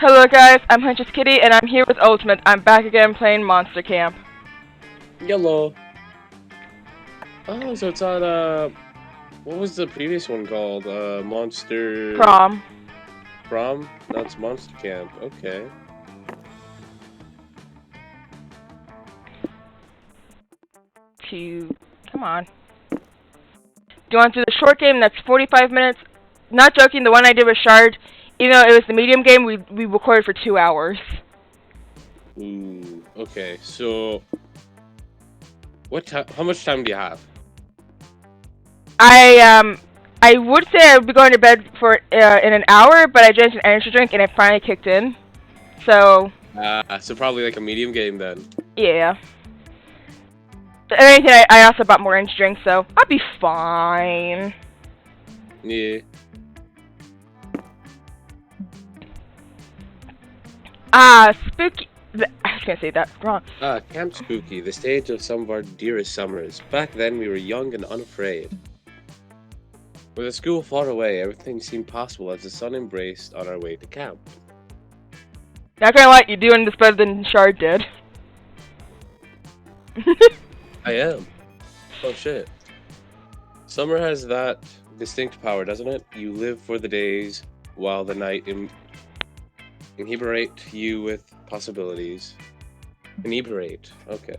Hello guys, I'm Huntress Kitty and I'm here with Ultimate. I'm back again playing Monster Camp. Yellow. Oh, so it's on, what was the previous one called? Monster... Prom. Prom? No, it's Monster Camp. Okay. Come on. Do you want to do the short game that's 45 minutes? Not joking, the one I did with Shard, even though it was the medium game, we recorded for 2 hours. Ooh, okay, so... How much time do you have? I would say I would be going to bed for in an hour, but I drank an energy drink and it finally kicked in. So Probably like a medium game then. yeah. If anything, I also bought more energy drinks, so I'll be fine. Yeah. Spooky. I was gonna say that wrong. Camp Spooky, the stage of some of our dearest summers. Back then, we were young and unafraid. With the school far away, everything seemed possible as the sun embraced on our way to camp. Not gonna lie, you're doing this better than Shard did. I am. Oh shit. Summer has that distinct power, doesn't it? You live for the days while the night inebriate you with possibilities. Inebriate. Okay.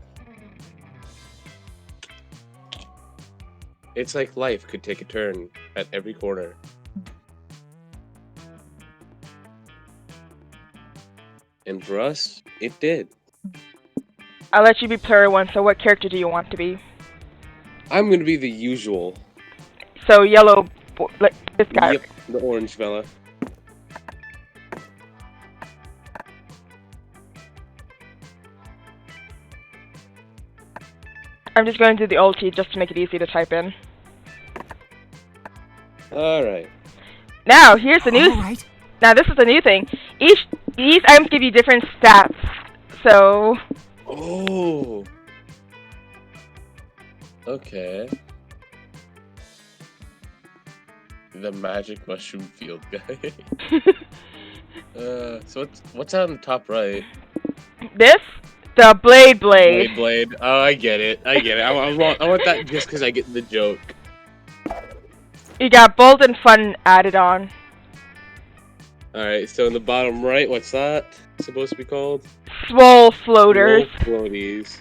It's like life could take a turn at every corner. And for us, it did. I'll let you be player one, so what character do you want to be? I'm gonna be the usual. So, yellow, like this guy. Yep, the orange fella. I'm just going to do the ulti just to make it easy to type in. Alright. Now, here's the new... Now, this is the new thing. These items give you different stats, so... Oh! Okay. The magic mushroom field guy. So what's on the top right? This? The blade. Blade. Oh, I get it. I want that just because I get the joke. You got bold and fun added on. Alright, so in the bottom right, what's that supposed to be called? Swole floaters. Swole floaties.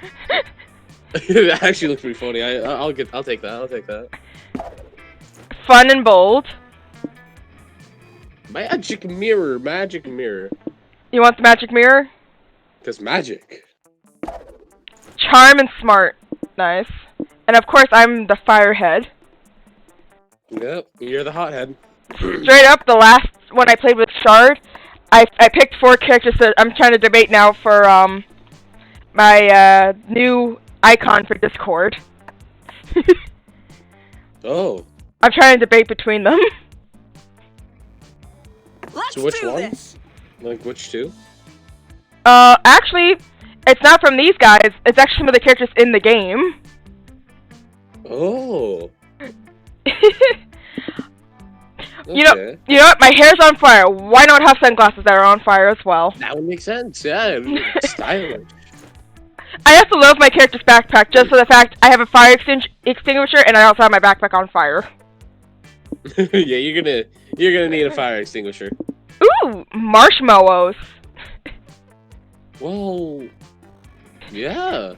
That actually looks pretty funny. I'll take that. Fun and bold. Magic mirror. You want the magic mirror? Cause magic. Charm and smart. Nice. And of course, I'm the firehead. Yep, you're the hothead. Straight up, the last one I played with Shard, I picked 4 characters that I'm trying to debate now for my new icon for Discord. Oh. I'm trying to debate between them. So which one? Like which two? Actually, it's not from these guys. It's actually some of the characters in the game. Oh. You know what? My hair's on fire. Why not have sunglasses that are on fire as well? That would make sense. Yeah, stylish. I also love my character's backpack just for the fact I have a fire extinguisher and I also have my backpack on fire. Yeah, you're gonna need a fire extinguisher. Ooh, marshmallows. Well, yeah.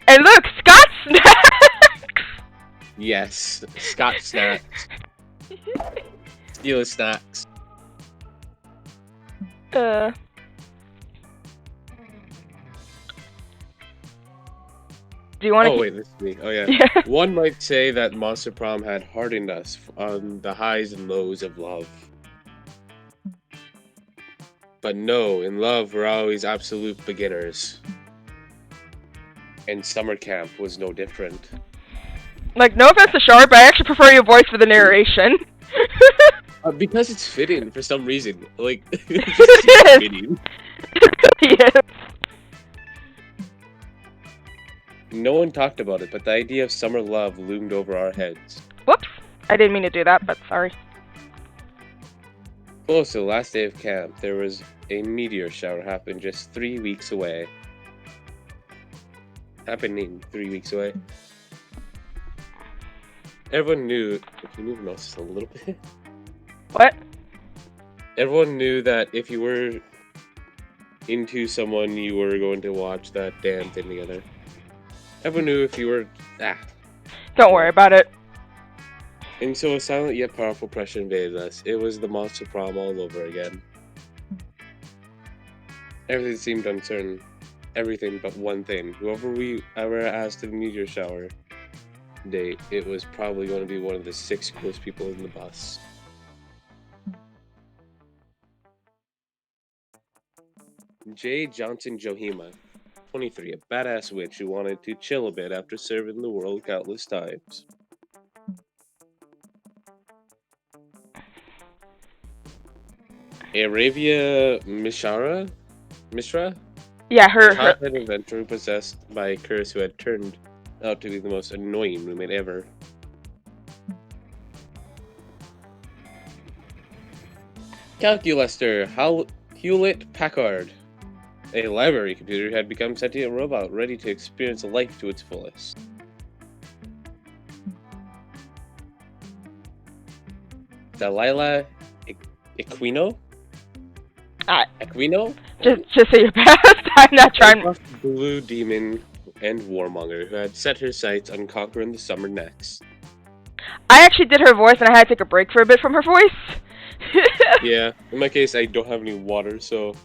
And look, Scott snacks. Yes, Scott snacks. Steal his snacks. Do you want to? Oh wait, this is me. Oh yeah. One might say that Monster Prom had hardened us on the highs and lows of love. But no, in love we're always absolute beginners. And summer camp was no different. Like, no offense to Shard, but I actually prefer your voice for the narration. Because it's fitting for some reason. Like, it's just fitting. It really is. No one talked about it, but the idea of summer love loomed over our heads. Whoops. I didn't mean to do that, but sorry. Also, last day of camp, there was a meteor shower happening just 3 weeks away. Happening 3 weeks away. Everyone knew. Can you move your mouse just a little bit? What? Everyone knew that if you were into someone, you were going to watch that damn thing together. Everyone knew if you were. Don't worry about it. And so a silent yet powerful pressure invaded us. It was the monster prom all over again. Everything seemed uncertain. Everything but one thing. Whoever we ever asked to the meteor shower date, it was probably going to be one of the 6 coolest people in the bus. J. Johnson Johima, 23, a badass witch who wanted to chill a bit after serving the world countless times. Aravia Mishra? Yeah, A her. childhood adventurer possessed by a curse who had turned out to be the most annoying roommate ever. Calculester Hewlett Packard. A library computer had become a sentient robot ready to experience life to its fullest. Delilah Equino? Equino? Just say your best. I'm not A trying. buff blue demon and warmonger who had set her sights on conquering the summer next. I actually did her voice, and I had to take a break for a bit from her voice. Yeah, in my case, I don't have any water, so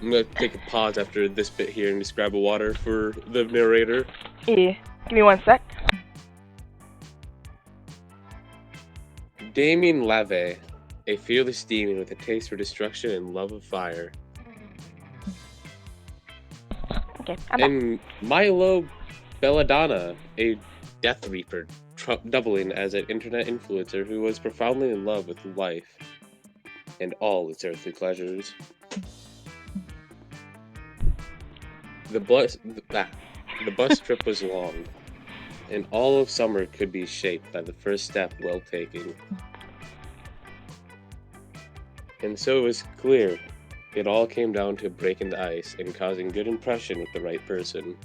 I'm gonna take a pause after this bit here and just grab a water for the narrator. Yeah. Give me 1 sec. Damien Lave, a fearless demon with a taste for destruction and love of fire. Okay, I'm back. And Milo Belladonna, a death reaper, doubling as an internet influencer who was profoundly in love with life and all its earthly pleasures. The bus trip was long, and all of summer could be shaped by the first step well taken. And so it was clear it all came down to breaking the ice and causing good impression with the right person.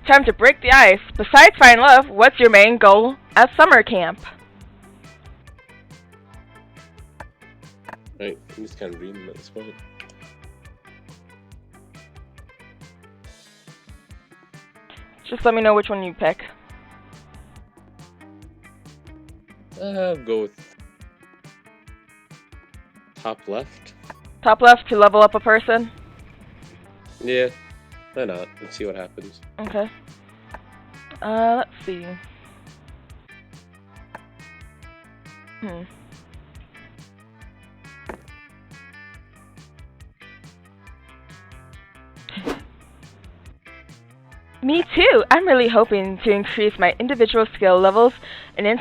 Time to break the ice. Besides find love, what's your main goal at summer camp? Right, I'm just kind of reading this point. Just let me know which one you pick. I'll go with top left. Top left to level up a person. Yeah, why not? Let's see what happens. Okay. Let's see. Me too. I'm really hoping to increase my individual skill levels and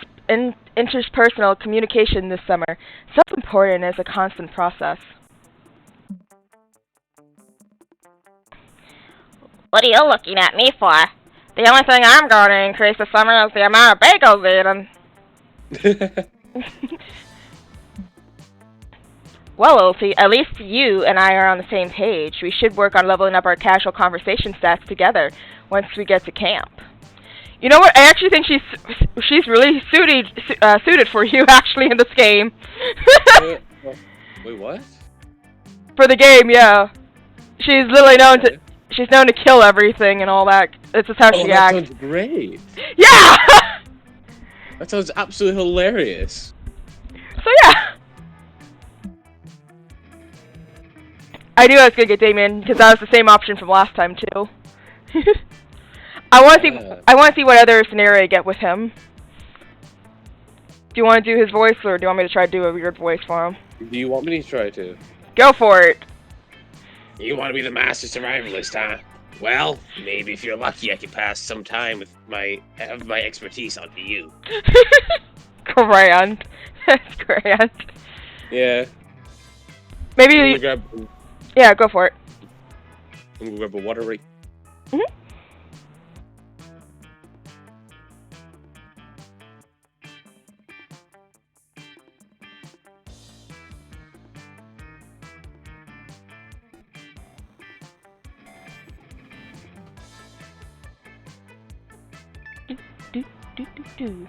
interpersonal communication this summer. Self-important is a constant process. What are you looking at me for? The only thing I'm going to increase this summer is the amount of bagels eaten. Well, Ulti, at least you and I are on the same page. We should work on leveling up our casual conversation stats together once we get to camp. You know what? I actually think she's really suited for you actually in this game. Wait, what? For the game, yeah. She's literally known to kill everything and all that. It's just how she that acts. sounds great. Yeah. That sounds absolutely hilarious. So yeah. I knew I was gonna get Damien because that was the same option from last time too. I want to see what other scenario I get with him. Do you want to do his voice, or do you want me to try to do a weird voice for him? Do you want me to try to? Go for it. You want to be the master survivalist, huh? Well, maybe if you're lucky, I can pass some time with my expertise onto you. Grand. That's grand. Yeah. Maybe I'm gonna grab. Yeah, go for it. I'm gonna grab a water right. do.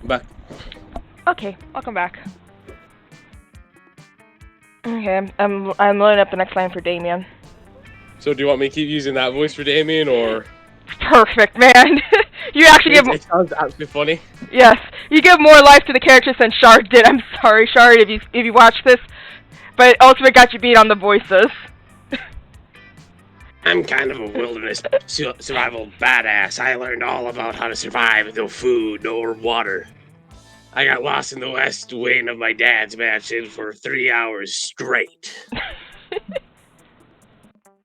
Back. Okay, welcome back. Okay, I'm loading up the next line for Damien. So do you want me to keep using that voice for Damien, or? Perfect, man. You actually give. It sounds actually funny. Yes, you give more life to the characters than Shard did. I'm sorry, Shard, if you watch this, but Ultimate got you beat on the voices. I'm kind of a wilderness survival badass. I learned all about how to survive with no food, no water. I got lost in the west wing of my dad's mansion for 3 hours straight.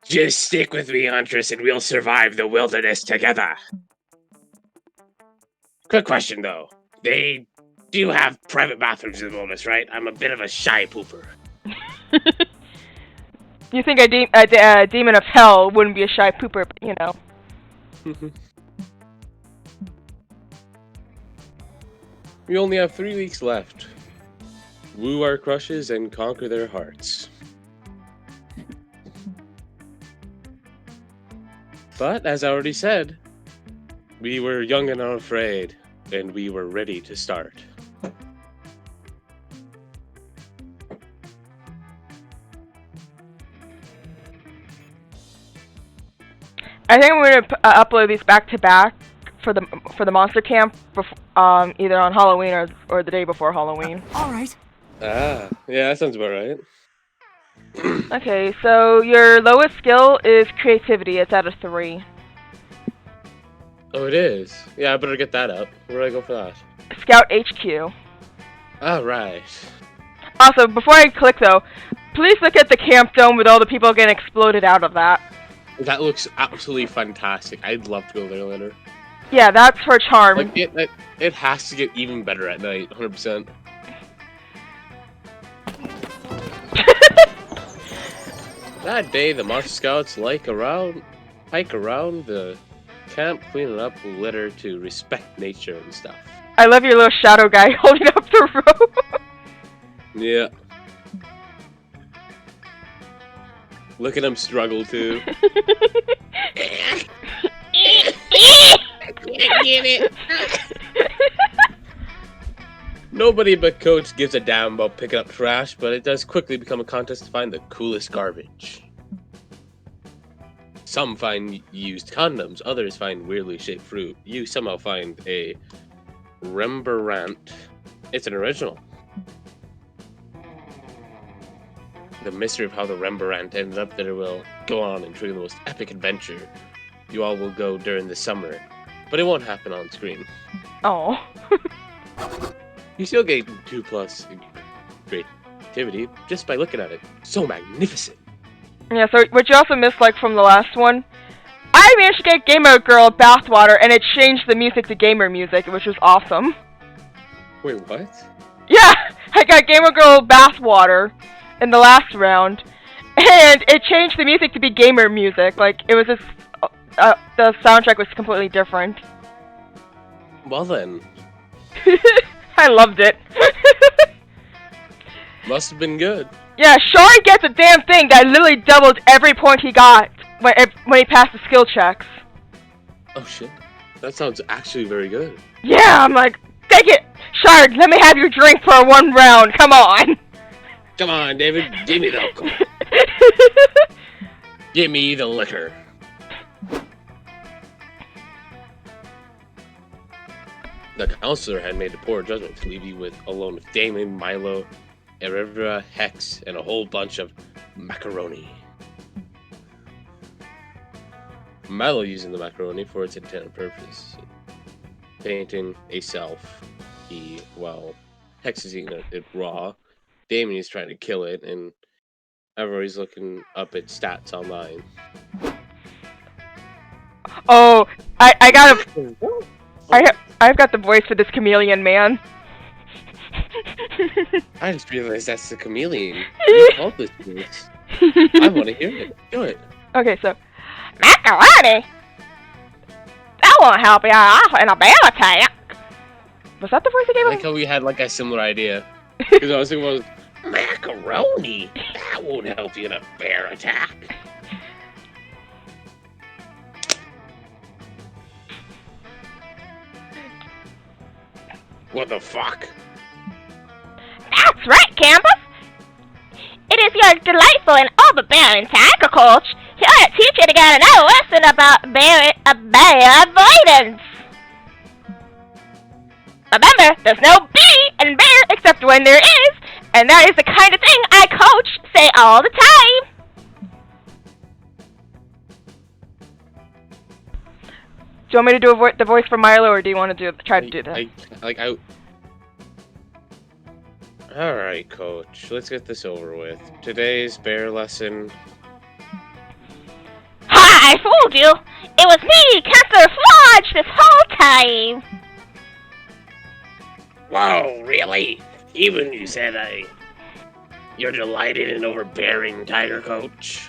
Just stick with me, Huntress, and we'll survive the wilderness together. Quick question, though. They do have private bathrooms in the wilderness, right? I'm a bit of a shy pooper. You think a demon of hell wouldn't be a shy pooper, but you know. We only have 3 weeks left. Woo our crushes and conquer their hearts. But, as I already said, we were young and unafraid, and we were ready to start. I think I'm gonna upload these back to back for the monster camp, either on Halloween or the day before Halloween. All right. Ah, yeah, that sounds about right. Okay, so your lowest skill is creativity. It's out of 3. Oh, it is? Yeah, I better get that up. Where do I go for that? Scout HQ. Alright. Also, before I click though, please look at the camp dome with all the people getting exploded out of that. That looks absolutely fantastic. I'd love to go there later. Yeah, that's for charm. Like, it has to get even better at night, 100%. That day, the Monster Scouts hike around the camp, cleaning up litter to respect nature and stuff. I love your little shadow guy holding up the rope. Yeah. Look at him struggle, too. I can't get it. Nobody but Coach gives a damn about picking up trash, but it does quickly become a contest to find the coolest garbage. Some find used condoms, others find weirdly shaped fruit. You somehow find a Rembrandt. It's an original. The mystery of how the Rembrandt ended up there will go on and trigger the most epic adventure you all will go during the summer, but it won't happen on screen. Oh. You still get 2+ creativity just by looking at it. So magnificent. Yeah, so what you also missed, like, from the last one, I managed to get Gamer Girl bathwater, and it changed the music to gamer music, which was awesome. Wait, what? Yeah, I got Gamer Girl bathwater in the last round, and it changed the music to be gamer music. Like, it was just, the soundtrack was completely different. Well then. I loved it. Must have been good. Yeah, Shari gets a damn thing that literally doubled every point he got when he passed the skill checks. Oh shit. That sounds actually very good. Yeah, I'm like, take it! Shard, let me have your drink for 1 round, come on! Come on, David, give me the alcohol. Give me the liquor. The counselor had made a poor judgment to leave you alone with Damon, Milo, Erivra, Hex, and a whole bunch of macaroni. Milo using the macaroni for its intended purpose, painting a self. Hex is eating it raw. Damon is trying to kill it, and everybody's looking up its stats online. Oh, I've got the voice for this chameleon man. I just realized that's the chameleon. You called this voice. I want to hear it. Do it. Okay, so macaroni. That won't help you off in a bear attack. Was that the voice I I gave like him? how we had like a similar idea. Because I was thinking about macaroni. That won't help you in a bear attack. What the fuck? That's right, Campus. It is your delightful and overbearing tackle coach here to teach you to get a lesson about bear avoidance. Remember, there's no B in bear except when there is, and that is the kind of thing I coach say all the time. Do you want me to do the voice for Milo, or do you want to try to do that? Alright, coach. Let's get this over with. Today's bear lesson. Ha! I fooled you! It was me, Counselor Flodge, this whole time! Whoa, really? Even you said you're delighted and overbearing, Tiger Coach.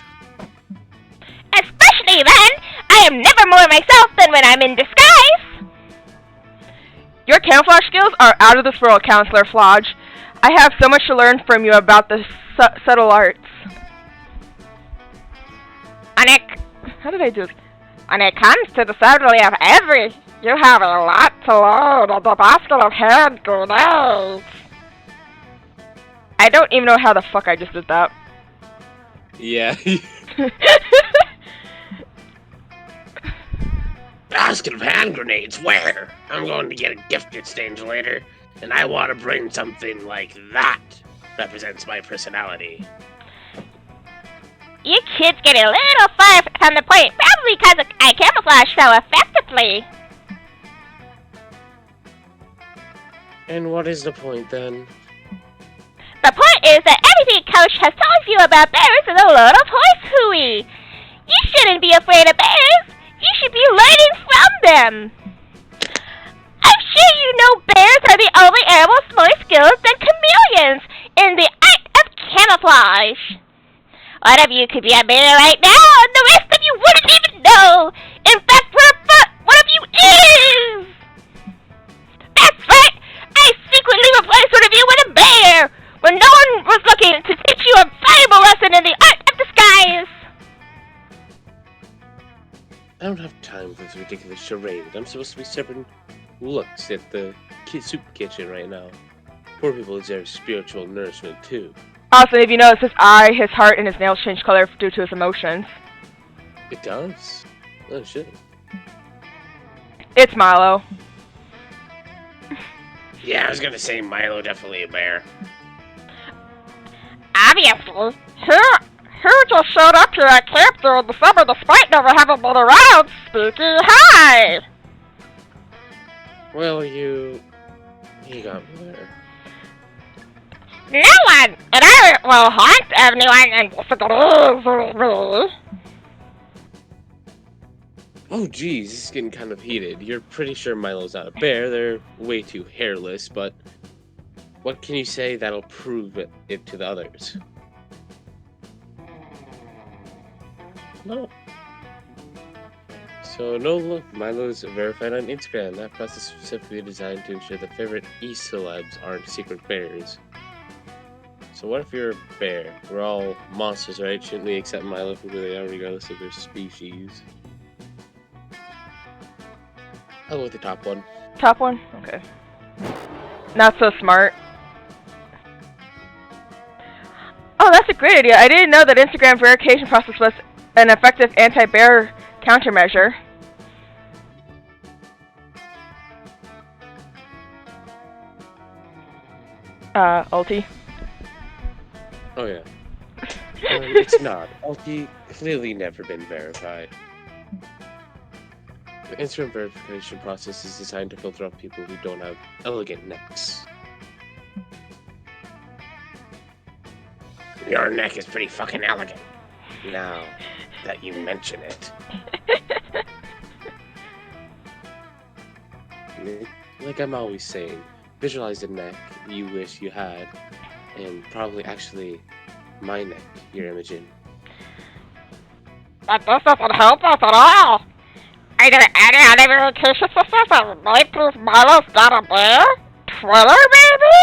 Especially then! I am never more myself than when I'm in disguise! Your camouflage skills are out of this world, Counselor Flodge. I have so much to learn from you about the subtle arts. How did I do this? When it comes to the subtlety of every, you have a lot to learn in the basket of hand grenades. I don't even know how the fuck I just did that. Yeah. Basket of hand grenades, where? I'm going to get a gift exchange later, and I want to bring something like that. Represents my personality. You kids get a little far from the point, probably because I camouflage so effectively. And what is the point then? The point is that everything Coach has told you about bears is a load of horse hooey. You shouldn't be afraid of bears. You should be learning from them. I'm sure you know bears are the only animals more skilled than chameleons in the art of camouflage. One of you could be a bear right now, and the rest of you wouldn't even know. In fact, one of you is. That's right. I secretly replaced one of you with a bear when no one was looking to teach you a valuable lesson in the art of disguise. I don't have time for this ridiculous charade. I'm supposed to be serving looks at the soup kitchen right now. Poor people deserve spiritual nourishment too. Also, if you notice, his eye, his heart, and his nails change color due to his emotions. It does? Oh shit. It's Milo. Yeah, I was gonna say Milo definitely a bear. Obviously. Who just showed up here at camp during the summer despite never having been around? Spooky hi! Well, you got me there. No one! And I will haunt everyone and disagree with me. Oh geez, this is getting kind of heated. You're pretty sure Milo's not a bear. They're way too hairless, but what can you say that'll prove it to the others? No. So, no look, Milo's verified on Instagram. That process is specifically designed to ensure the favorite e-celebs aren't secret bears. So what if you're a bear? We're all monsters, right? Shouldn't we accept Milo for who they are, regardless of their species? I'll go with the top one. Top one? Okay. Not so smart. Oh, that's a great idea. I didn't know that Instagram's verification process was an effective anti-bear countermeasure. Ulti. Oh yeah. It's not. Ulti clearly never been verified. The Instagram verification process is designed to filter out people who don't have elegant necks. Your neck is pretty fucking elegant. Now that you mention it. Like I'm always saying, Visualize the neck you wish you had, and probably actually my neck you're imaging. That this doesn't help us at all. Are there any identification systems that might prove Milo's not a bear? Twitter, maybe?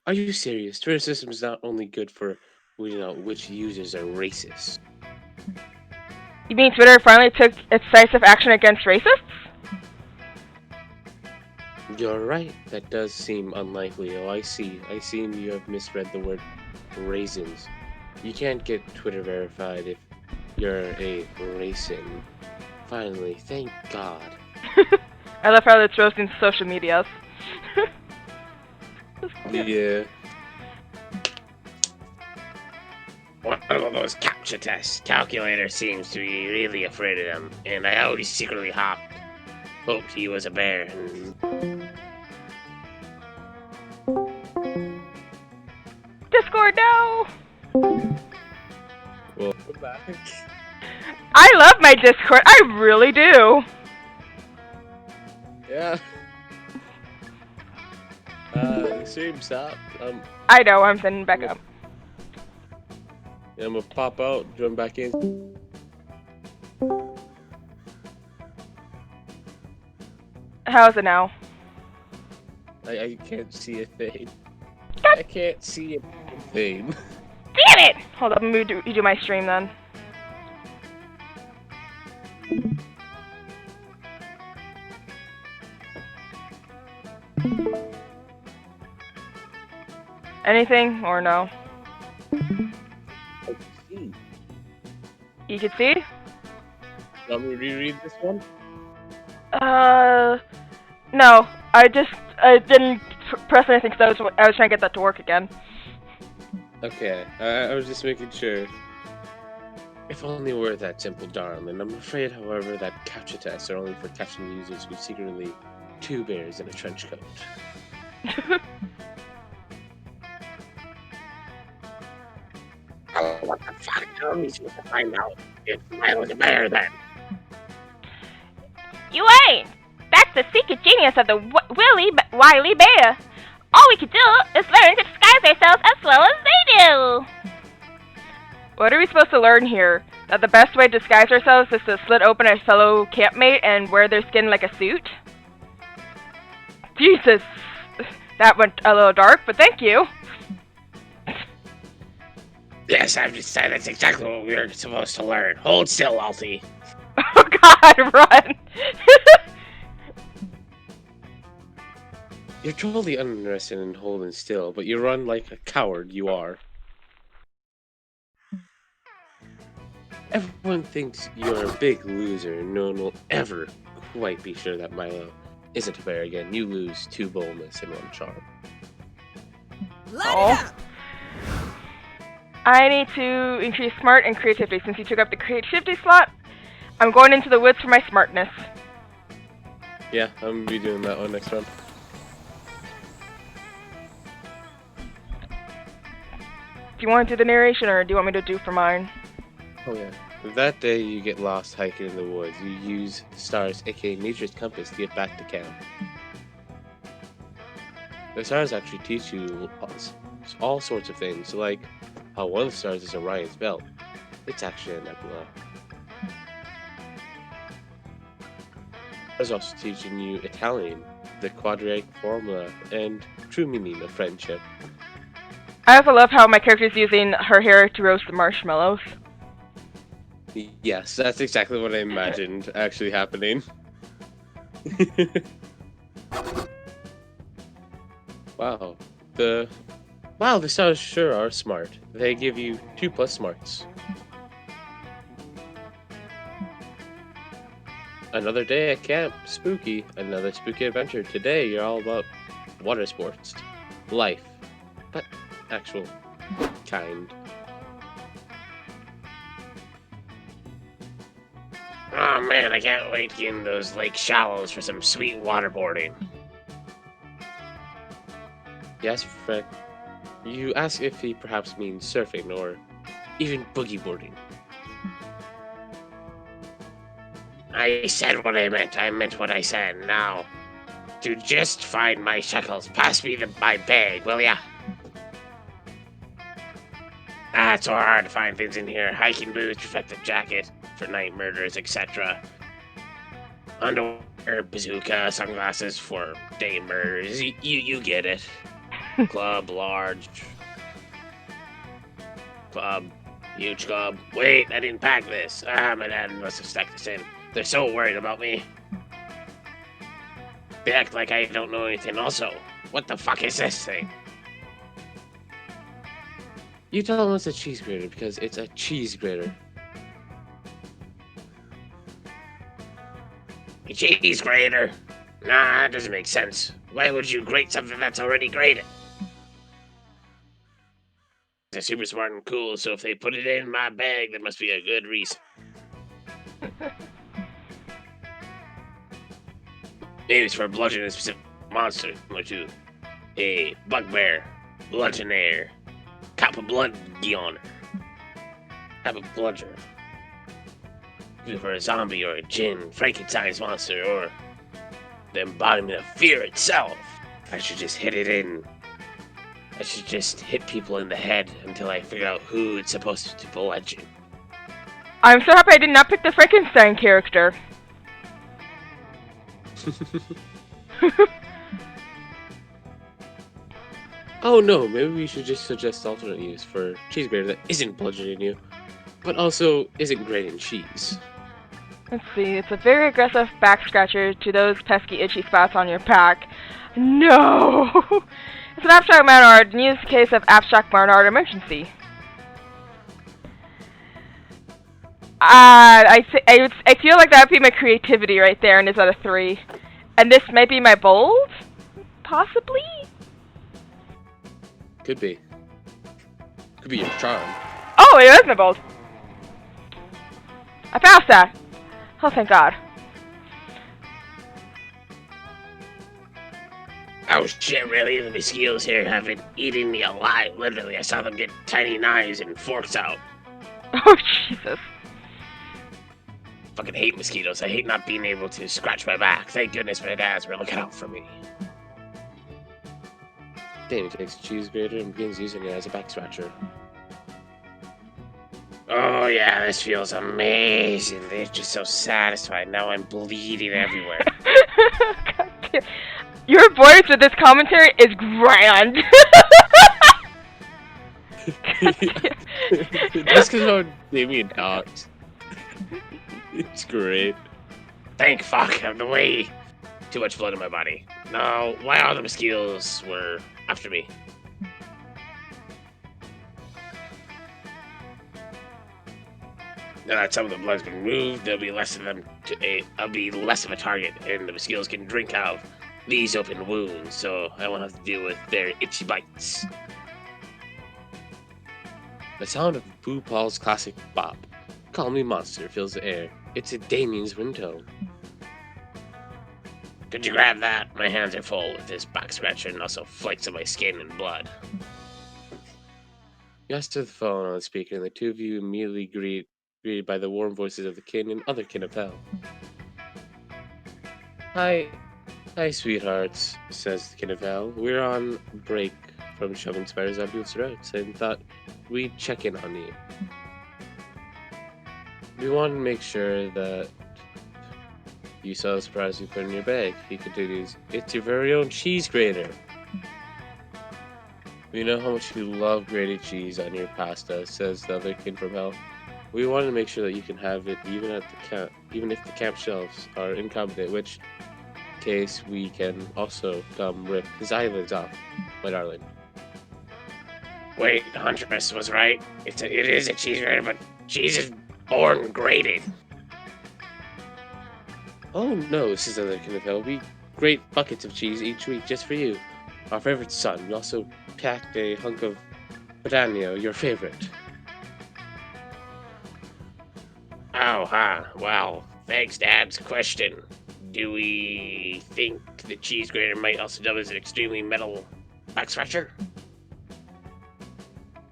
Are you serious? Twitter system is not only good for weeding out which users are racist. You mean Twitter finally took decisive action against racists? You're right. That does seem unlikely. Oh, I see. I see you have misread the word raisins. You can't get Twitter verified if you're a raisin. Finally, thank God. I love how it's roasting social medias. Yeah. One of those captcha tests. Calculator seems to be really afraid of them, and I always secretly hoped he was a bear. Discord, no! Welcome back. I love my Discord. I really do. Yeah. Stream stop. I know, I'm sending back up. I'm gonna pop out, join back in. How's it now? I can't see a thing. I can't see a thing. Damn it! Hold up, let me do my stream then. Anything or no? You can see? Want me to reread this one? No. I didn't press anything because I was trying to get that to work again. Okay, I was just making sure. If only were that simple, darling. I'm afraid, however, that captcha tests are only for catching users who secretly two bears in a trench coat. Oh, what the fuck? How are we supposed to find out if Milo's a bear then? You ain't! That's the secret genius of the Wily Bear. All we can do is learn to disguise ourselves as well as they do. What are we supposed to learn here? That the best way to disguise ourselves is to slit open our fellow campmate and wear their skin like a suit? Jesus! That went a little dark, but thank you. Yes, I've decided that's exactly what we were supposed to learn. Hold still, Alti. Oh god, run! You're totally uninterested in holding still, but you run like a coward you are. Everyone thinks you're a big loser, and no one will ever quite be sure that Milo isn't a bear again. You lose 2 boldness and 1 charm. Oh. I need to increase smart and creativity. Since you took up the creativity slot, I'm going into the woods for my smartness. Yeah, I'm gonna be doing that one next round. Do you want to do the narration, or do you want me to do for mine? Oh yeah. That day you get lost hiking in the woods. You use the stars, aka nature's compass, to get back to camp. The stars actually teach you all sorts of things, like how one of the stars is Orion's belt. It's actually a nebula. Stars also teaching you Italian, the quadratic formula, and true meaning of friendship. I also love how my character is using her hair to roast the marshmallows. Yes, that's exactly what I imagined actually happening. Wow. The stars sure are smart. They give you 2+ smarts. Another day at camp. Spooky. Another spooky adventure. Today you're all about water sports. Life. But actual kind. Oh man, I can't wait to get in those lake shallows for some sweet waterboarding. Yes, Fred. You ask if he perhaps means surfing or even boogie boarding. I said what I meant. I meant what I said. Now, to just find my shekels, pass me my bag, will ya? Ah, it's so hard to find things in here. Hiking boots, protective jacket for night murders, etc. Underwear, bazooka, sunglasses for day murders. You get it. Club, large. Club, huge club. Wait, I didn't pack this. Ah, my dad must have stuck this in. They're so worried about me. They act like I don't know anything. Also, what the fuck is this thing? You tell them it's a cheese grater because it's a cheese grater. A cheese grater? Nah, that doesn't make sense. Why would you grate something that's already grated? They're super smart and cool, so if they put it in my bag, there must be a good reason. Maybe it's for bludgeoning a specific monster, or to a bugbear, bludgeonair, copper blood guioner, copper bludger. Maybe for a zombie or a djinn, Frankenstein's monster, or the embodiment of fear itself. I should just hit it in. I should just hit people in the head until I figure out who it's supposed to bludgeon. I'm so happy I did not pick the Frankenstein character. Oh no, maybe we should just suggest alternate use for cheese grater that isn't bludgeoning you, but also isn't grating cheese. Let's see, it's a very aggressive back scratcher to those pesky itchy spots on your back. No! It's an abstract Barnard, in use case of abstract Barnard emergency. I feel like that would be my creativity right there, and it's at a 3. And this might be my bold? Possibly? Could be. Could be your charm. Oh, it is my bold. I passed that. Oh, thank God. Oh shit, really? The mosquitoes here have been eating me alive. Literally, I saw them get tiny knives and forks out. Oh, Jesus. Fucking hate mosquitoes. I hate not being able to scratch my back. Thank goodness my dads were looking out for me. Danny takes a cheese grater and begins using it as a back scratcher. Oh yeah, this feels amazing. They're just so satisfied. Now I'm bleeding everywhere. Your voice with this commentary is grand. Just because how Damien talks. It's great. Thank fuck, I'm the way too much blood in my body. Now, why all the mosquitoes were after me? Now that some of the blood's been removed, there'll be less of them. I'll be less of a target, and the mosquitoes can drink out of these open wounds, so I won't have to deal with their itchy bites. The sound of Boo Paul's classic bop, "Call Me Monster," fills the air. It's a Damien's ringtone. Could you grab that? My hands are full with this back scratcher and also flakes of my skin and blood. You ask to the phone on the speaker, and the two of you immediately greeted by the warm voices of the kin and other kin of hell. Hi, sweethearts, says the kin of hell. We're on break from shoving spiders up your throats and thought we'd check in on you. We want to make sure that you saw the surprise you put in your bag. He continues, it's your very own cheese grater. We know how much you love grated cheese on your pasta, says the other kin from hell. We wanted to make sure that you can have it even at the camp, even if the camp shelves are incompetent, which case we can also come rip his eyelids off, my darling. Wait, Huntress was right. It is a cheese grater, but cheese is born grated. Oh no, says the other kin of hell. We grate buckets of cheese each week just for you, our favorite son. We also packed a hunk of Patanio, your favorite. Oh, huh. Well, thanks, Dad's question. Do we think the cheese grater might also double as an extremely metal back scratcher?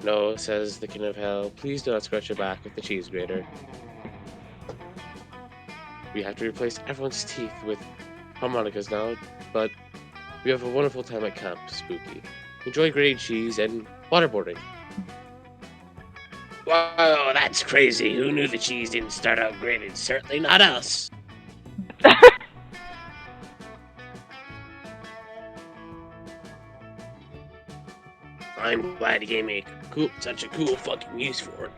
No, says the kin of hell. Please do not scratch your back with the cheese grater. We have to replace everyone's teeth with harmonicas now, but we have a wonderful time at Camp Spooky. Enjoy grade cheese and waterboarding. Whoa, that's crazy. Who knew the cheese didn't start out graded? Certainly not us. I'm glad you gave me such a cool fucking use for it.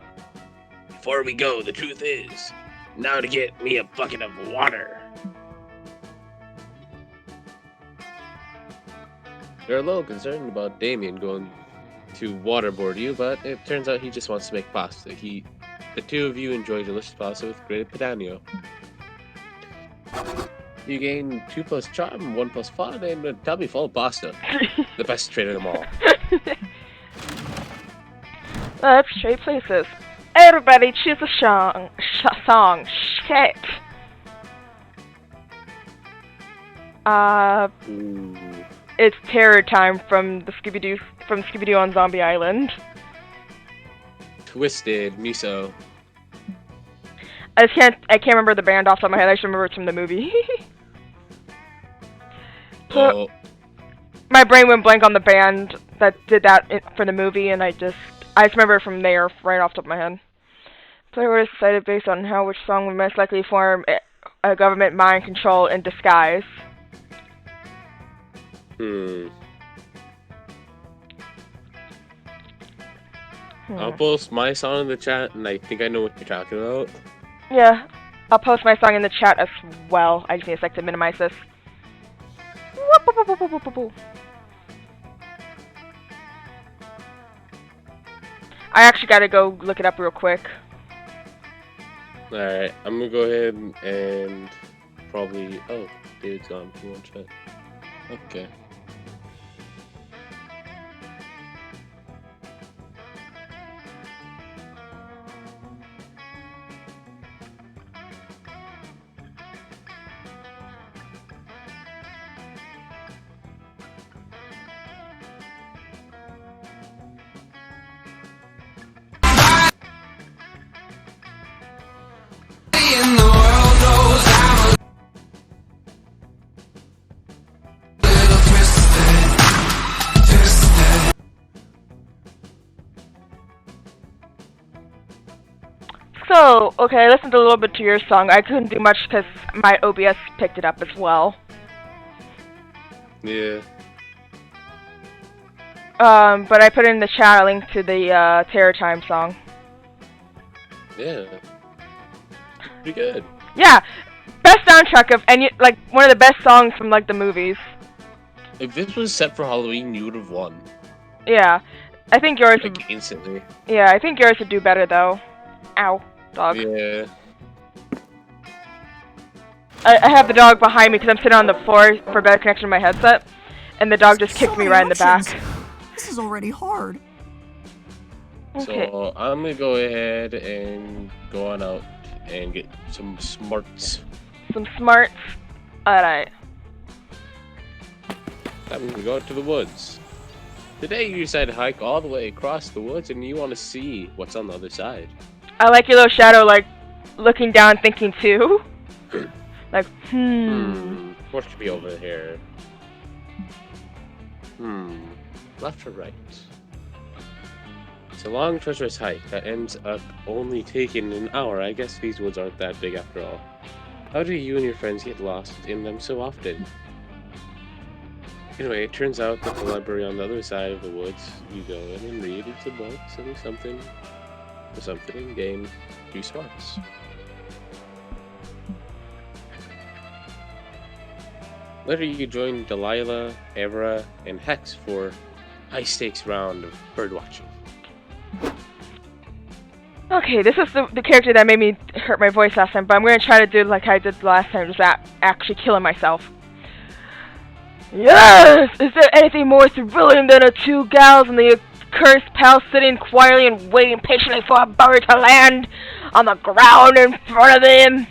Before we go, the truth is, now to get me a bucket of water. They're a little concerned about Damien going to waterboard you, but it turns out he just wants to make pasta. The two of you enjoy delicious pasta with grated pedano. You gain 2 plus charm, 1 plus fun, and a tummy full of pasta. The best trait of them all. Let's trade places. Everybody choose a song. Shit. Ooh. It's Terror Time from Scooby-Doo on Zombie Island. Twisted Miso. I can't remember the band off the top of my head. I just remember it's from the movie. So, my brain went blank on the band that did that for the movie, and I just remember it from there, right off the top of my head. Player was decided based on which song would most likely form a government mind control in disguise. I'll post my song in the chat, and I think I know what you're talking about. Yeah, I'll post my song in the chat as well. I just need a sec to minimize this. I actually gotta go look it up real quick. Alright, I'm gonna go ahead and probably... Oh, David's gone. He won't chat. Okay. So, okay, I listened a little bit to your song. I couldn't do much because my OBS picked it up as well. Yeah. But I put in the chat a link to the Terror Time song. Yeah. Pretty good. Yeah, best soundtrack of any, like, one of the best songs from, like, the movies. If this was set for Halloween, you would have won. Yeah, I think yours like, instantly. Yeah, I think yours would do better, though. Ow, dog. Yeah. I have the dog behind me because I'm sitting on the floor for better connection to my headset, and the dog just kicked me right in the back. This is already hard. Okay. So, I'm gonna go ahead and go on out and get some smarts. Some smarts? Alright. I'm gonna go out to the woods. Today you decide to hike all the way across the woods and you want to see what's on the other side. I like your little shadow, like, looking down thinking too. Like, What could be over here? Left or right? It's a long, treacherous hike that ends up only taking an hour. I guess these woods aren't that big after all. How do you and your friends get lost in them so often? Anyway, it turns out that the library on the other side of the woods, you go in and read. It's a book, something, and gain 2 smarts. Later you join Delilah, Evra, and Hex for high-stakes round of birdwatching. okay, this is the character that made me hurt my voice last time, but I'm gonna try to do like I did last time, just actually killing myself. Yes! Is there anything more thrilling than 2 gals and the accursed pal sitting quietly and waiting patiently for a bird to land on the ground in front of them?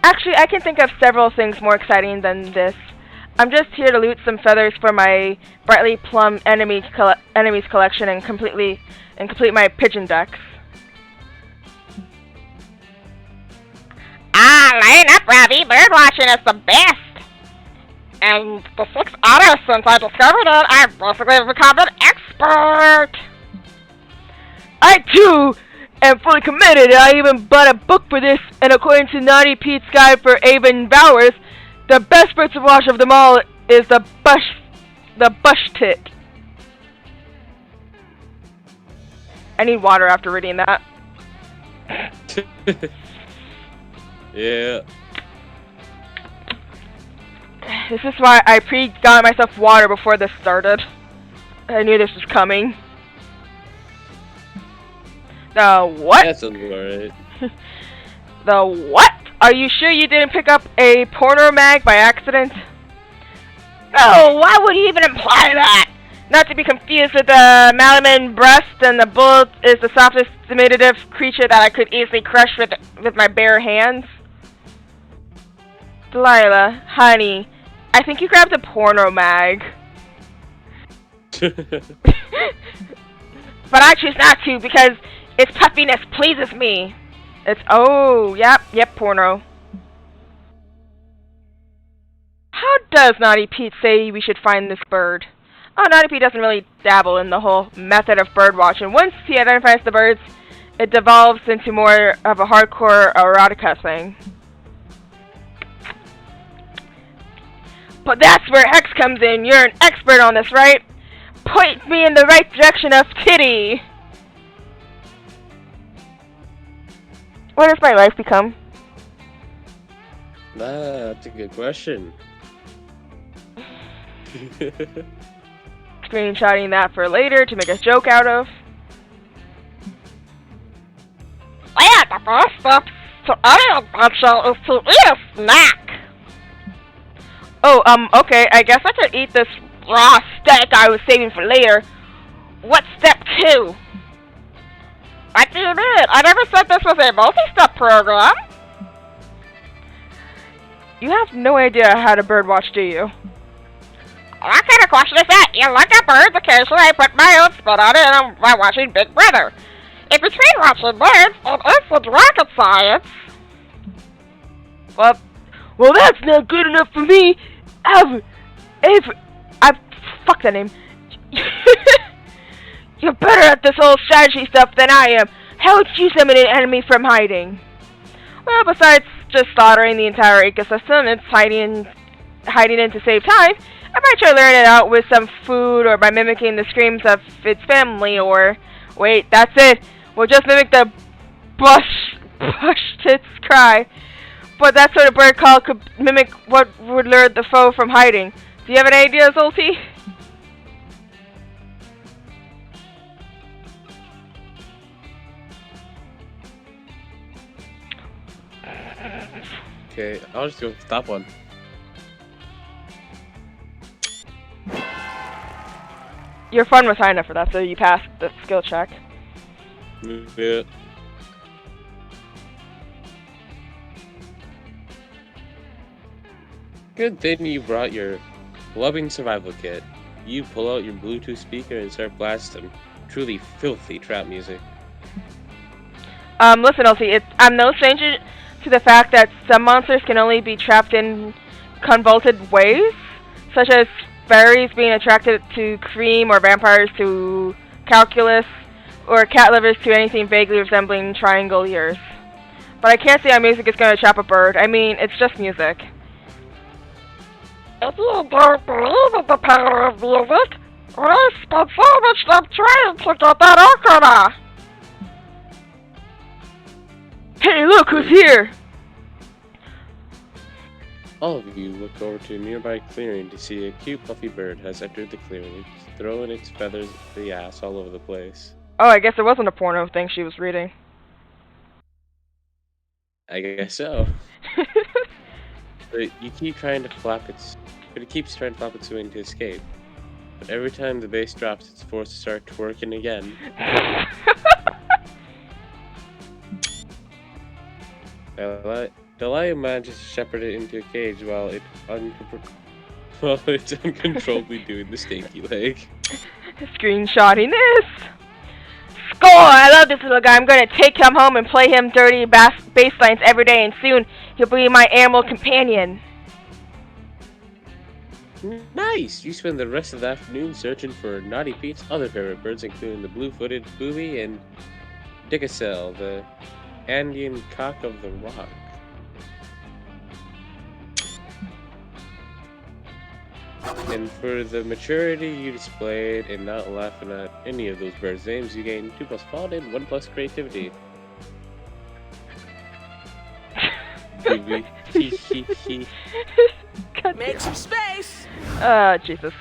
Actually, I can think of several things more exciting than this. I'm just here to loot some feathers for my brightly plumb enemies collection and complete my pigeon decks. Line up, Robbie. Birdwatching is the best. And the 6 hours since I discovered it, I've basically become an expert. I too am fully committed. I even bought a book for this, and according to Naughty Pete's Guide for Avon Bowers, the best bird to watch of them all is the bush tit. I need water after reading that. Yeah. This is why I got myself water before this started. I knew this was coming. The what? That sounds alright. The what? Are you sure you didn't pick up a porno mag by accident? Oh, why would you even imply that? Not to be confused with the Malaman breast, and the bull is the softest diminutive creature that I could easily crush with my bare hands. Delilah, honey, I think you grabbed a porno mag. But I choose not to because its puffiness pleases me. It's, oh, yep, porno. How does Naughty Pete say we should find this bird? Oh, Naughty Pete doesn't really dabble in the whole method of bird watching. Once he identifies the birds, it devolves into more of a hardcore erotica thing. But that's where Hex comes in. You're an expert on this, right? Point me in the right direction of Kitty. What has my life become? That's a good question. Screenshotting that for later to make a joke out of. Yeah, the first step to any adventure is to eat a snack. Oh, okay, I guess I could eat this raw steak I was saving for later. What's step 2? What do you mean? I never said this was a multi-step program. You have no idea how to birdwatch, do you? What kind of question is that? You look at birds occasionally, I put my own spin on it, and I'm watching Big Brother. In between watching birds, it isn't rocket science. Well, that's not good enough for me. Fuck that name. You're better at this whole strategy stuff than I am. How would you summon an enemy from hiding? Well, besides just slaughtering the entire ecosystem, it's hiding in to save time. I might try learning it out with some food, or by mimicking the screams of its family, or... Wait, that's it. We'll just mimic the bush tits cry. But that sort of bird call could mimic what would lure the foe from hiding. Do you have any ideas, Ulti? Okay, I'll just go with the top one. Your fun was high enough for that, so you passed the skill check. Yeah. Good thing you brought your loving survival kit. You pull out your Bluetooth speaker and start blasting truly filthy trap music. Listen, Elsie, I'm no stranger to the fact that some monsters can only be trapped in convoluted ways, such as fairies being attracted to cream, or vampires to calculus, or cat livers to anything vaguely resembling triangle ears. But I can't see how music is going to trap a bird. I mean, it's just music. If you don't believe in the power of music, we spent so much time trying to get that okra. Hey, look who's here! All of you look over to a nearby clearing to see a cute puffy bird has entered the clearing. It's throwing its feathers the ass all over the place. Oh, I guess it wasn't a porno thing she was reading. I guess so. But it keeps trying to flap its wing to escape. But every time the base drops, it's forced to start twerking again. Delia manages to shepherd it into a cage while it's uncontrollably doing the stinky leg. Screenshotting this. Score! I love this little guy. I'm gonna take him home and play him dirty bass lines every day, and soon He'll be my animal companion. Nice! You spend the rest of the afternoon searching for Naughty Pete's other favorite birds, including the blue-footed booby and Dickacell, the Andean cock of the rock. And for the maturity you displayed in not laughing at any of those birds' names, you gain 2+ fun and 1+ creativity. Booby. Make some space! Jesus.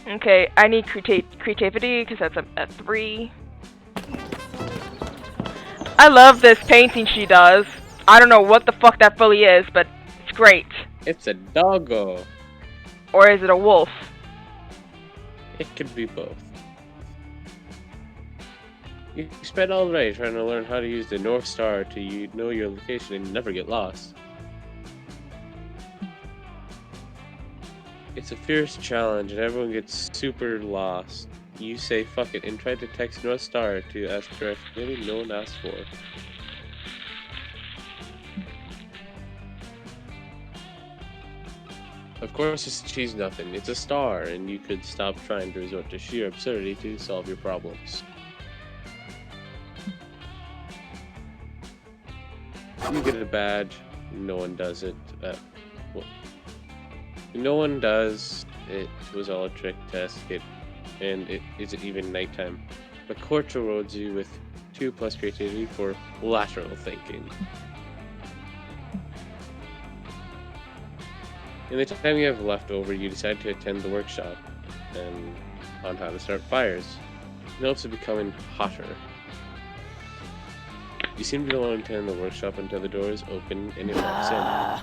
Okay, I need creativity because that's a 3. I love this painting she does. I don't know what the fuck that fully is, but it's great. It's a doggo. Or is it a wolf? It could be both. You spend all day trying to learn how to use the North Star to know your location and never get lost. It's a fierce challenge and everyone gets super lost. You say fuck it and try to text North Star to ask direction no one asked for. Of course it's cheese nothing, it's a star, and you could stop trying to resort to sheer absurdity to solve your problems. You get a badge, no one does it. No one does. It was all a trick test, and it isn't even nighttime. But Court rewards you with 2+ creativity for lateral thinking. In the time you have left over, you decide to attend the workshop and on how to start fires. Notes are becoming hotter. You seem to be the one to attend the workshop until the doors open and it walks in.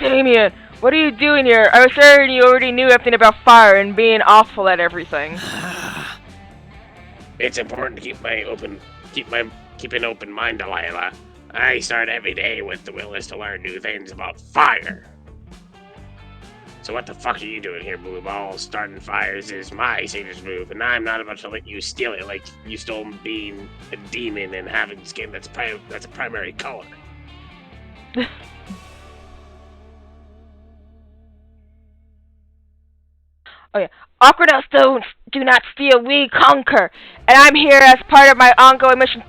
Damien, what are you doing here? I was certain you already knew everything about fire and being awful at everything. It's important to keep an open mind, Delilah. I start every day with the willingness to learn new things about fire. So what the fuck are you doing here, Blue Ball? Starting fires is my signature move, and I'm not about to let you steal it like you stole being a demon and having skin that's a primary color. Oh yeah. Awkward stones do not steal, we conquer. And I'm here as part of my ongoing mission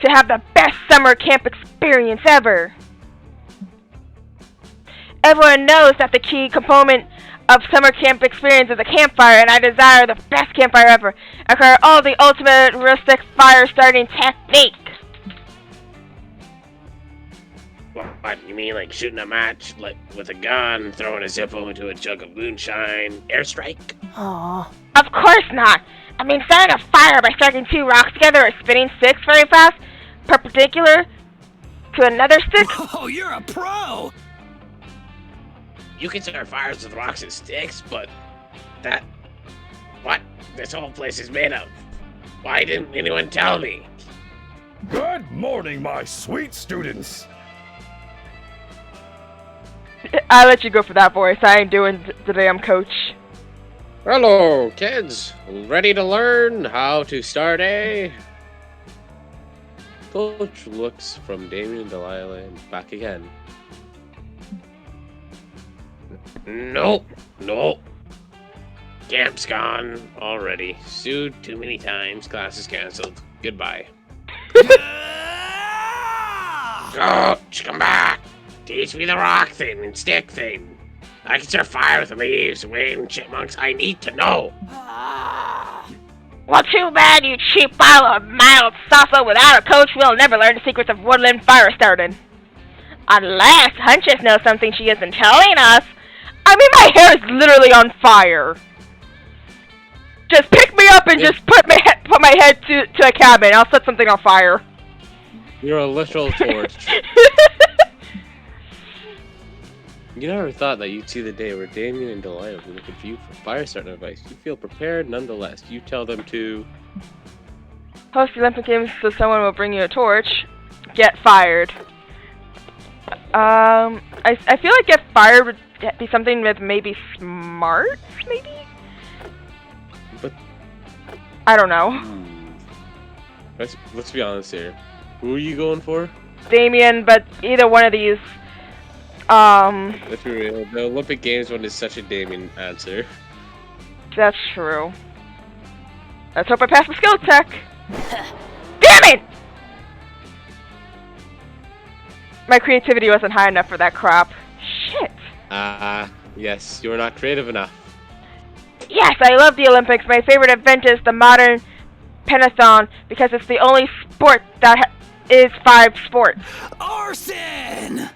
to have the best summer camp experience ever. Everyone knows that the key component of summer camp experience is a campfire, and I desire the best campfire ever. I acquire all the ultimate rustic fire starting technique. What, you mean like shooting a match with a gun, throwing a Zippo into a jug of moonshine, airstrike? Aww. Of course not. I mean starting a fire by striking 2 rocks together or spinning sticks very fast, perpendicular to another stick. Oh, you're a pro! You can start fires with rocks and sticks, but what this whole place is made of? Why didn't anyone tell me? Good morning, my sweet students. I'll let you go for that voice. I ain't doing the damn coach. Hello, kids. Ready to learn how to start a... Coach looks from Damien and Delilah and back again. Nope. Camp's gone already. Sued too many times. Class is canceled. Goodbye. Coach, come back. Teach me the rock thing and stick thing. I can start fire with the leaves, wind, chipmunks. I need to know. Well, too bad, you cheap pile of mild salsa. Without a coach, we'll never learn the secrets of woodland fire starting. Unless Huntress knows something she isn't telling us. I mean, my hair is literally on fire. Just pick me up and just put my head to a cabin. I'll set something on fire. You're a literal torch. You never thought that you'd see the day where Damien and Delilah would be looking for you for fire starting advice. You feel prepared nonetheless. You tell them to... Host the Olympic Games so someone will bring you a torch. Get fired. I feel like get fired would be something with maybe smart, maybe? But... I don't know. Let's be honest here. Who are you going for? Damien, but either one of these. Let's be real. The Olympic Games one is such a Damien answer. That's true. Let's hope I pass the skill check. Damn it! My creativity wasn't high enough for that crap. Shit. Yes, you're not creative enough. Yes, I love the Olympics. My favorite event is the modern pentathlon because it's the only sport that is 5 sports. Arson!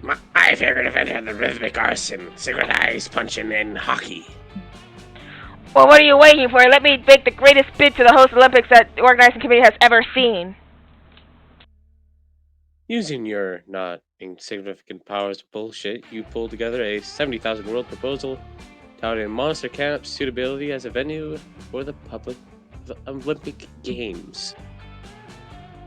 My favorite event is the rhythmic arson, synchronized punching, and hockey. Well, what are you waiting for? Let me make the greatest bid to the host Olympics that the organizing committee has ever seen. Using your not insignificant powers of bullshit, you pulled together a 70,000 world proposal touting Monster Camp's suitability as a venue for the Olympic Games.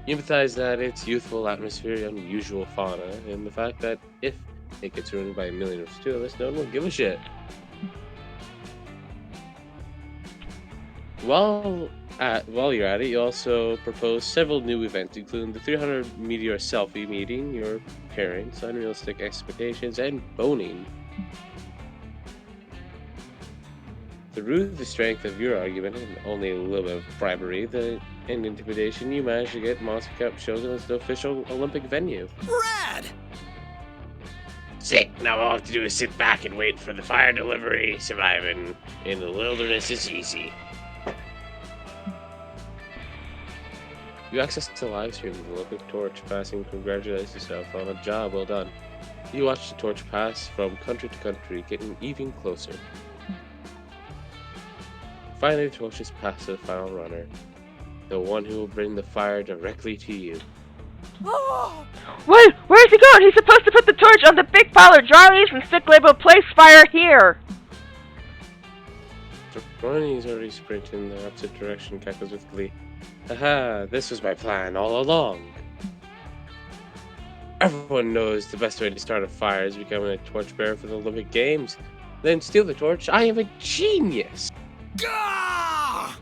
You empathize that its youthful atmosphere, unusual fauna, and the fact that if it gets ruined by a million of tourists, no one will give a shit. While you're at it, you also propose several new events, including the 300 meteor selfie meeting, your parents, unrealistic expectations, and boning. Through the strength of your argument and only a little bit of bribery and intimidation, you managed to get Monster Cup chosen as the official Olympic venue. Rad! Sick. Now all I have to do is sit back and wait for the fire delivery. Surviving in the wilderness is easy. You access the live stream of the Olympic torch passing. Congratulate yourself on a job well done. You watch the torch pass from country to country, getting even closer. Finally, the torch is passed to the final runner, the one who will bring the fire directly to you. Wait, where's he going? He's supposed to put the torch on the big pile of dry leaves and stick label "Place Fire Here." Ronnie's already sprinting in the opposite direction, cackles with glee. Haha, this was my plan all along. Everyone knows the best way to start a fire is becoming a torchbearer for the Olympic Games. Then steal the torch. I am a genius. Gah!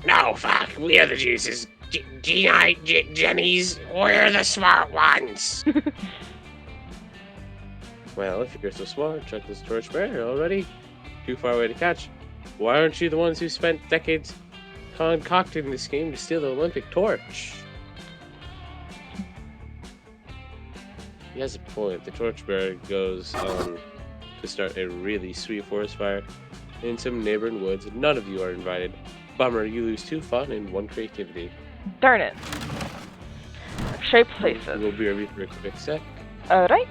No, fuck. We are the geniuses. Jennies, we're the smart ones. Well, if you're so smart, check this torchbearer already. Too far away to catch. Why aren't you the ones who spent decades concocting this scheme to steal the Olympic torch? He has a point. The torchbearer goes on to start a really sweet forest fire in some neighboring woods. None of you are invited. Bummer, you lose 2 fun and 1 creativity. Darn it. Shape places. We'll be ready for a quick sec. Alright.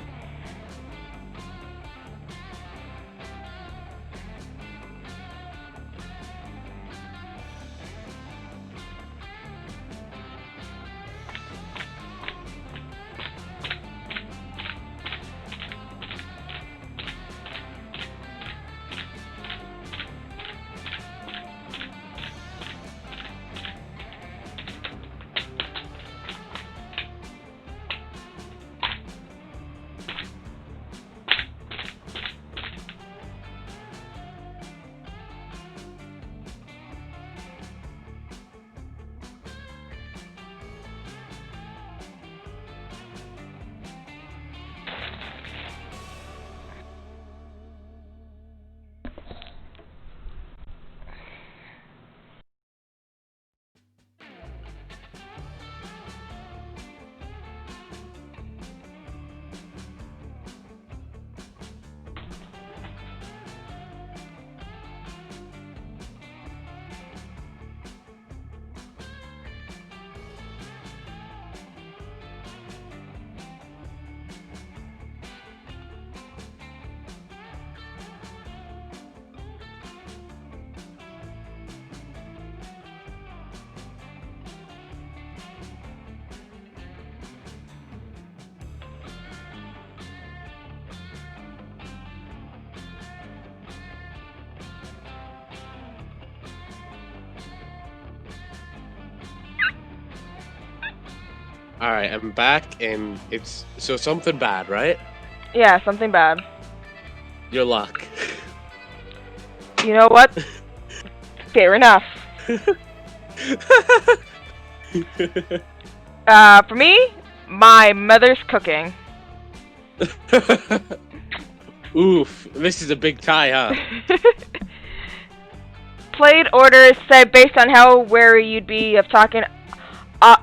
Alright, I'm back, and it's so something bad, right? Yeah, something bad. Your luck. You know what? Fair enough. For me, my mother's cooking. Oof, this is a big tie, huh? Played orders said based on how wary you'd be of uh,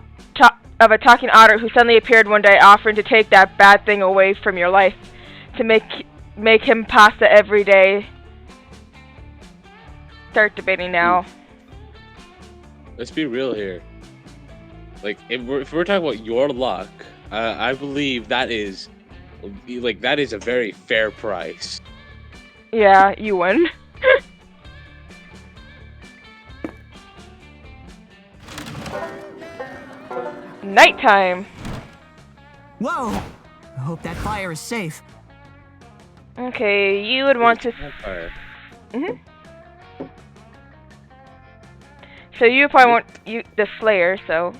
of a talking otter who suddenly appeared one day offering to take that bad thing away from your life to make him pasta every day. Start debating now. Let's be real here. Like, if we're talking about your luck, I believe that is a very fair price. Yeah, you win. Nighttime. Whoa! I hope that fire is safe. Okay, you would want to. Campfire. So you probably want the Slayer. So.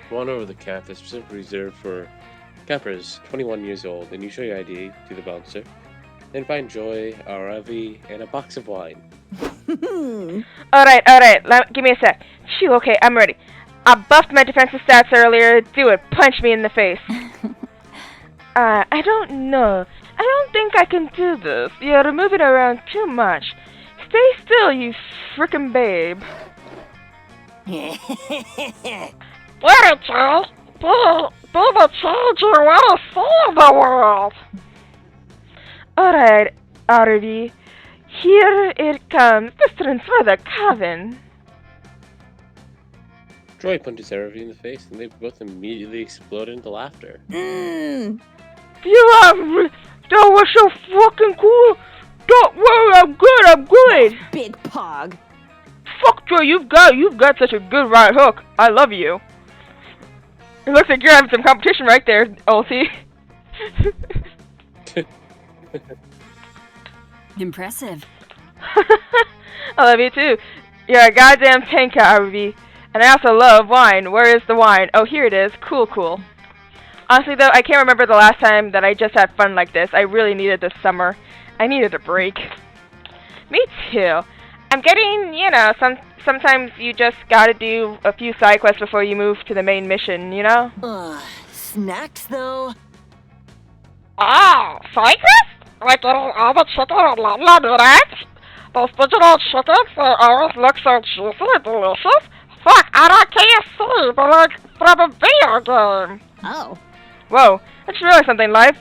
One over the camp is specifically reserved for campers 21 years old, and you show your ID to the bouncer. Then find Joy, a Ravi, and a box of wine. Alright, give me a sec. Phew, okay, I'm ready. I buffed my defensive stats earlier. Do it. Punch me in the face. I don't know. I don't think I can do this. You're moving around too much. Stay still, you frickin' babe. Get it, Joe. Be the change you want to see in the world. Alright, RV. Here it comes. Distance for the coven. Joy punches Ravi in the face, and they both immediately explode into laughter. You are. That was so fucking cool. Don't worry, I'm good. Big pog. Fuck Joy, you've got such a good right hook. I love you. It looks like you're having some competition right there, Ulti. Impressive. I love you too. You're a goddamn tanker, RV. And I also love wine. Where is the wine? Oh, here it is. Cool. Honestly though, I can't remember the last time that I just had fun like this. I really needed this summer. I needed a break. Me too. I'm getting, sometimes you just gotta do a few side quests before you move to the main mission, you know? Snacks, though? Oh, cyclists? Like getting all the chicken and lemon rats? Those digital chickens, they always look so juicy and delicious. Fuck, I don't KFC, but like from a video game. Oh. Whoa, I just realized something. Life's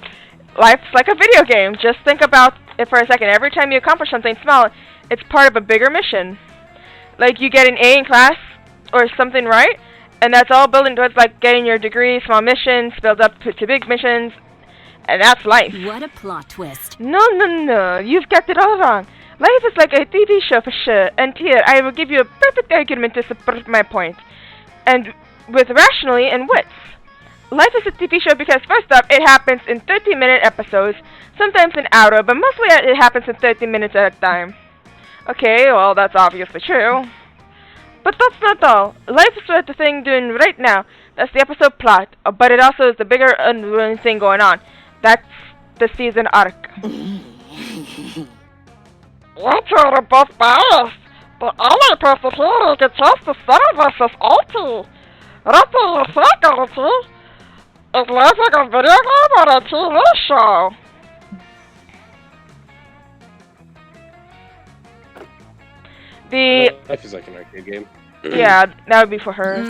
like a video game. Just think about it for a second. Every time you accomplish something small, it's part of a bigger mission. Like you get an A in class or something, right? And that's all building towards like getting your degree, small missions, build up to big missions, and that's life. What a plot twist. No. You've got it all wrong. Life is like a TV show for sure. And here, I will give you a perfect argument to support my point. And with rationally and wits. Life is a TV show because first off, it happens in 30-minute episodes, sometimes an hour, but mostly it happens in 30 minutes at a time. Okay, well, that's obviously true. But that's not all. Life is what the thing doing right now. That's the episode plot, but it also is the bigger unruly thing going on. That's the season arc. You two are both biased. The only person here who can trust the some of us is Ulti. What do you think, Ulti? Is life like a video game or a TV show? Life is like an arcade game. Yeah, that would be for her.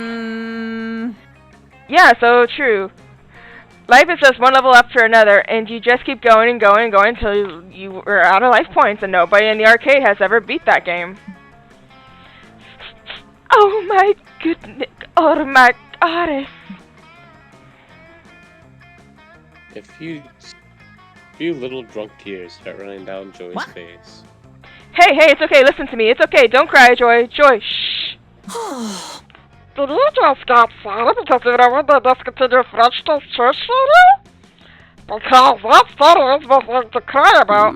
Yeah, so true. Life is just one level after another, and you just keep going and going and going until you are out of life points, and nobody in the arcade has ever beat that game. Oh my goodness. Oh my goddess. A few little drunk tears start running down Joey's face. Hey, it's okay. Listen to me. It's okay. Don't cry, Joy. Joy, shh. Did you just get sad because you don't want to discontinue French Toast Church CD? Because that's better is nothing to cry about.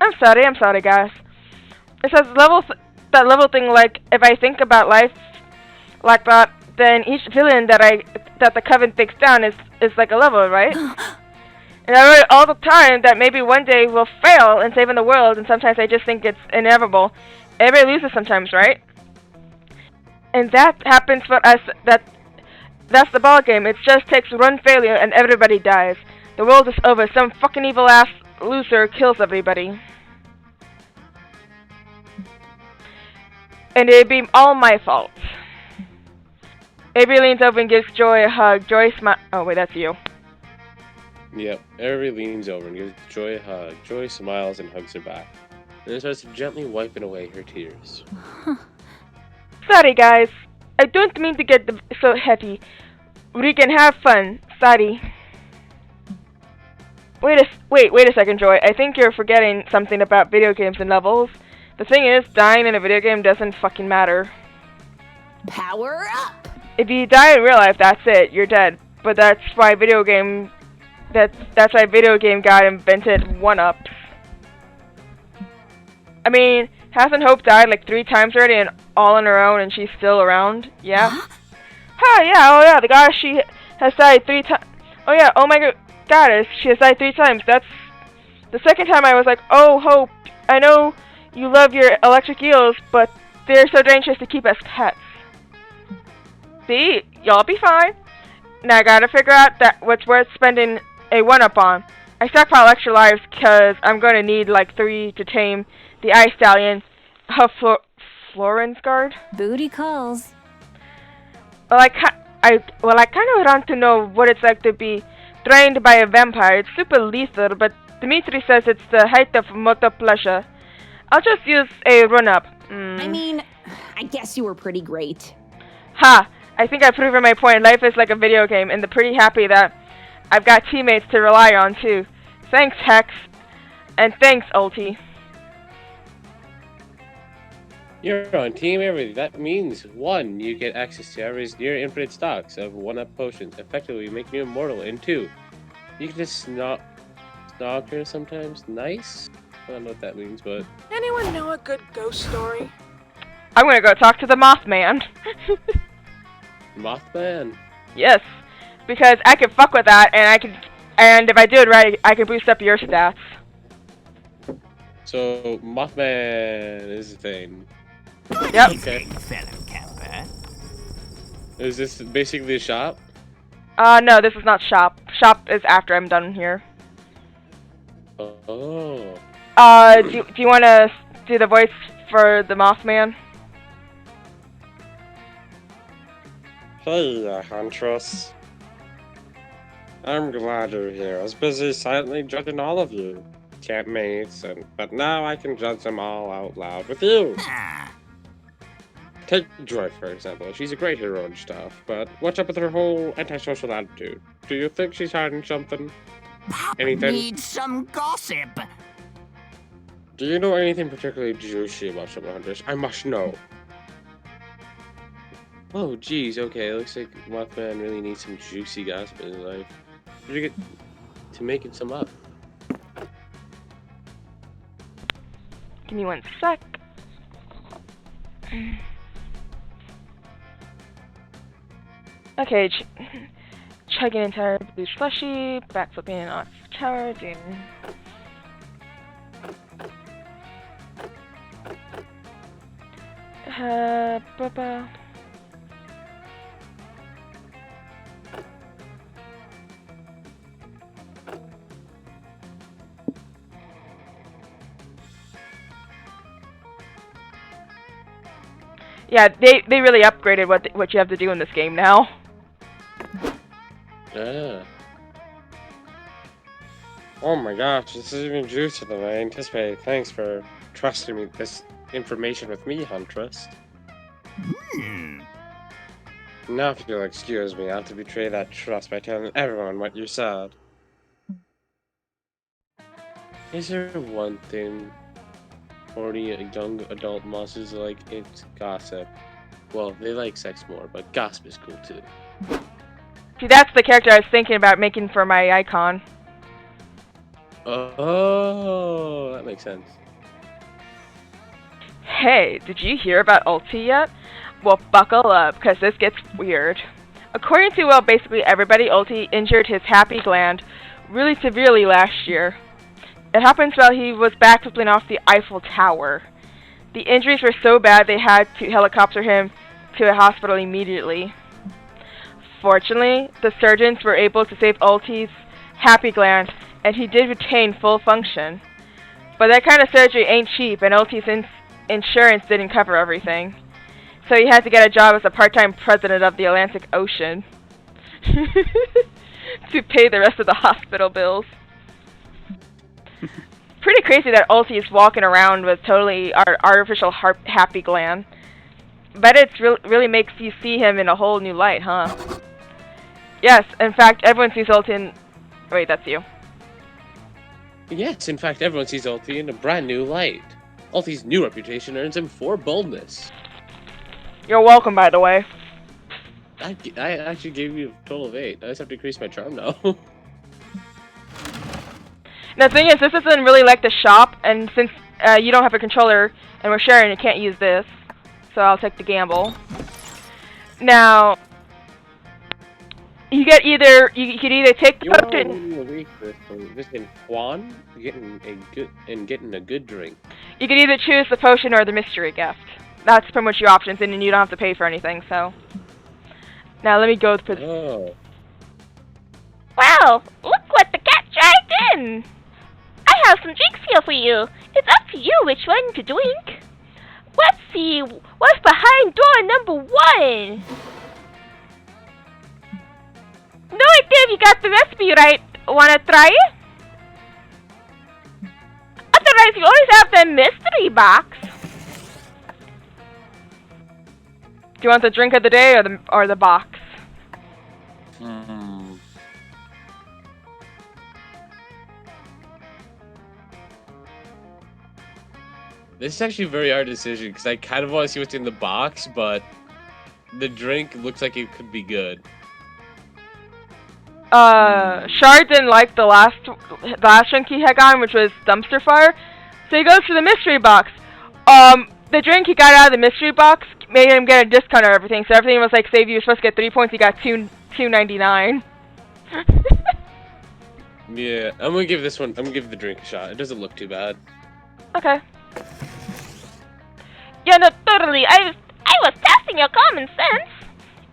I'm sorry, guys. It says that level thing. Like if I think about life like that, then each villain that the Coven takes down is like a level, right? And I worry all the time that maybe one day we'll fail in saving the world, and sometimes I just think it's inevitable. Everybody loses sometimes, right? And that happens for us. That's the ball game. It just takes one failure and everybody dies. The world is over. Some fucking evil ass loser kills everybody. And it'd be all my fault. Avery leans over and gives Joy a hug. Joy smiles. Oh wait, that's you. Yep, everybody leans over and gives Joy a hug. Joy smiles and hugs her back. And then starts gently wiping away her tears. Sorry guys. I don't mean to get so heavy. We can have fun. Sorry. Wait a second, Joy. I think you're forgetting something about video games and levels. The thing is, dying in a video game doesn't fucking matter. Power up! If you die in real life, that's it. You're dead. But that's why video game God invented 1-ups. I mean, hasn't Hope died like 3 times already and all on her own and she's still around? Yeah? Huh, yeah, oh yeah, the goddess, she has died 3 times. Oh yeah, oh my goddess, she has died 3 times. That's the second time I was like, oh Hope, I know you love your electric eels, but they're so dangerous to keep as pets. See, y'all be fine. Now I gotta figure out what's worth spending a 1-up on. I stockpile extra lives because I'm gonna need like 3 to tame the ice stallion, Florence guard. Booty calls. Well, I kind of want to know what it's like to be trained by a vampire. It's super lethal, but Dimitri says it's the height of motor pleasure. I'll just use a run-up. I mean, I guess you were pretty great. Ha! I think I've proven my point. Life is like a video game, and I'm pretty happy that I've got teammates to rely on, too. Thanks, Hex. And thanks, Ulti. You're on Team Everything. That means 1, you get access to Every's near infinite stocks of 1-up potions, effectively making you immortal, and 2, you can just snog her sometimes. Nice? I don't know what that means, but... Anyone know a good ghost story? I'm gonna go talk to the Mothman. Mothman? Yes, because I can fuck with that, and if I do it right, I can boost up your stats. So, Mothman is a thing. Yep. Okay. Fellow camper. Is this basically a shop? No, this is not shop. Shop is after I'm done here. Oh. Do you want to do the voice for the Mothman? Hey, Huntress. I'm glad you're here. I was busy silently judging all of you, campmates, but now I can judge them all out loud with you. Take Joy, for example. She's a great hero and stuff, but what's up with her whole antisocial attitude? Do you think she's hiding something? Anything? Need some gossip. Do you know anything particularly juicy about some Huntress? I must know. Oh, geez, okay. Looks like Mothman really needs some juicy gossip in his life. Where'd you get to making some up? Give me 1 sec. Okay, chugging entire blue slushy, backflipping off tower, doing... Bubba. Yeah, they really upgraded what you have to do in this game now. Ah. Oh my gosh, this is even juicier than I anticipated. Thanks for trusting me this information with me, Huntress. Now if you'll excuse me, I'll have to betray that trust by telling everyone what you said. Is there one thing horny young adult monsters like? It's gossip. Well, they like sex more, but gossip is cool too. See, that's the character I was thinking about making for my icon. Oh, that makes sense. Hey, did you hear about Ulti yet? Well, buckle up, because this gets weird. According to, well, basically everybody, Ulti injured his happy gland really severely last year. It happened while he was back flipping off the Eiffel Tower. The injuries were so bad they had to helicopter him to a hospital immediately. Fortunately, the surgeons were able to save Ulti's happy gland, and he did retain full function. But that kind of surgery ain't cheap, and Ulti's insurance didn't cover everything. So he had to get a job as a part-time president of the Atlantic Ocean to pay the rest of the hospital bills. Pretty crazy that Ulti is walking around with totally artificial happy gland. But it really makes you see him in a whole new light, huh? Yes, in fact, everyone sees Ulti in... Wait, that's you. Yes, in fact, everyone sees Ulti in a brand new light. Ulti's new reputation earns him 4 boldness. You're welcome, by the way. I actually gave you a total of 8. I just have to increase my charm now. Now, the thing is, this isn't really like the shop, and since you don't have a controller and we're sharing, you can't use this. So I'll take the gamble. Now, you get either you could either take the potion. Visiting Juan, getting a good drink. You could either choose the potion or the mystery gift. That's pretty much your options, and then you don't have to pay for anything. So, now let me go to. Oh. Wow, look what the cat dragged in! I have some drinks here for you. It's up to you which one to drink. Let's see what's behind door number 1. No idea if you got the recipe right. Wanna try it? Otherwise, you always have the mystery box. Do you want the drink of the day or the box? This is actually a very hard decision because I kind of want to see what's in the box, but the drink looks like it could be good. Shard didn't like the last drink he had gotten, which was Dumpster Fire, so he goes for the mystery box. The drink he got out of the mystery box made him get a discount on everything, so everything was like, say if you were supposed to get 3 points, he got $2.99. Yeah, I'm gonna give the drink a shot. It doesn't look too bad. Okay. Yeah, no, totally. I was testing your common sense.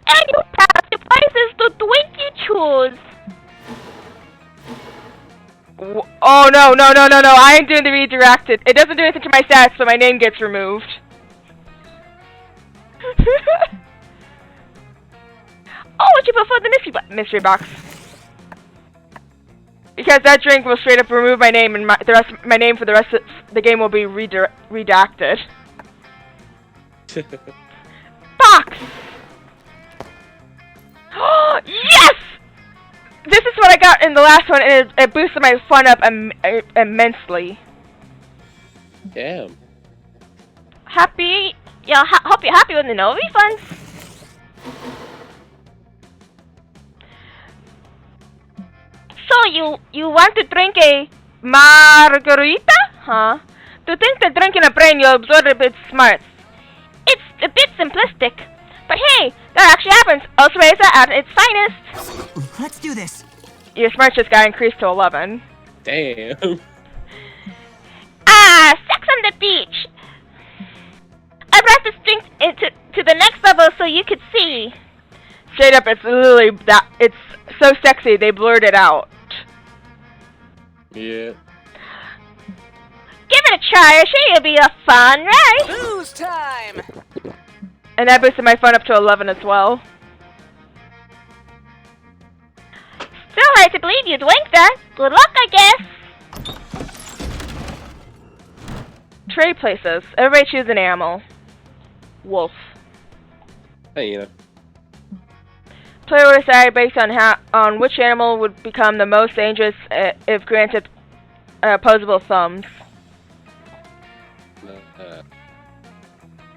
And you passed the prices to drink you choose. Oh, no. I ain't doing the redirected. It doesn't do anything to my stats, so my name gets removed. Oh, would you prefer the mystery box? Because that drink will straight up remove my name, and my name for the rest of the game will be redacted. Box! Yes! This is what I got in the last one, and it boosted my fun up immensely. Damn. Happy? Yeah, hope you're happy with the no refunds. So you want to drink a margarita? Huh? To think that drinking a brain you'll absorb its smarts. It's a bit simplistic. But hey, that actually happens. Ultimate at its finest. Let's do this. Your smarts just got increased to 11. Damn. Sex on the beach. I brought this drink to the next level so you could see. Straight up, it's literally that. It's so sexy they blurred it out. Yeah. Give it a try. I'm sure it'll be a fun ride. Booze time! And that boosted my fun up to 11 as well. Still hard to believe you drank that. Good luck, I guess. Trade places. Everybody choose an animal. Wolf. Hey, you know. Player will decide based on which animal would become the most dangerous if granted opposable thumbs.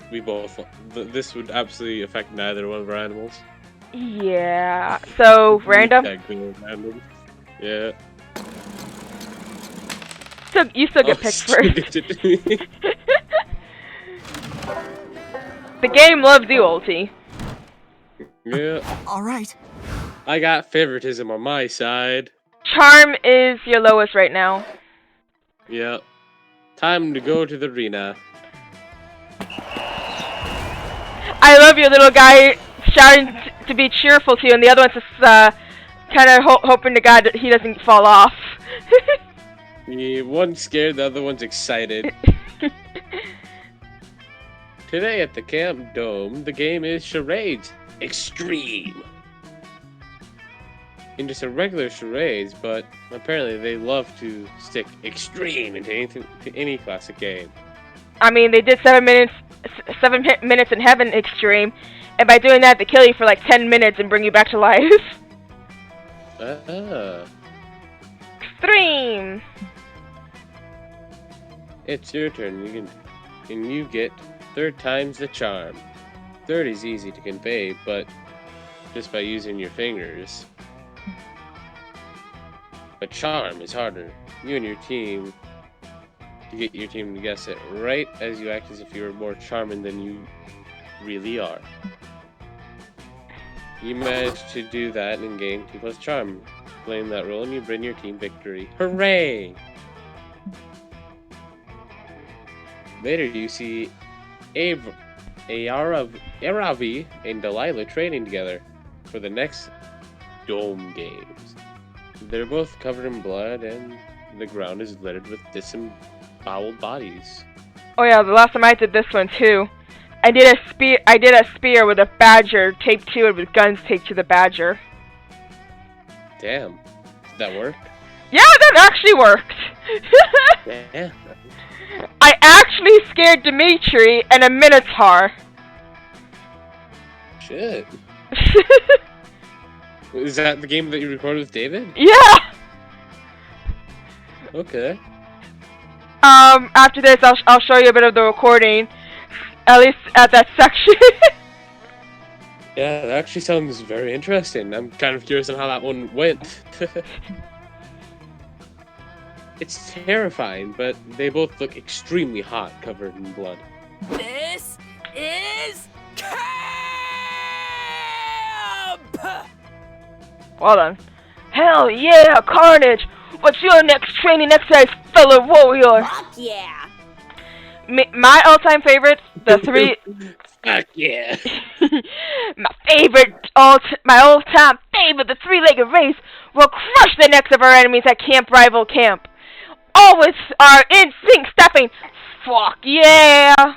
We both. This would absolutely affect neither one of our animals. Yeah. So random. Yeah. So you still get picked first. The game loves you, Ulti. Yeah. All right. I got favoritism on my side. Charm is your lowest right now. Yeah. Time to go to the arena. I love your little guy shouting to be cheerful to you, and the other one's just kind of hoping to God that he doesn't fall off. The one's scared, the other one's excited. Today at the Camp Dome, the game is Charades Extreme. And just a regular charades, but apparently they love to stick extreme into anything, to any classic game. I mean, they did 7 minutes, 7 minutes in heaven extreme, and by doing that, they kill you for like 10 minutes and bring you back to life. Extreme. It's your turn. You get 3 times the charm. 3rd is easy to convey, but just by using your fingers. But charm is harder. You and your team, to get your team to guess it right as you act as if you were more charming than you really are. You manage to do that and gain 2+ charm. Claim that roll and you bring your team victory. Hooray! Later you see Aravi and Delilah training together for the next Dome Games. They're both covered in blood and the ground is littered with disemboweled bodies. Oh yeah, the last time I did this one too. I did a spear with a badger taped to it with guns taped to the badger. Damn. Did that work? Yeah, that actually worked. Yeah. I actually scared Dimitri and a Minotaur. Shit. Is that the game that you recorded with David? Yeah. Okay. After this, I'll show you a bit of the recording, at least at that section. Yeah, that actually sounds very interesting. I'm kind of curious on how that one went. It's terrifying, but they both look extremely hot, covered in blood. This is camp! Well done. Hell yeah, Carnage! What's your next training exercise, fellow warrior? Fuck yeah! My all-time favorite, the 3... Fuck yeah! my all-time favorite, the 3-legged race, will crush the necks of our enemies at Camp Rival Camp. Always are in sync stepping. Fuck yeah!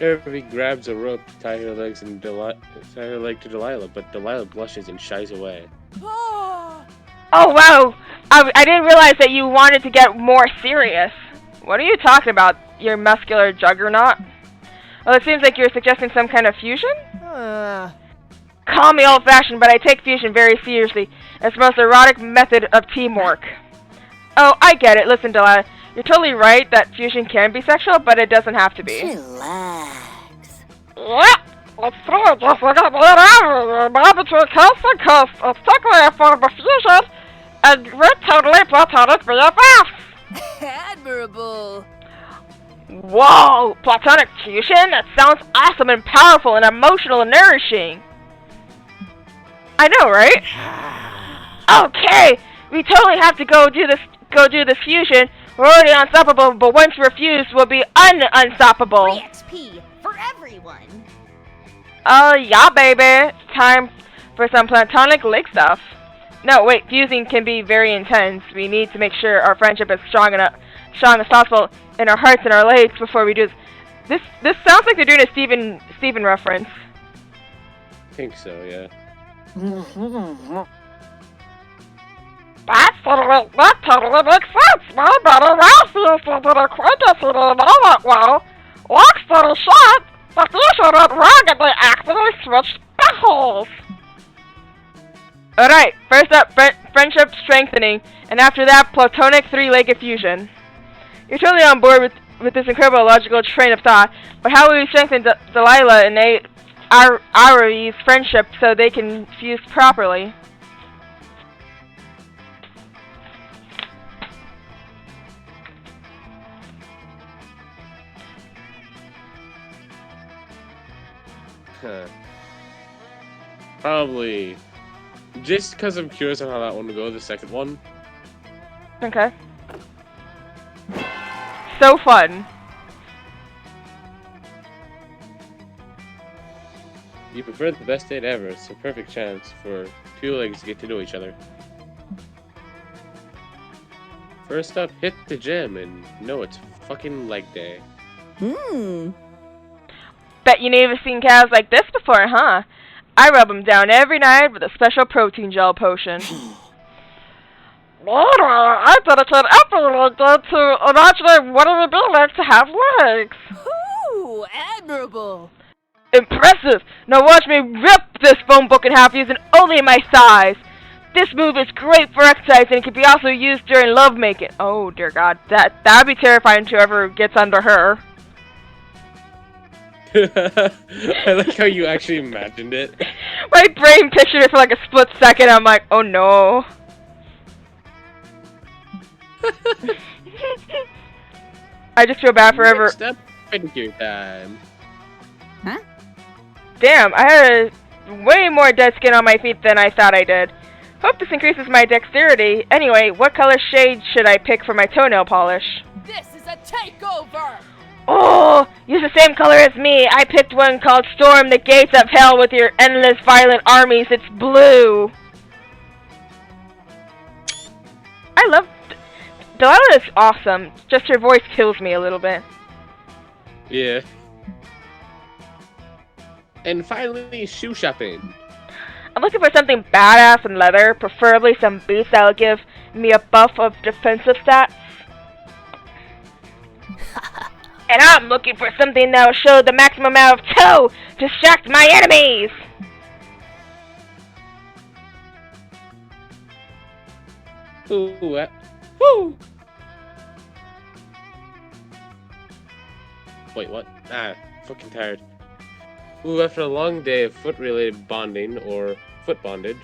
Everybody grabs a rope to tie her legs and tie her leg to Delilah, but Delilah blushes and shies away. Oh wow! I didn't realize that you wanted to get more serious. What are you talking about, your muscular juggernaut? Well, it seems like you're suggesting some kind of fusion? Call me old-fashioned, but I take fusion very seriously. It's the most erotic method of teamwork. Oh, I get it. Listen, Delilah, you're totally right that fusion can be sexual, but it doesn't have to be. Relax. Yep, it's true. Just look at me now. Bob between coast and coast. It's technically a form of fusion, and we're totally platonic BFFs. Admirable. Whoa! Platonic fusion? That sounds awesome and powerful and emotional and nourishing. I know, right? Okay, we totally have to go do this fusion. We're already unstoppable, but once refused, we'll be unstoppable. Free XP for everyone. Oh yeah, baby. Time for some platonic lake stuff. No, wait. Fusing can be very intense. We need to make sure our friendship is strong as possible in our hearts and our legs before we do this. This sounds like they're doing a Steven reference. I think so, yeah. That totally makes sense. My brother Ralph used to do acquaintance he didn't know that well. Long story short, the fusion went wrong and they accidentally switched buttholes. Alright, first up, friendship strengthening, and after that, platonic 3-legged fusion. You're totally on board with this incredible logical train of thought, but how will we strengthen Delilah and Ari's friendship so they can fuse properly? Probably just because I'm curious on how that one will go. The second one. Okay. So fun. You prefer the best date ever. It's a perfect chance for two legs to get to know each other. First up, hit the gym and know it's fucking leg day. Bet you never seen cows like this before, huh? I rub them down every night with a special protein gel potion. I dedicate every leg day to imagining what it would be like to have legs. Ooh, admirable. Impressive! Now watch me rip this phone book in half using only my size. This move is great for exercise and can be also used during lovemaking. Oh dear God, that'd be terrifying to whoever gets under her. I like how you actually imagined it. My brain pictured it for like a split second. I'm like, oh no. I just feel bad for ever. Next up, pedicure time. Damn, I had way more dead skin on my feet than I thought I did. Hope this increases my dexterity. Anyway, what color shade should I pick for my toenail polish? This is a takeover. Oh, use the same color as me. I picked one called Storm the Gates of Hell with your endless violent armies. It's blue. I love Delilah is awesome. Just her voice kills me a little bit. Yeah. And finally, shoe shopping. I'm looking for something badass in leather, preferably some boots that will give me a buff of defensive stats. And I'm looking for something that will show the maximum amount of toe to distract my enemies! Ooh, woo! Wait, what? Ah, fucking tired. Ooh, after a long day of foot-related bonding, or foot bondage,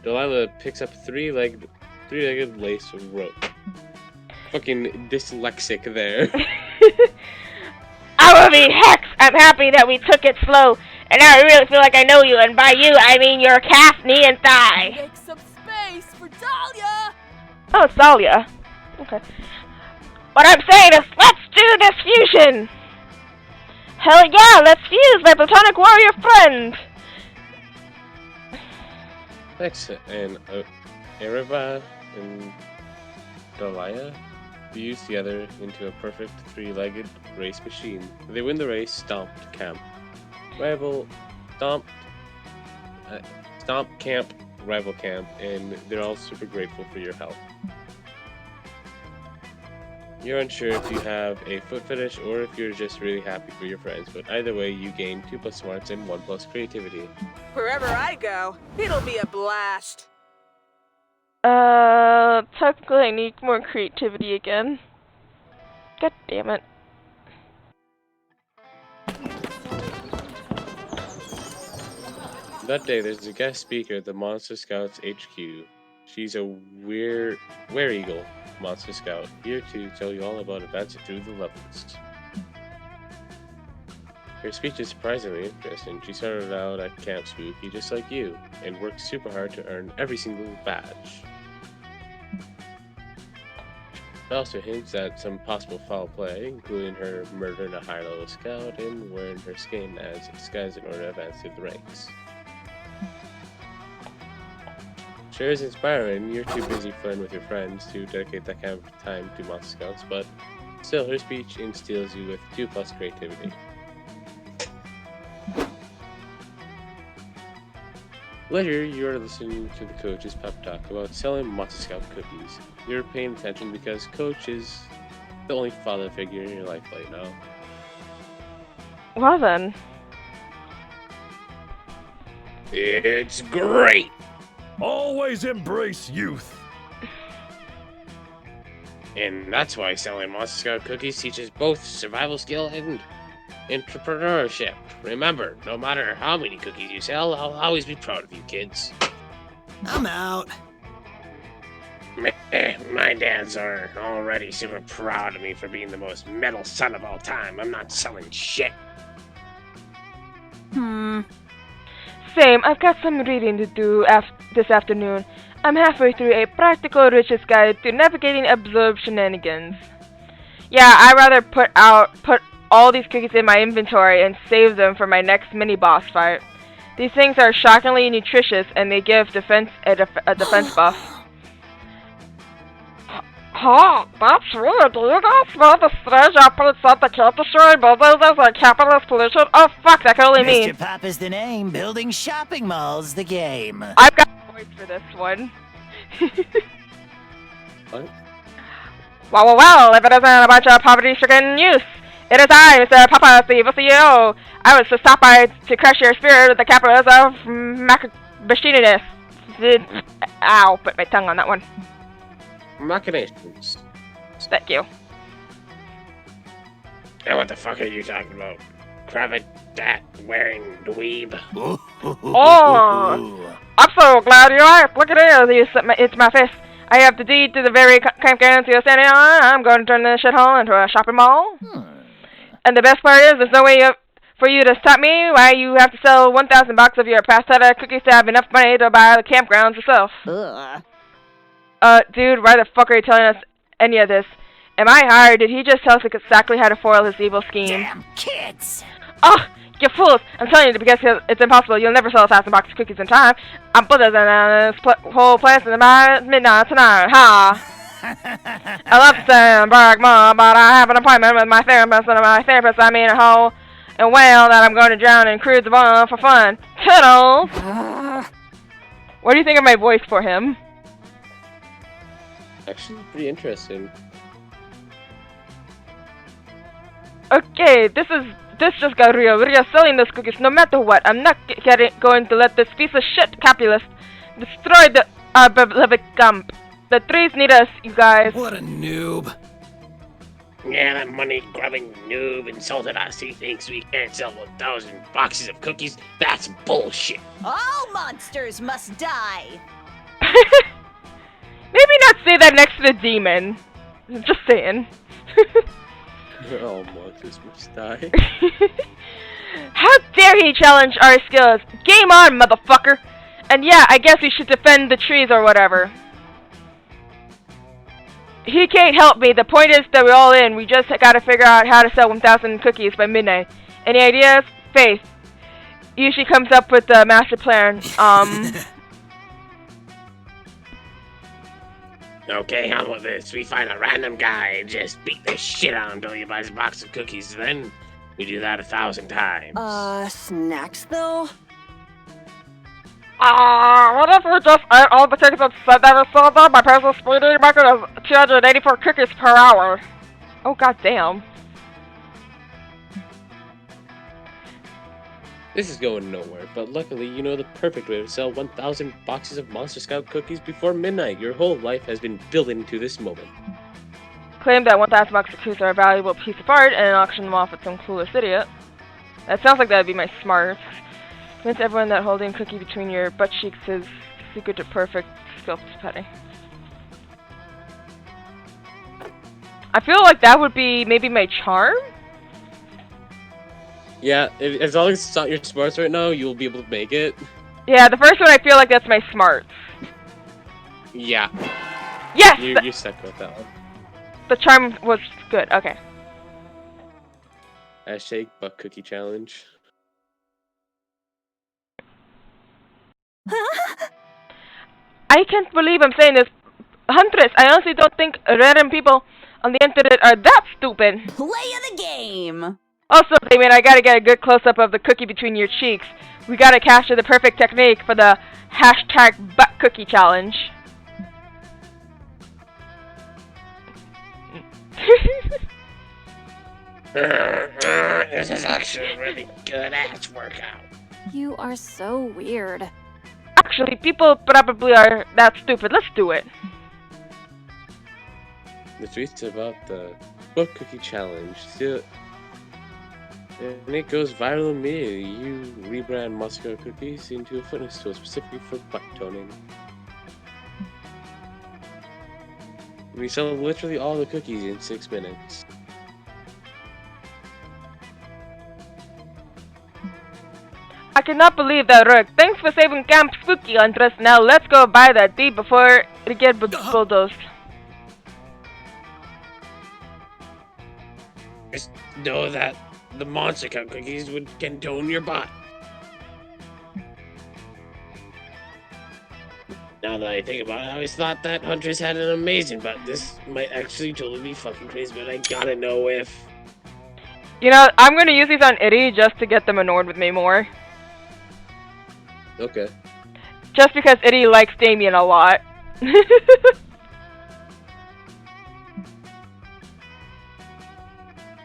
Delilah picks up three-legged lace rope. Fucking dyslexic there. I will be Hex! I'm happy that we took it slow, and now I really feel like I know you, and by you, I mean your calf, knee, and thigh. Make some space for Dahlia. Oh, it's Dahlia. Okay. What I'm saying is, let's do this fusion! Hell yeah, let's fuse, my platonic warrior friend! Next, and Ereva and Dahlia fuse together into a perfect three-legged race machine. They win the race, stomped camp. Stomp camp, rival camp, and they're all super grateful for your help. You're unsure if you have a foot fetish or if you're just really happy for your friends, but either way, you gain 2+ smarts and 1+ creativity. Wherever I go, it'll be a blast. Technically I need more creativity again. God damn it. That day, there's a guest speaker at the Monster Scouts HQ. She's a were-eagle Monster Scout, here to tell you all about advancing through the levels. Her speech is surprisingly interesting. She started out at Camp Spooky just like you, and worked super hard to earn every single badge. It also hints at some possible foul play, including her murdering a high-level scout and wearing her skin as a disguise in order to advance through the ranks. Sure is inspiring. You're too busy flirting with your friends to dedicate that kind of time to Monster Scouts, but still, her speech instills you with 2+ creativity. Later, you're listening to the coach's pep talk about selling Monster Scout cookies. You're paying attention because Coach is the only father figure in your life right now. Well then. It's great! Always embrace youth. And that's why selling Monster Scout cookies teaches both survival skill and entrepreneurship. Remember, no matter how many cookies you sell, I'll always be proud of you, kids. I'm out. My dads are already super proud of me for being the most metal son of all time. I'm not selling shit. same. I've got some reading to do this afternoon. I'm halfway through a practical riches guide to navigating absurd shenanigans. Yeah, I'd rather put all these cookies in my inventory and save them for my next mini boss fight. These things are shockingly nutritious, and they give a defense buff. Huh, that's weird. Do you guys smell the strange outputs of the can't destroy bulldozers and capitalist pollution? Oh fuck, that could only mean. Mr. Pop is the name, building shopping malls the game. I've got a voice for this one. What? Well, if it isn't a bunch of poverty-stricken youth. It is I, Mr. Papa, the evil CEO. I was to stop by to crush your spirit with the capitalism of machininess. Ow, put my tongue on that one. Machinations. Thank you. Now what the fuck are you talking about? Cravat wearing dweeb. Oh, I'm so glad you asked. Look at it. It's my fist. I have the deed to the very campground you're standing on. I'm going to turn this shithole into a shopping mall. And the best part is, there's no way for you to stop me. Why you have to sell 1,000 bucks of your pasta cookies to have enough money to buy the campgrounds yourself. Dude, why the fuck are you telling us any of this? Am I hired? Did he just tell us exactly how to foil his evil scheme? Damn kids! Oh, you fools! I'm telling you, because it's impossible. You'll never sell 1,000 boxes of cookies in time. I'm better than this whole place in the midnight tonight, ha! I love to stand brag more, but I have an appointment with my therapist, and my therapist, I mean a whole and whale that I'm going to drown in crudes of oil for fun. Toodles! What do you think of my voice for him? Actually, pretty interesting. Okay, this just got real. We are selling those cookies no matter what. I'm not going to let this piece of shit capitalist destroy the beloved camp. The trees need us, you guys. What a noob. Yeah, that money-grubbing noob insulted us. He thinks we can't sell 1,000 boxes of cookies. That's bullshit. All monsters must die. Maybe not say that next to the demon. Just saying. Oh, monsters must die. How dare he challenge our skills? Game on, motherfucker! And yeah, I guess we should defend the trees or whatever. He can't help me. The point is that we're all in. We just gotta figure out how to sell 1,000 cookies by midnight. Any ideas? Faith usually comes up with the master plan. Okay, how about this? We find a random guy and just beat the shit out of him until he buys a box of cookies. Then we do that 1,000 times. Snacks though? What if we just ate all the cookies and said that we sold them? My personal speeding record is 284 cookies per hour. Oh, goddamn. This is going nowhere, but luckily you know the perfect way to sell 1,000 boxes of Monster Scout cookies before midnight. Your whole life has been building to this moment. Claim that 1,000 boxes of cookies are a valuable piece of art and auction them off at some clueless idiot. That sounds like that would be my smarts. Convince everyone that holding a cookie between your butt cheeks is secret to perfect sculpt petting. I feel like that would be maybe my charm? Yeah, as long as it's not your smarts right now, you'll be able to make it. Yeah, the first one I feel like that's my smarts. Yeah. Yes! You stuck with that one. The charm was good, okay. Hashtag butt cookie challenge. I can't believe I'm saying this. Huntress, I honestly don't think random people on the internet are that stupid. Play of the game. Also, Damien, I gotta get a good close-up of the cookie between your cheeks. We gotta capture the perfect technique for the hashtag butt cookie challenge. This is actually a really good ass workout. You are so weird. Actually, people probably are that stupid. Let's do it. The tweet's about the butt cookie challenge. See, and it goes viral immediately. You rebrand Moscow cookies into a fitness tool specifically for butt toning. We sell literally all the cookies in 6 minutes. cannot believe that, Rook. Thanks for saving Camp Spooky, Huntress. Now let's go buy that thief before it gets bulldozed. Just know that the monster cookies would condone your butt. Now that I think about it, I always thought that Huntress had an amazing butt. This might actually totally be fucking crazy, but I gotta know if... You know, I'm gonna use these on Itty just to get them annoyed with me more. Okay. Just because Itty likes Damien a lot.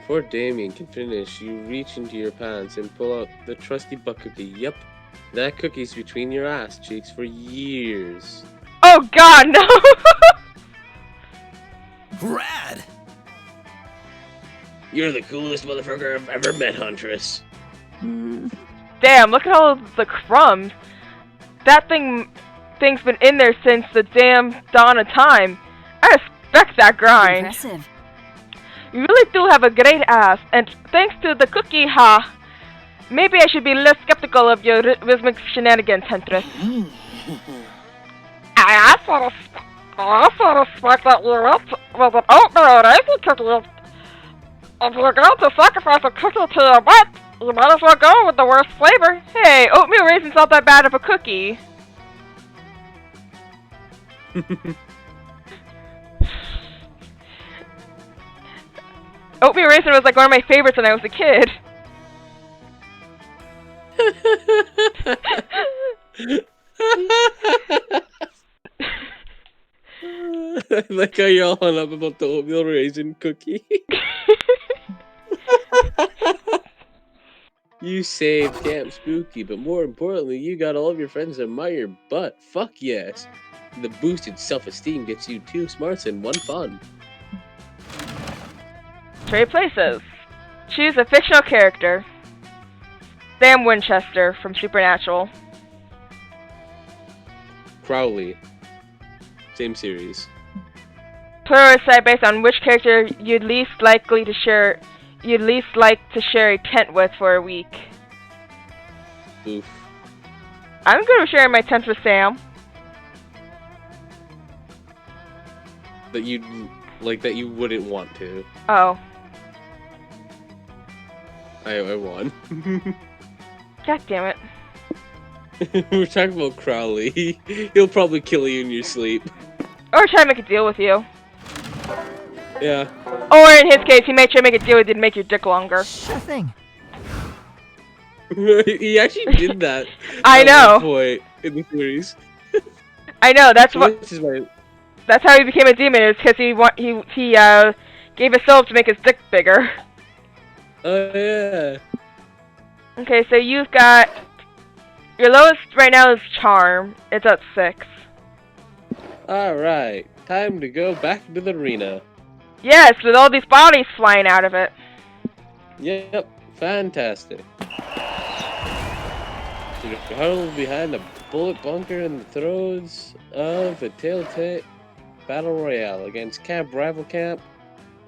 Before Damien can finish, you reach into your pants and pull out the trusty butt cookie. Yep, that cookie's between your ass cheeks for years. Oh god, no! Rad! You're the coolest motherfucker I've ever met, Huntress. Damn, look at all the crumbs. That thing's been in there since the damn dawn of time. I respect that grind. Impressive. You really do have a great ass, and thanks to the cookie, maybe I should be less skeptical of your rhythmic shenanigans, Huntress. I also respect that you went with an oatmeal raisin cookie. If you're going to sacrifice a cookie to your butt, you might as well go with the worst flavor. Hey, oatmeal raisin's not that bad of a cookie. Oatmeal raisin was like one of my favorites when I was a kid. I like how you're all hung up about the oatmeal raisin cookie. You saved Camp Spooky, but more importantly, you got all of your friends to admire your butt. Fuck yes. The boosted self-esteem gets you 2 smarts and 1 fun. Trade places. Choose a fictional character. Sam Winchester from Supernatural. Crowley. Same series. Pluricide based on which character you'd least like to share a tent with for a week. Oof. I'm gonna share my tent with Sam. That you wouldn't want to. Oh. I won. God damn it. We're talking about Crowley. He'll probably kill you in your sleep. Or try to make a deal with you. Yeah. Or in his case, he may try to make a deal with you to make your dick longer. Sure thing. He actually did that. I know. At one point in the series. I know. That's what. Which is why. That's how he became a demon. Is because he gave his soul to make his dick bigger. Oh yeah. Okay, so you've got your lowest right now is charm. It's at 6. All right, time to go back to the arena. Yes, with all these bodies flying out of it. Yep, fantastic. You're huddled behind a bullet bunker in the throes of a telltale battle royale against Camp Rival Camp,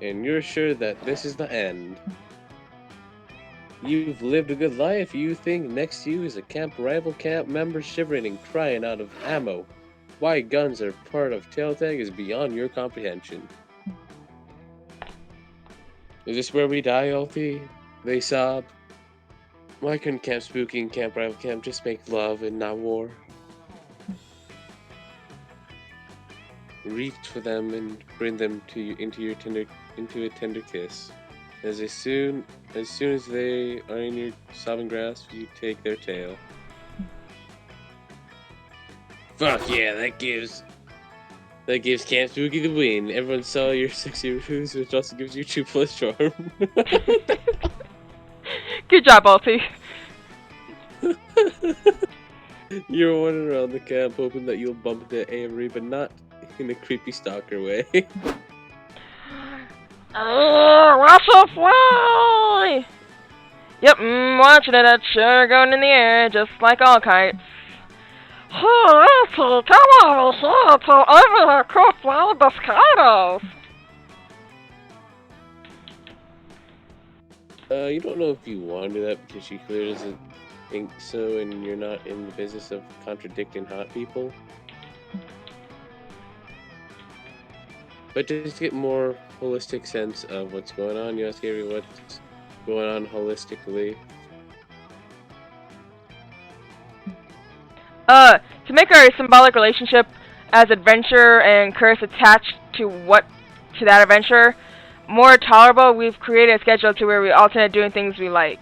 and you're sure that this is the end. You've lived a good life. You think next to you is a Camp Rival Camp member shivering and crying out of ammo. Why guns are part of Tailtag is beyond your comprehension. Is this where we die, Ulti? They sob. Why couldn't Camp Spooky and Camp Rival Camp just make love and not war? Reach for them and bring them to you into a tender kiss. As soon as they are in your sobbing grasp, you take their tail. Fuck yeah, that gives Camp Spooky the win. Everyone saw your sexy reviews, which also gives you 2+ charm. Good job, Alti. You're wandering around the camp hoping that you'll bump into Avery, but not in a creepy stalker way. Watch it fly! Yep, watching it, it's sure going in the air, just like all kites. Hey, Auntie, come over here to over here quick fly the mosquitoes. You don't know if you want to do that because she clearly doesn't think so, and you're not in the business of contradicting hot people. But just to get more holistic sense of what's going on, you ask Avery what's going on holistically. To make our symbolic relationship as adventure and curse attached to that adventure more tolerable, we've created a schedule to where we alternate doing things we like.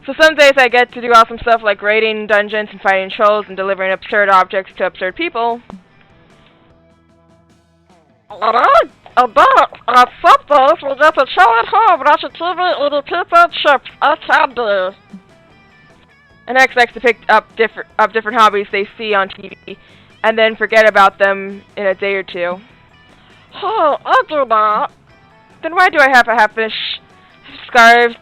So some days I get to do awesome stuff like raiding dungeons and fighting trolls and delivering absurd objects to absurd people. And then, on some days, we get to chill at home, watching TV, eating pizza and chips, and candy. And X likes to pick up different hobbies they see on TV, and then forget about them in a day or two. Oh, I do that. Then why do I have a fish, scarves,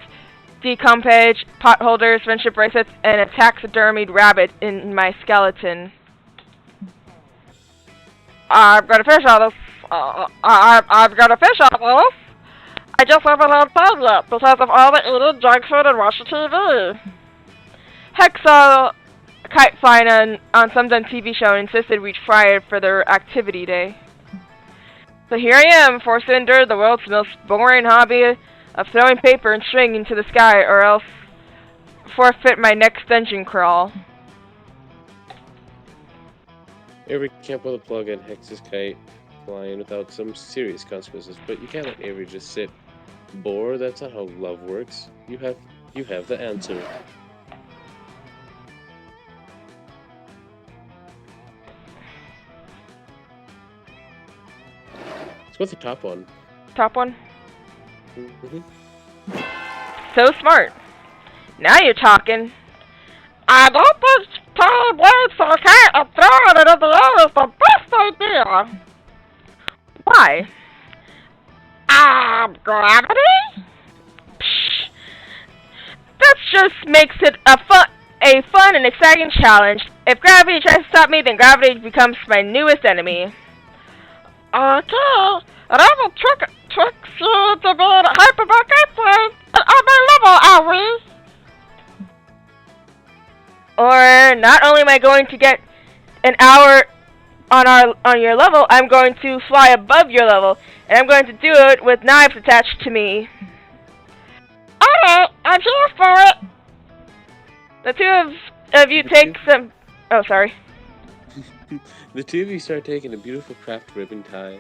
decom page, pot holders, friendship bracelets, and a taxidermied rabbit in my skeleton? I've got a fish on this. I've got a fish on this. I just haven't had time yet because of all the eating junk food and watching TV. Hex saw kite flying on some done TV show and insisted we try it for their activity day. So here I am, forced to endure the world's most boring hobby of throwing paper and string into the sky, or else forfeit my next dungeon crawl. Avery can't pull the plug on Hex's kite flying without some serious consequences, but you can't let Avery just sit bored. That's not how love works. You have the answer. Let's go with the top one. Top one? Mm-hmm. So smart. Now you're talking. I don't think tying blades to a kite and throwing it in the air is the best idea. Why? Gravity? Psh. That just makes it a fun and exciting challenge. If gravity tries to stop me, then gravity becomes my newest enemy. Okay, and I will trick you into being a hyperbolic kite on my level, are we? Or not only am I going to get an hour on your level, I'm going to fly above your level, and I'm going to do it with knives attached to me. Alright, I'm here for it. The two of you take some... Oh, sorry. The two of you start taking a beautiful craft ribbon tie,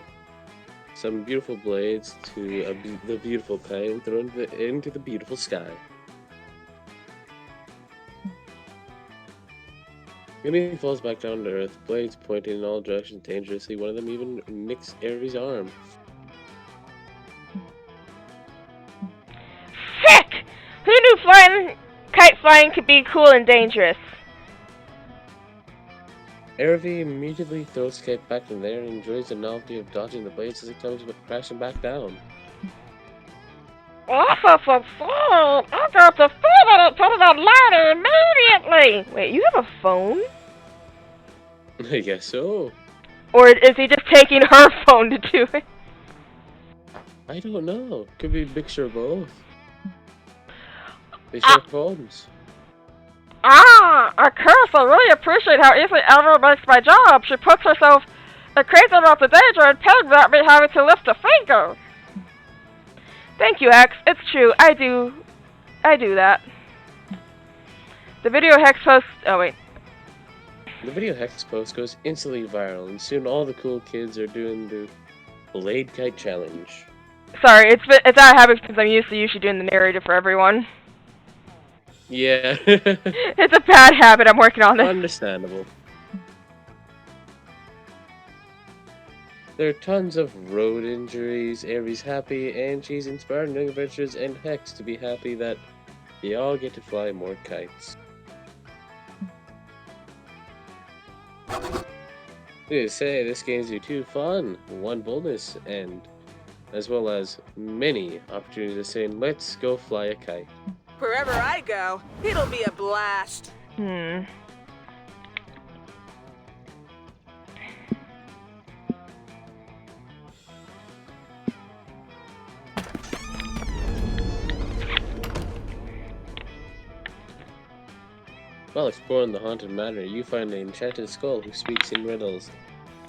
some beautiful blades to the beautiful kite, and throw it into the beautiful sky. Jimmy falls back down to earth, blades pointing in all directions dangerously. One of them even nicks Avery's arm. Sick! Who knew kite flying could be cool and dangerous? Avery immediately throws Kite back in there and enjoys the novelty of dodging the blades as it comes crashing back down. This is insane! I got to feel it and put it online immediately! Wait, you have a phone? I guess so. Or is he just taking her phone to do it? I don't know. Could be a mixture of both. They share phones. Of course, I really appreciate how easily Elva makes my job. She puts herself in crazy amounts of danger and pain without me having to lift a finger. Thank you, Hex. It's true. I do that. The video Hex post... Oh, wait. The video Hex post goes instantly viral, and soon all the cool kids are doing the Blade Kite Challenge. Sorry, it's out of habit because I'm used to usually doing the narrative for everyone. Yeah. It's a bad habit. I'm working on it. Understandable. There are tons of road injuries. Avery's happy, and she's inspired new adventures, and Hex to be happy that they all get to fly more kites. They say this game's you two fun, one boldness, and as well as many opportunities of saying, let's go fly a kite. Wherever I go, it'll be a blast. While exploring the haunted manor, you find an enchanted skull who speaks in riddles.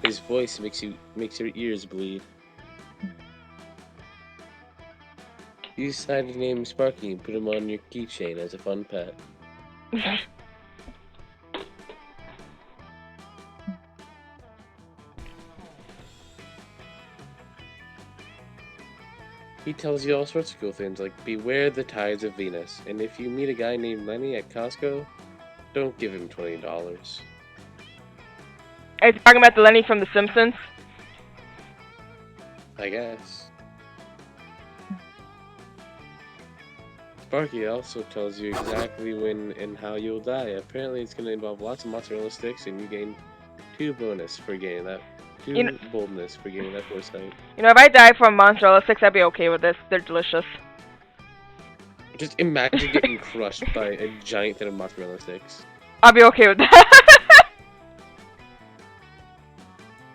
His voice makes your ears bleed. You decide to name him Sparky and put him on your keychain as a fun pet. He tells you all sorts of cool things like beware the tides of Venus, and if you meet a guy named Lenny at Costco, don't give him $20. Are you talking about the Lenny from The Simpsons? I guess. Sparky also tells you exactly when and how you'll die. Apparently it's going to involve lots of mozzarella sticks, and you gain 2 bonus for getting that. 2 boldness for getting that foresight. You know, if I die from mozzarella sticks, I'd be okay with this. They're delicious. Just imagine getting crushed by a giant thing of mozzarella sticks. I'll be okay with that.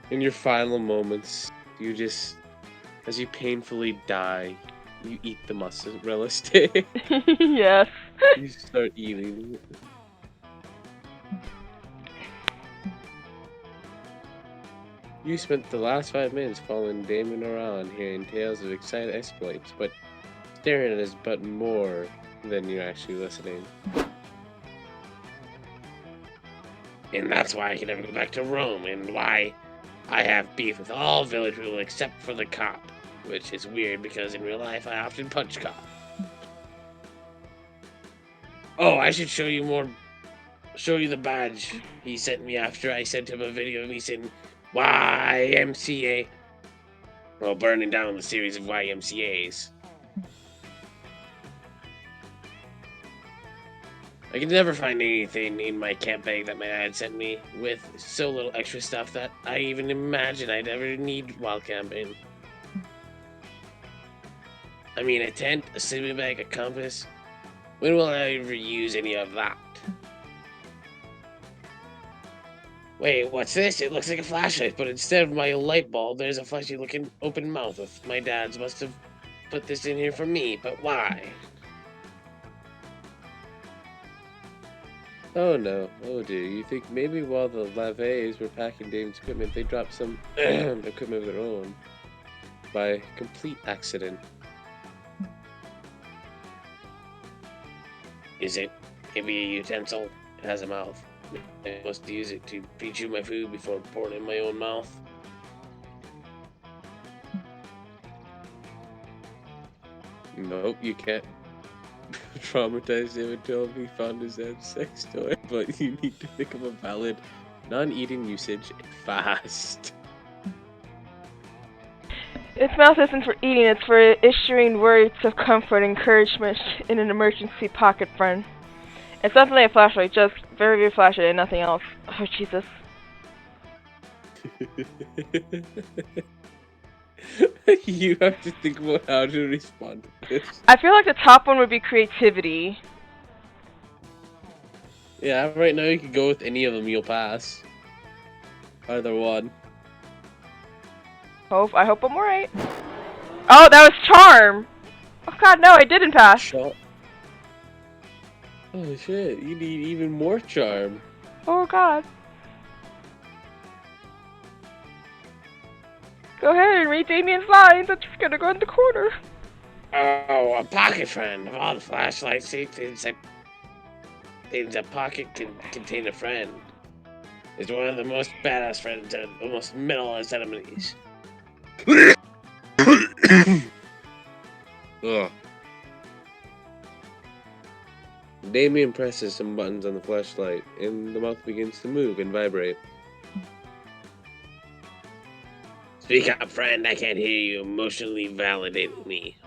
In your final moments, you just, as you painfully die, you eat the mozzarella stick. Yes. You start eating it. You spent the last 5 minutes following Damon around, hearing tales of exciting exploits, but staring at his butt more than you're actually listening. And that's why I can never go back to Rome, and why I have beef with all village people except for the cop. Which is weird because in real life I often punch cop. Oh, I should show you the badge he sent me after I sent him a video of me saying YMCA. Well, burning down the series of YMCAs. I could never find anything in my camp bag that my dad sent me with so little extra stuff that I even imagine I'd ever need while camping. I mean, a tent, a sleeping bag, a compass. When will I ever use any of that? Wait, what's this? It looks like a flashlight, but instead of my light bulb, there's a fleshy looking open mouth. My dad's must have put this in here for me, but why? Oh no, oh dear, you think maybe while the Lavets were packing Damon's equipment, they dropped some equipment of their own. By complete accident. Is it maybe a utensil? It has a mouth. I must use it to pre-chew my food before pouring it in my own mouth. Nope, you can't traumatize him until he found his dad's sex toy, but you need to pick up a valid non-eating usage fast. Its mouth isn't for eating, it's for issuing words of comfort and encouragement in an emergency pocket friend. It's definitely a flashlight, just very, very flashlight and nothing else. Oh, Jesus. You have to think about how to respond to this. I feel like the top one would be creativity. Yeah, right now you can go with any of them, you'll pass. Either one. I hope I'm right. Oh, that was charm! Oh god, no, I didn't pass. Oh shit, you need even more charm. Oh god. Go ahead and read Damien's lines, I'm just gonna go in the corner. Oh, a pocket friend. Of all the flashlights, things a pocket can contain a friend. Is one of the most badass friends and the most metal-ized enemies. Ugh. Damien presses some buttons on the flashlight, and the mouth begins to move and vibrate. Speak up, friend. I can't hear you. Emotionally validate me.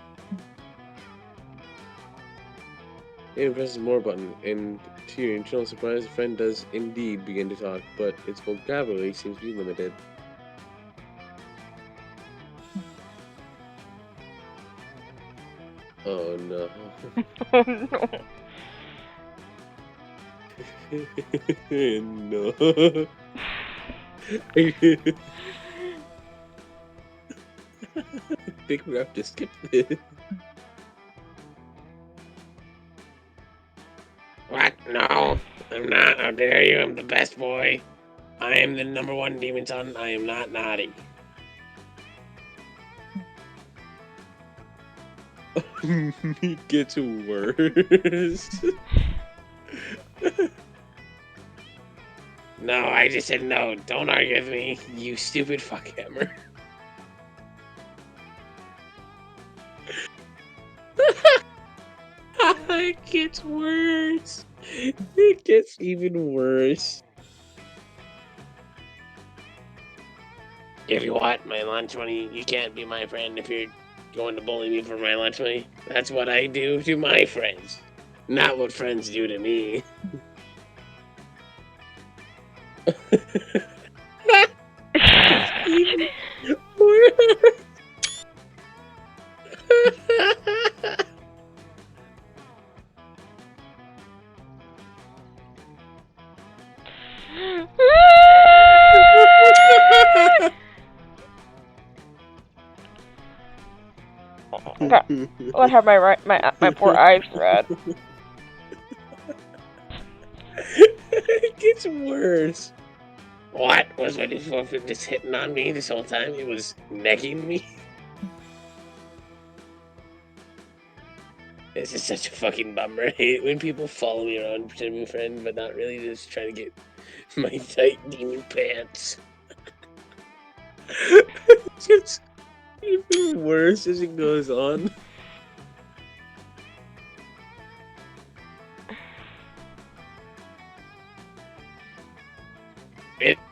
Damien presses more button, and to your internal surprise, the friend does indeed begin to talk, but its vocabulary seems to be limited. Oh no. Oh no. No. I think we have to skip this. What? No. I'm not. How dare you? I'm the best boy. I am the #1 demon son. I am not naughty. It gets worse. No, I just said no. Don't argue with me, you stupid fuckhammer. It gets worse. It gets even worse. If you want my lunch money, you can't be my friend if you're going to bully me for my lunch money. That's what I do to my friends, not what friends do to me. Even worse. What have my poor eyes red? It gets worse. What was my boyfriend just hitting on me this whole time? He was necking me. This is such a fucking bummer. I hate when people follow me around pretending to be a friend, but not really, just trying to get my tight demon pants. It gets even worse as it goes on.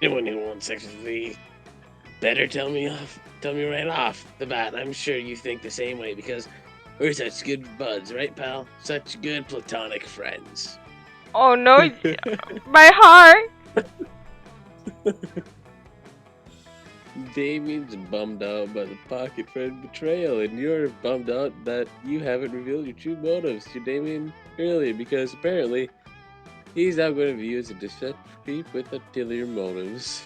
Anyone who wants sex with me better tell me right off the bat. I'm sure you think the same way because we're such good buds, right, pal? Such good platonic friends. Oh no, my heart! Damien's bummed out by the pocket friend betrayal, and you're bummed out that you haven't revealed your true motives to Damien earlier because apparently he's now going to view you as a deceptive creep with ulterior motives.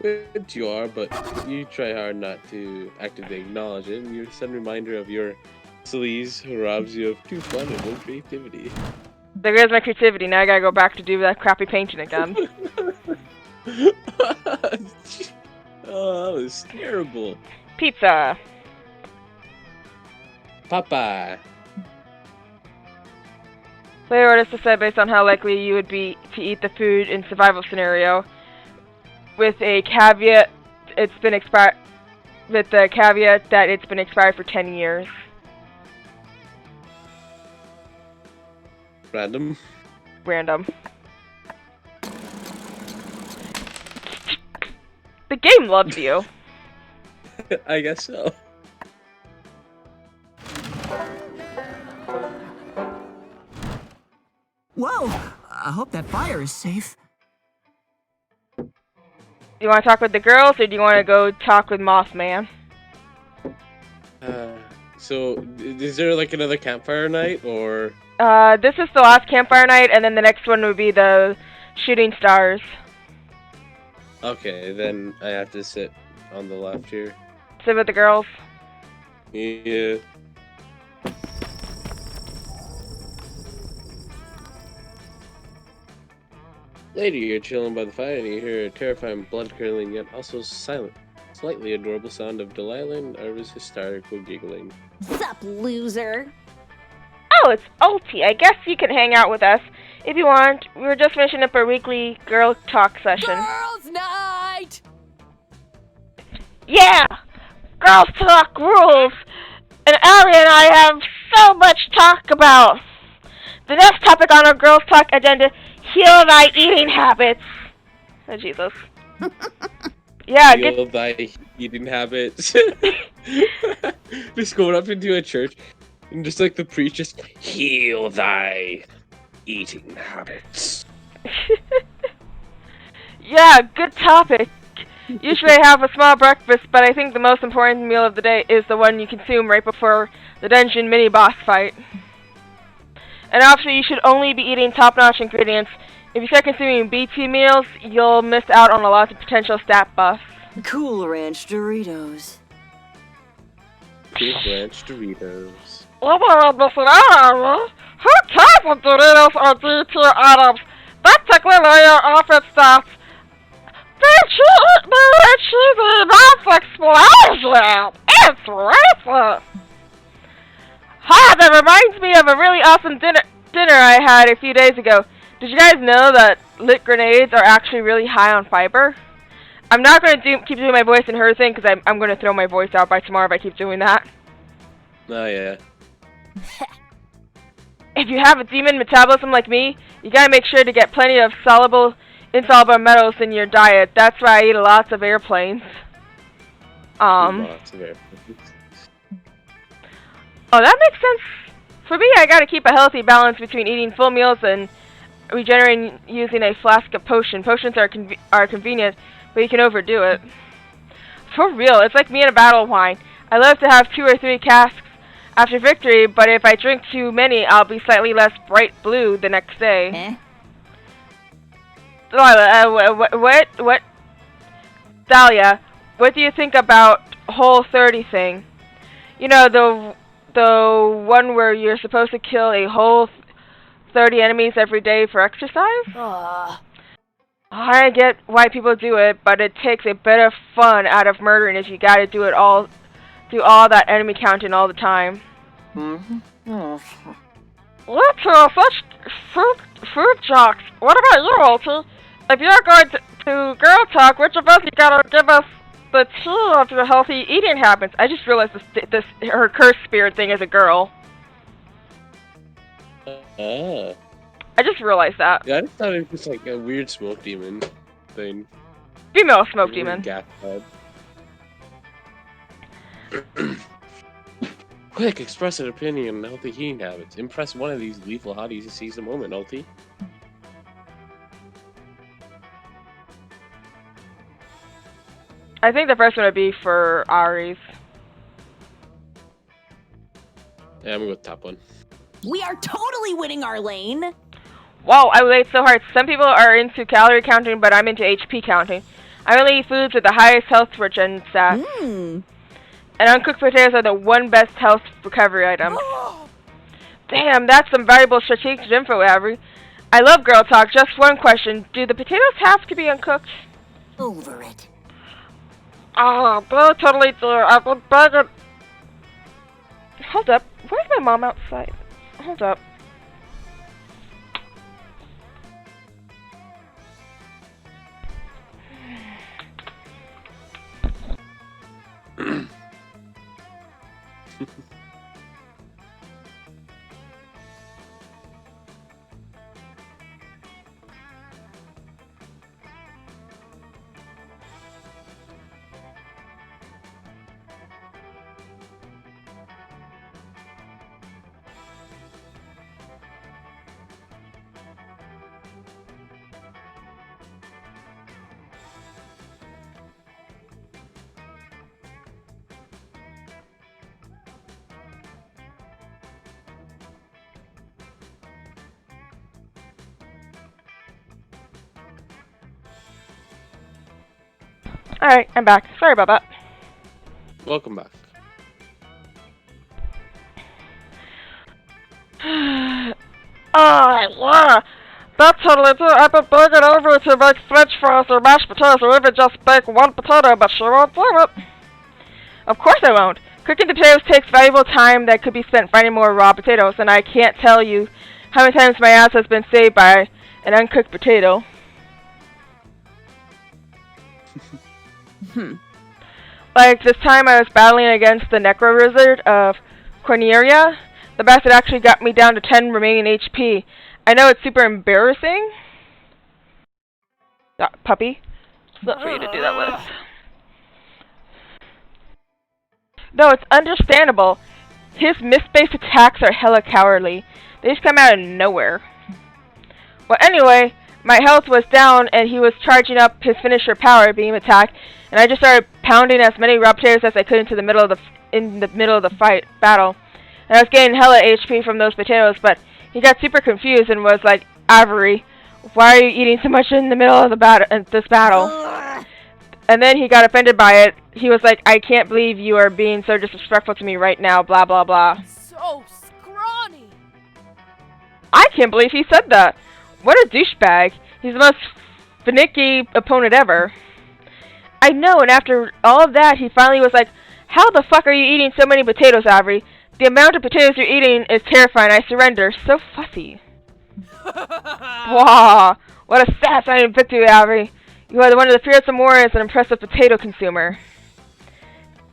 Which you are, but you try hard not to actively acknowledge it, and you're a sudden reminder of your sleaze who robs you of true fun and no creativity. There goes my creativity. Now I gotta go back to do that crappy painting again. Oh, that was terrible. Pizza. Popeye. Player orders decide based on how likely you would be to eat the food in survival scenario, with a caveat it's been expired. With the caveat that it's been expired for 10 years. Random. Random. The game loves you. I guess so. Whoa! I hope that fire is safe. You want to talk with the girls, or do you want to go talk with Mothman? So, is there like another campfire night, or? This is the last campfire night, and then the next one would be the shooting stars. Okay, then I have to sit on the left here. Sit with the girls. Yeah. Later, you're chilling by the fire and you hear a terrifying, blood-curdling, yet also silent, slightly adorable sound of Delilah and Arva's hysterical giggling. Sup, loser? Oh, it's Ulti. I guess you can hang out with us if you want. We were just finishing up our weekly girl talk session. Girls' night! Yeah! Girls talk rules! And Ari and I have so much to talk about! The next topic on our girls talk agenda, heal thy eating habits. Oh, Jesus. Yeah, Heal thy eating habits. Just going up into a church and just like the preacher, just Heal thy eating habits. Yeah, good topic. Usually I have a small breakfast, but I think the most important meal of the day is the one you consume right before the dungeon mini-boss fight. And also, you should only be eating top-notch ingredients. If you start consuming BT meals, you'll miss out on a lot of potential stat buffs. Cool Ranch Doritos. Cool Ranch Doritos. You're missing out, are you? Who cares if Doritos are D-tier items? That's technically your outfit stats. They're cheesy nonsense explosion! It's racist! Ha! That reminds me of a really awesome dinner I had a few days ago. Did you guys know that lit grenades are actually really high on fiber? I'm not going to keep doing my voice and her thing because I'm going to throw my voice out by tomorrow if I keep doing that. Oh, yeah. If you have a demon metabolism like me, you gotta make sure to get plenty of soluble, insoluble metals in your diet. That's why I eat lots of airplanes. Lots of airplanes. Oh, that makes sense. For me, I gotta keep a healthy balance between eating full meals and regenerating using a flask of potion. Potions are convenient, but you can overdo it. For real, it's like me and a bottle of wine. I love to have 2 or 3 casks after victory, but if I drink too many, I'll be slightly less bright blue the next day. What? Dahlia, what do you think about Whole 30 thing? You know, the one where you're supposed to kill a whole 30 enemies every day for exercise? I get why people do it, but it takes a bit of fun out of murdering if you gotta do all that enemy counting all the time. You two are such food jocks. What about you, Ulti? If you're going to girl talk, which of us you gotta give us the tea of your healthy eating habits? I just realized her curse spirit thing is a girl. I just realized that. Yeah, I just thought it was like a weird smoke demon thing. Female smoke demon. Quick, express an opinion on healthy eating habits. Impress one of these lethal hotties to seize the moment, Ulti. I think the first one would be for Aries. Yeah, I'm gonna go with top one. We are totally winning our lane. Wow, I relate so hard. Some people are into calorie counting, but I'm into HP counting. I only eat foods with the highest health regen stats. And uncooked potatoes are the one best health recovery item. Damn, that's some valuable strategic info, Avery. I love girl talk. Just one question. Do the potatoes have to be uncooked? Over it. They totally do. I've been begging. Hold up. Where's my mom outside? Hold up. Alright, I'm back. Sorry about that. Welcome back. Yeah. That's totally do. I've been begging over to make french fries or mashed potatoes or even just bake one potato, but she won't do it. Of course I won't. Cooking the potatoes takes valuable time that could be spent finding more raw potatoes, and I can't tell you how many times my ass has been saved by an uncooked potato. Like this time I was battling against the Necro Wizard of Corneria. The bastard actually got me down to 10 remaining HP. I know it's super embarrassing. Puppy. It's not for you to do that with. No, it's understandable. His mist-based attacks are hella cowardly. They just come out of nowhere. Well, anyway, my health was down and he was charging up his finisher power, beam attack, and I just started pounding as many raw potatoes as I could into the middle of the battle. And I was getting hella HP from those potatoes, but he got super confused and was like, Avery, why are you eating so much in the middle of this battle? And then he got offended by it. He was like, I can't believe you are being so disrespectful to me right now, blah blah blah. So so scrawny. I can't believe he said that. What a douchebag. He's the most finicky opponent ever. I know, and after all of that, he finally was like, how the fuck are you eating so many potatoes, Avery? The amount of potatoes you're eating is terrifying. I surrender. So fussy. Wow. What a satisfying victory, Avery. You are one of the fearsome warriors and impressive potato consumer.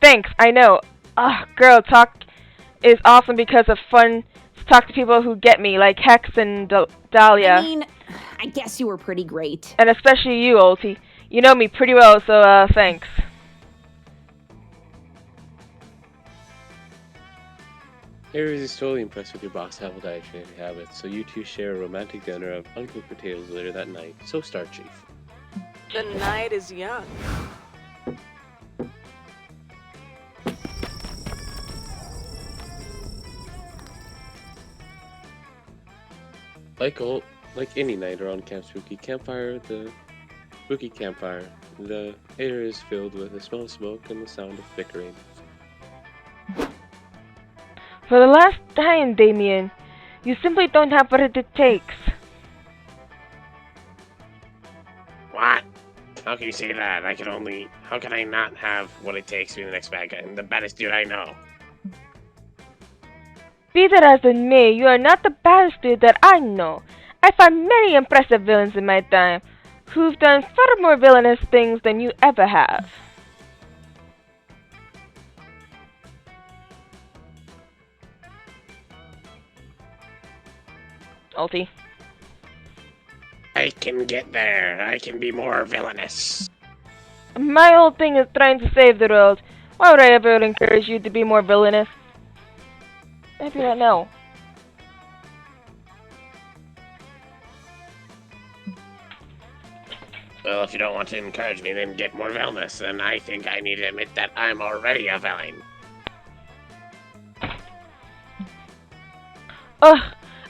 Thanks, I know. Ugh, girl talk is awesome because of fun to talk to people who get me, like Hex and Dahlia. I mean, I guess you were pretty great. And especially you, Ulti. You know me pretty well, so, thanks. Ares is totally impressed with your boss apple dietary habits, so you two share a romantic dinner of uncooked potatoes later that night. So start, Chief. The night is young. Like any night around Camp Spooky Campfire, the air is filled with the smell of smoke and the sound of bickering. For the last time, Damien, you simply don't have what it takes. What? How can you say that? How can I not have what it takes to be the next bad guy? I'm the baddest dude I know. Be that as it may, you are not the baddest dude that I know. I found many impressive villains in my time, who've done far more villainous things than you ever have. Ulti. I can get there. I can be more villainous. My whole thing is trying to save the world. Why would I ever encourage you to be more villainous? If you don't know. Well, if you don't want to encourage me, then get more villainous. And I think I need to admit that I'm already a villain. Ugh,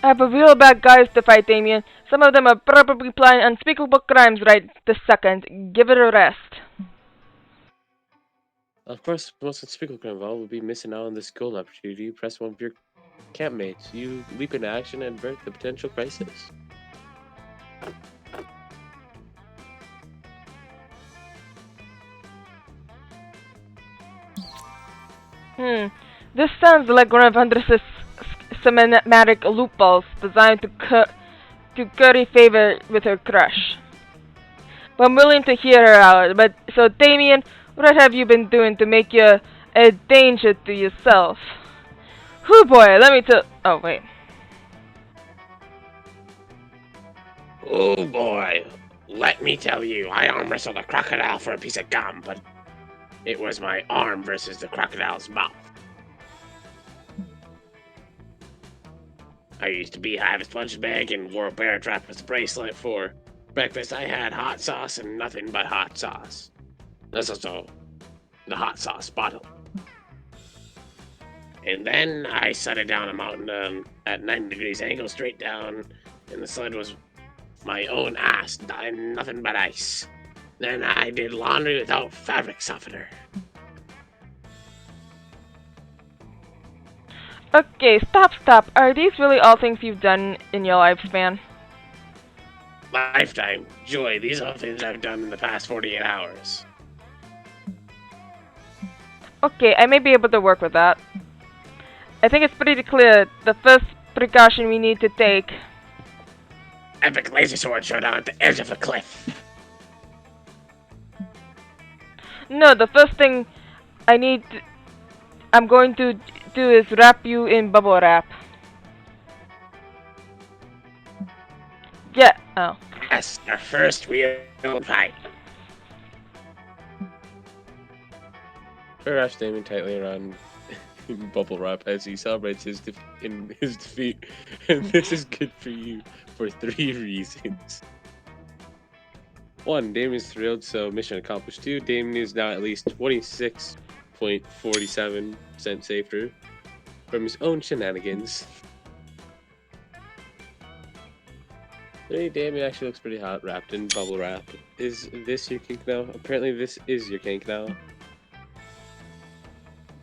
I have a real bad guys to fight, Damien. Some of them are probably planning unspeakable crimes right this second. Give it a rest. Of course, the most unspeakable crime of all would be missing out on this gold opportunity. You press one of your campmates. You leap into action and avert the potential crisis. This sounds like one of Andres' cinematic loopholes designed to curry favor with her crush. But I'm willing to hear her out. But so, Damien, what have you been doing to make you a danger to yourself? Whoo boy, let me tell. Oh wait. Oh boy, let me tell you, I arm wrestled a crocodile for a piece of gum, but it was my arm versus the crocodile's mouth. I used to beehive his punch bag and wore a bear trap as a bracelet. For breakfast, I had hot sauce and nothing but hot sauce. That's also the hot sauce bottle. And then I slid down a mountain at 90 degrees angle straight down, and the sled was my own ass, and nothing but ice. Then I did laundry without fabric softener. Okay, stop. Are these really all things you've done in your lifespan? Lifetime. Joy, these are things I've done in the past 48 hours. Okay, I may be able to work with that. I think it's pretty clear the first precaution we need to take. Epic laser sword showdown at the edge of a cliff. No, the first thing I'm going to do is wrap you in bubble wrap. Yeah, oh. Yes, our first real fight. Wraps Damon tightly around bubble wrap as he celebrates his defeat, and this is good for you for 3 reasons. 1, Damon is thrilled, so mission accomplished. 2, Damon is now at least 26.47% safer from his own shenanigans. 3, Damon actually looks pretty hot wrapped in bubble wrap. Is this your kink now? Apparently this is your kink now.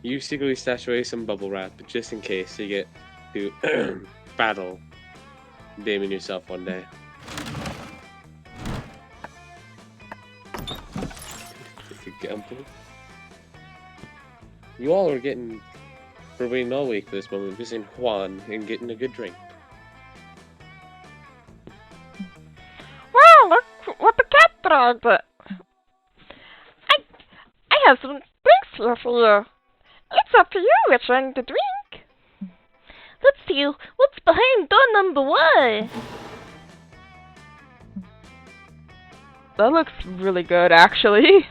You secretly stash away some bubble wrap, just in case you get to battle Damon yourself one day. Take a gamble. You all are waiting all week for this moment, visiting Juan and getting a good drink. Wow, look what the cat dragged. I have some drinks here for you. It's up to you which one to drink. Let's see, what's behind door number 1? That looks really good, actually.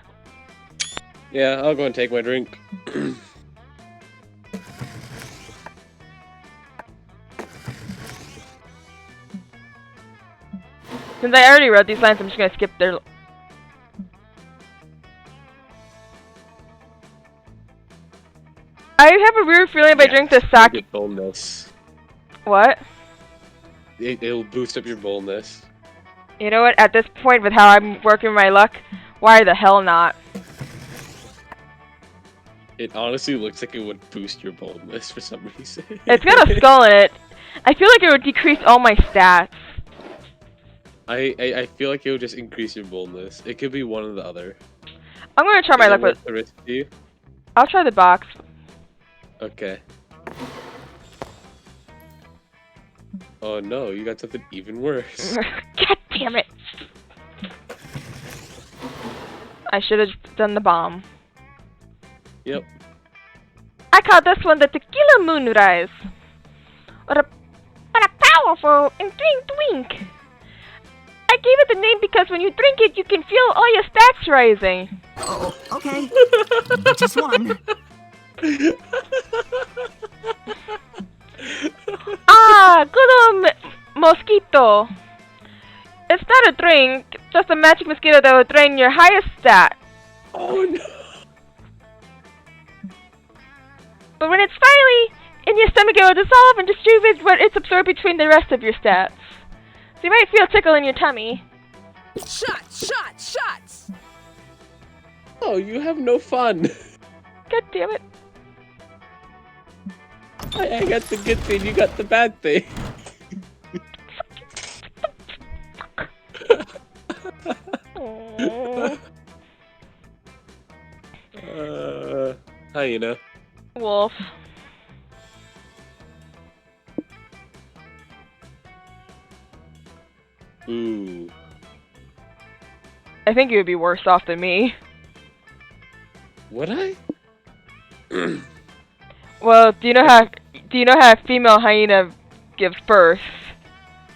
Yeah, I'll go and take my drink. Since I already read these lines, I'm just gonna skip their... I have a weird feeling if I drink this Get sake... boldness. What? It'll boost up your boldness. You know what? At this point, with how I'm working my luck, why the hell not? It honestly looks like it would boost your boldness for some reason. It's got a skull in it. I feel like it would decrease all my stats. I feel like it would just increase your boldness. It could be one or the other. I'm gonna try my luck with... the risk to you? I'll try the box. Okay. Oh no, you got something even worse. God damn it! I should have done the bomb. Yep. I call this one the Tequila Moonrise. What a powerful and drink. I gave it the name because when you drink it, you can feel all your stats rising. Oh, okay. Just one. Good old mosquito. It's not a drink, just a magic mosquito that will drain your highest stat. Oh no. But when it's finally in your stomach, it will dissolve and distribute what it's absorbed between the rest of your stats. So you might feel a tickle in your tummy. Shots! Oh, you have no fun. God damn it. I got the good thing, you got the bad thing. Hyena. Wolf. Ooh. I think you would be worse off than me. Would I? Well, do you know how a female hyena gives birth?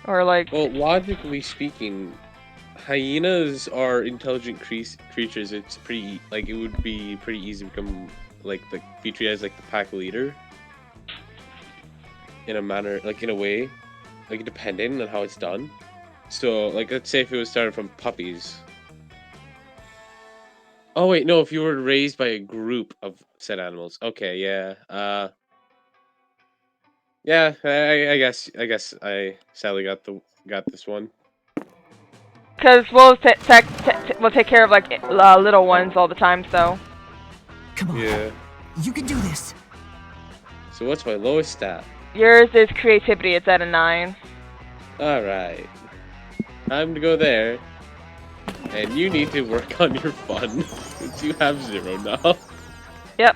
Or like... Well, logically speaking, hyenas are intelligent creatures. It's pretty, like, it would be pretty easy to become, like, be treated as, like, the pack leader. In a manner, like, in a way. Like, depending on how it's done. So, like, let's say if it was started from puppies. Oh, wait, no, if you were raised by a group of said animals. Okay, yeah, yeah, I guess I sadly got this one. Because wolves will take care of, like, little ones all the time, so... Come on. Yeah. You can do this. So what's my lowest stat? Yours is creativity, it's at a 9. Alright. Time to go there. And you need to work on your fun, since you have 0 now. Yep.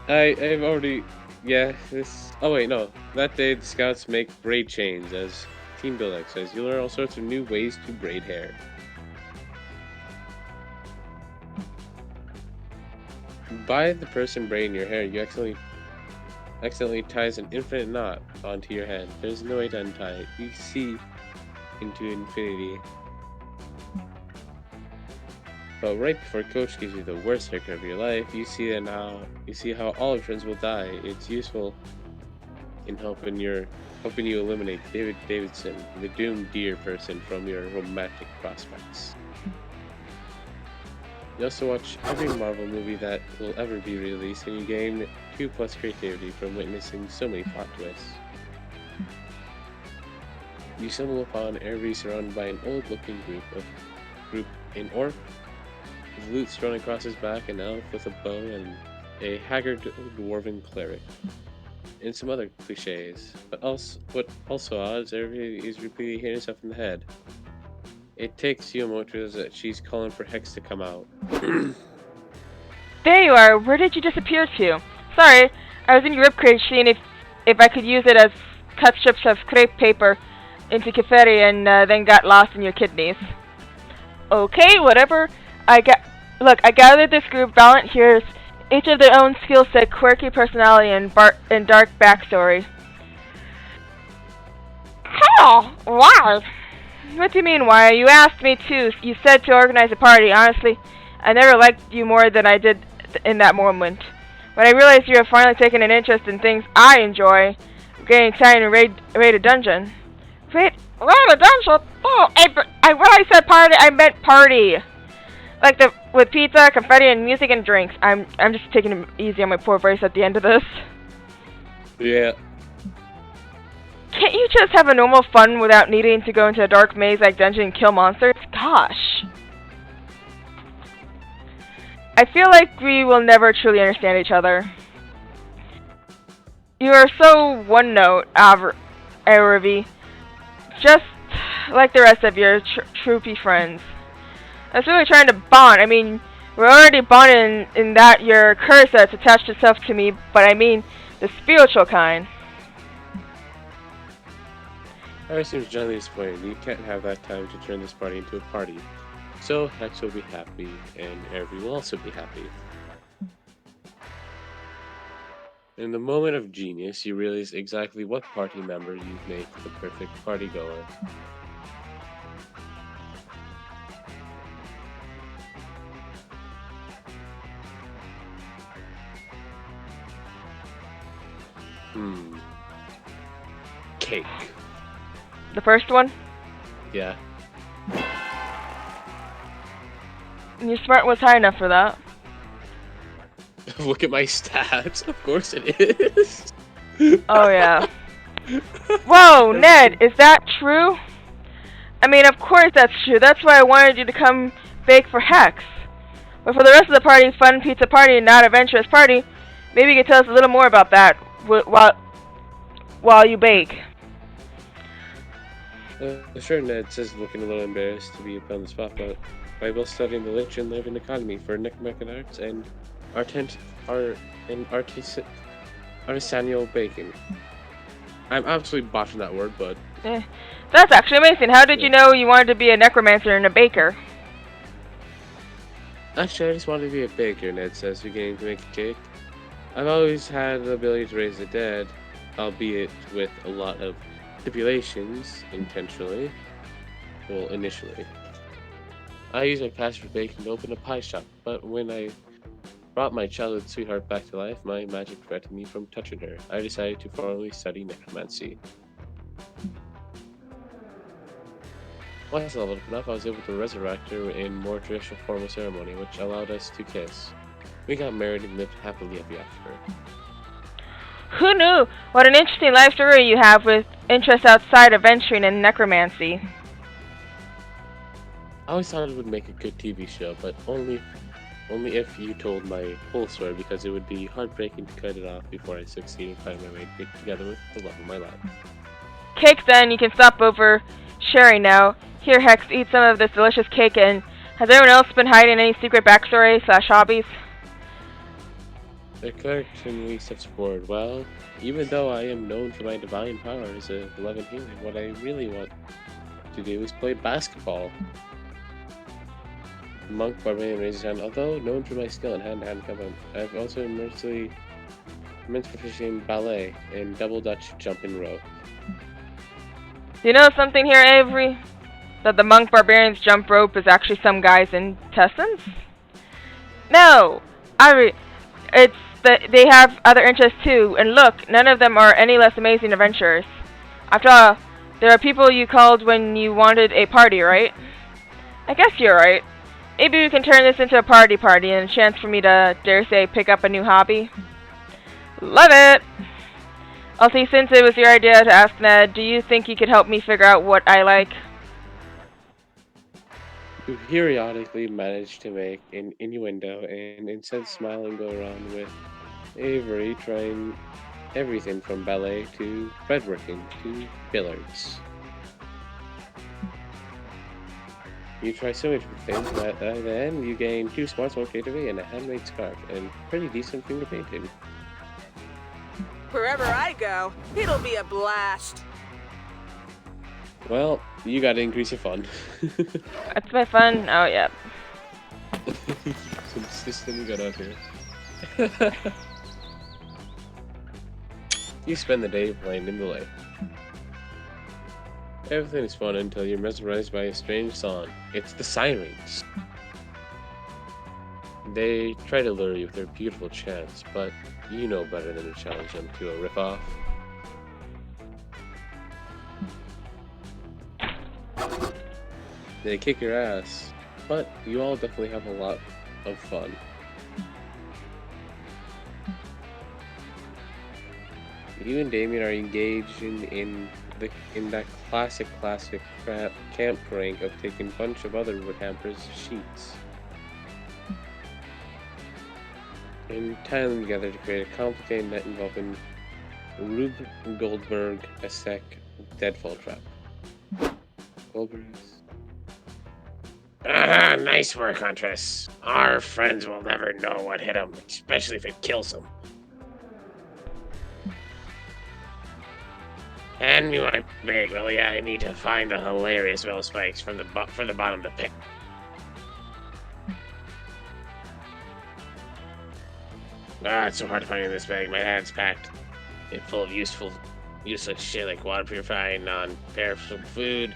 I've already... Yeah, this... Oh wait, no. That day, the scouts make braid chains as team building exercise. You learn all sorts of new ways to braid hair. By the person braiding your hair, you accidentally ties an infinite knot onto your head. There's no way to untie it. You see into infinity. But right before Coach gives you the worst haircut of your life, you see how all your friends will die. It's useful in helping you eliminate David Davidson, the doomed deer person, from your romantic prospects. You also watch every Marvel movie that will ever be released, and you gain 2+ creativity from witnessing so many plot twists. You stumble upon Airby surrounded by an old-looking group in Orc. lute thrown across his back, an elf with a bow, and a haggard dwarven cleric. And some other cliches. But also, what also odd is everybody is repeatedly hitting himself in the head. It takes Yumoto that she's calling for Hex to come out. There you are. Where did you disappear to? Sorry, I was in your ribcage seeing if I could use it as cut strips of crepe paper into kefiri and then got lost in your kidneys. Okay, whatever. Look, I gathered this group volunteers, each of their own skill set, quirky personality, and dark backstory. Hell, why? What do you mean, why? You asked me to. You said to organize a party. Honestly, I never liked you more than I did in that moment. When I realized you have finally taken an interest in things I enjoy, I'm getting excited to raid a dungeon. Raid a dungeon? Oh, when I said party, I meant party. Like with pizza, confetti, and music and drinks. I'm just taking it easy on my poor voice at the end of this. Yeah. Can't you just have a normal fun without needing to go into a dark maze-like dungeon and kill monsters? Gosh. I feel like we will never truly understand each other. You are so one-note, Aravi. Just like the rest of your troopy friends. I was really trying to bond. I mean, we're already bonded in that your curse that's attached itself to me, but I mean the spiritual kind. Harry seems generally disappointed. You can't have that time to turn this party into a party. So Hex will be happy, and Ervi will also be happy. In the moment of genius, you realize exactly what party member you make the perfect party goer. Cake. The first one? Yeah. Your smart was high enough for that. Look at my stats. Of course it is. Oh, yeah. Whoa, Ned, is that true? I mean, of course that's true. That's why I wanted you to come bake for Hex. But for the rest of the party, fun pizza party, not adventurous party, maybe you could tell us a little more about that while you bake. Sure, Ned says, looking a little embarrassed to be upon the spot, but I will study in the Lich and live in economy for necromantic arts and artisanal baking. I'm absolutely botching that word, but... That's actually amazing. How did you know you wanted to be a necromancer and a baker? Actually, I just wanted to be a baker, Ned says, beginning to make a cake. I've always had the ability to raise the dead, albeit with a lot of stipulations, intentionally. Well, initially. I used my passion for baking to open a pie shop, but when I brought my childhood sweetheart back to life, my magic prevented me from touching her. I decided to formally study necromancy. Once I leveled up enough, I was able to resurrect her in more traditional formal ceremony, which allowed us to kiss. We got married and lived happily ever after. Who knew? What an interesting life story you have with interests outside of venturing in necromancy. I always thought it would make a good TV show, but only if you told my whole story, because it would be heartbreaking to cut it off before I succeed in finding my way to get together with the love of my life. Cake then, you can stop over sharing now. Here, Hex, eat some of this delicious cake, and has everyone else been hiding any secret backstory / hobbies? The cleric continually steps forward. Well, even though I am known for my divine powers of love and healing, what I really want to do is play basketball. Monk Barbarian raises his hand. Although known for my skill in hand-to-hand combat, I've also immense proficiency in ballet and double Dutch jumping rope. Do you know something here, Avery? That the monk barbarian's jump rope is actually some guy's intestines? No! It's that they have other interests too, and look, none of them are any less amazing adventurers. After all, there are people you called when you wanted a party, right? I guess you're right. Maybe we can turn this into a party and a chance for me to, dare say, pick up a new hobby. Love it! Also, since it was your idea to ask Ned, do you think you could help me figure out what I like? who periodically manage to make an innuendo and instead smile and go around with Avery trying everything from ballet to breadworking to billiards. You try so many different things that at the end you gain 2 smarts, 1 creativity, and a handmade scarf, and pretty decent finger painting. Wherever I go, it'll be a blast. Well, you gotta increase your fun. That's my fun. Oh, yeah. Some system we got out here. You spend the day playing in the lake. Everything is fun until you're mesmerized by a strange song. It's the sirens. They try to lure you with their beautiful chants, but you know better than to challenge them to a riff-off. They kick your ass, but you all definitely have a lot of fun. You and Damien are engaged in that classic camp prank of taking a bunch of other campers' sheets and tying them together to create a complicated net involving Rube Goldberg-esque deadfall trap. Goldberg's. Ah, nice work, Huntress. Our friends will never know what hit them, especially if it kills them. Hand me my bag, will ya? I need to find the hilarious Will Spikes for the bottom to pick. Ah, it's so hard to find in this bag. My hand's packed. It's full of useless shit like water purifying, non-perishable food,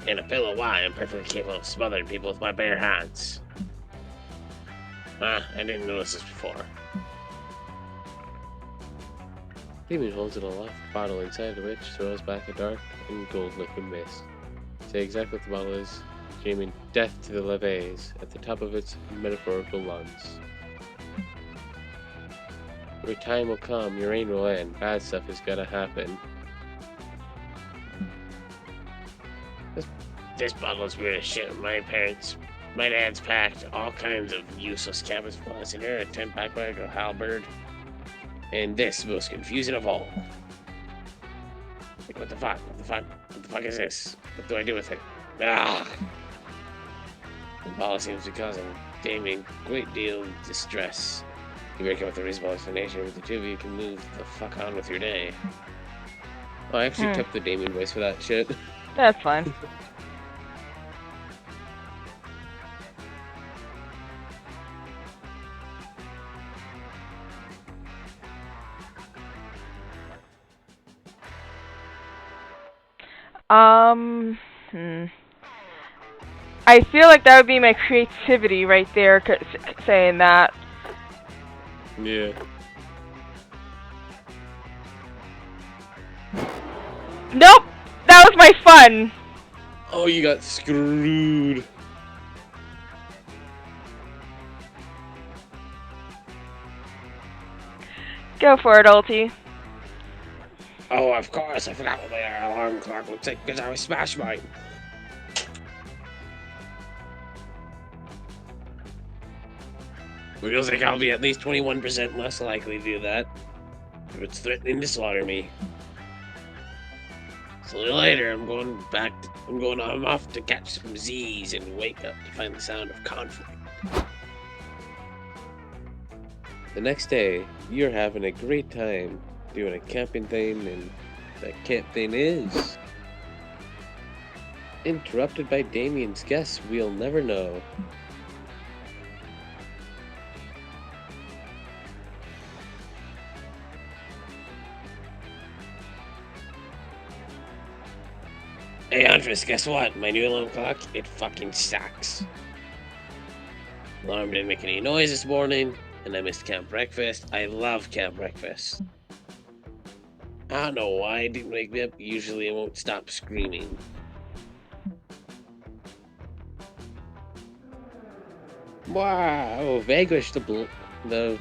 and a pill of wine. I'm perfectly capable of smothering people with my bare hands. Ah, I didn't notice this before. Damien holds an aloft bottle inside of which throws back a dark and gold liquid mist. Say exactly what the bottle is, screaming death to the levees at the top of its metaphorical lungs. Your time will come, your reign will end, bad stuff is gonna happen. This bottle is weird as shit. My dad's packed all kinds of useless campus supplies in here, a 10-pack bag of halberd, and this most confusing of all. Like, what the fuck? What the fuck? What the fuck is this? What do I do with it? Ah! The bottle seems to be causing Damien a great deal of distress. You break up with a reasonable explanation with the two of you can move the fuck on with your day. Oh, I actually kept the Damien voice for that shit. That's fine. I feel like that would be my creativity right there, saying that. Yeah. Nope! That was my fun! Oh, you got screwed. Go for it, Ulti. Oh, of course, I forgot what my alarm clock looks like because I was smashed mine. Feels like I'll be at least 21% less likely to do that if it's threatening to slaughter me. So a little later, I'm off to catch some Z's and wake up to find the sound of conflict. The next day, you're having a great time doing a camping thing, and that camp thing is interrupted by Damien's guess we'll never know. Hey, Huntress, guess what? My new alarm clock, it fucking sucks. Alarm didn't make any noise this morning, and I missed camp breakfast. I love camp breakfast. I don't know why it didn't wake me up. Usually I won't stop screaming. Wow, vanquish the LeVay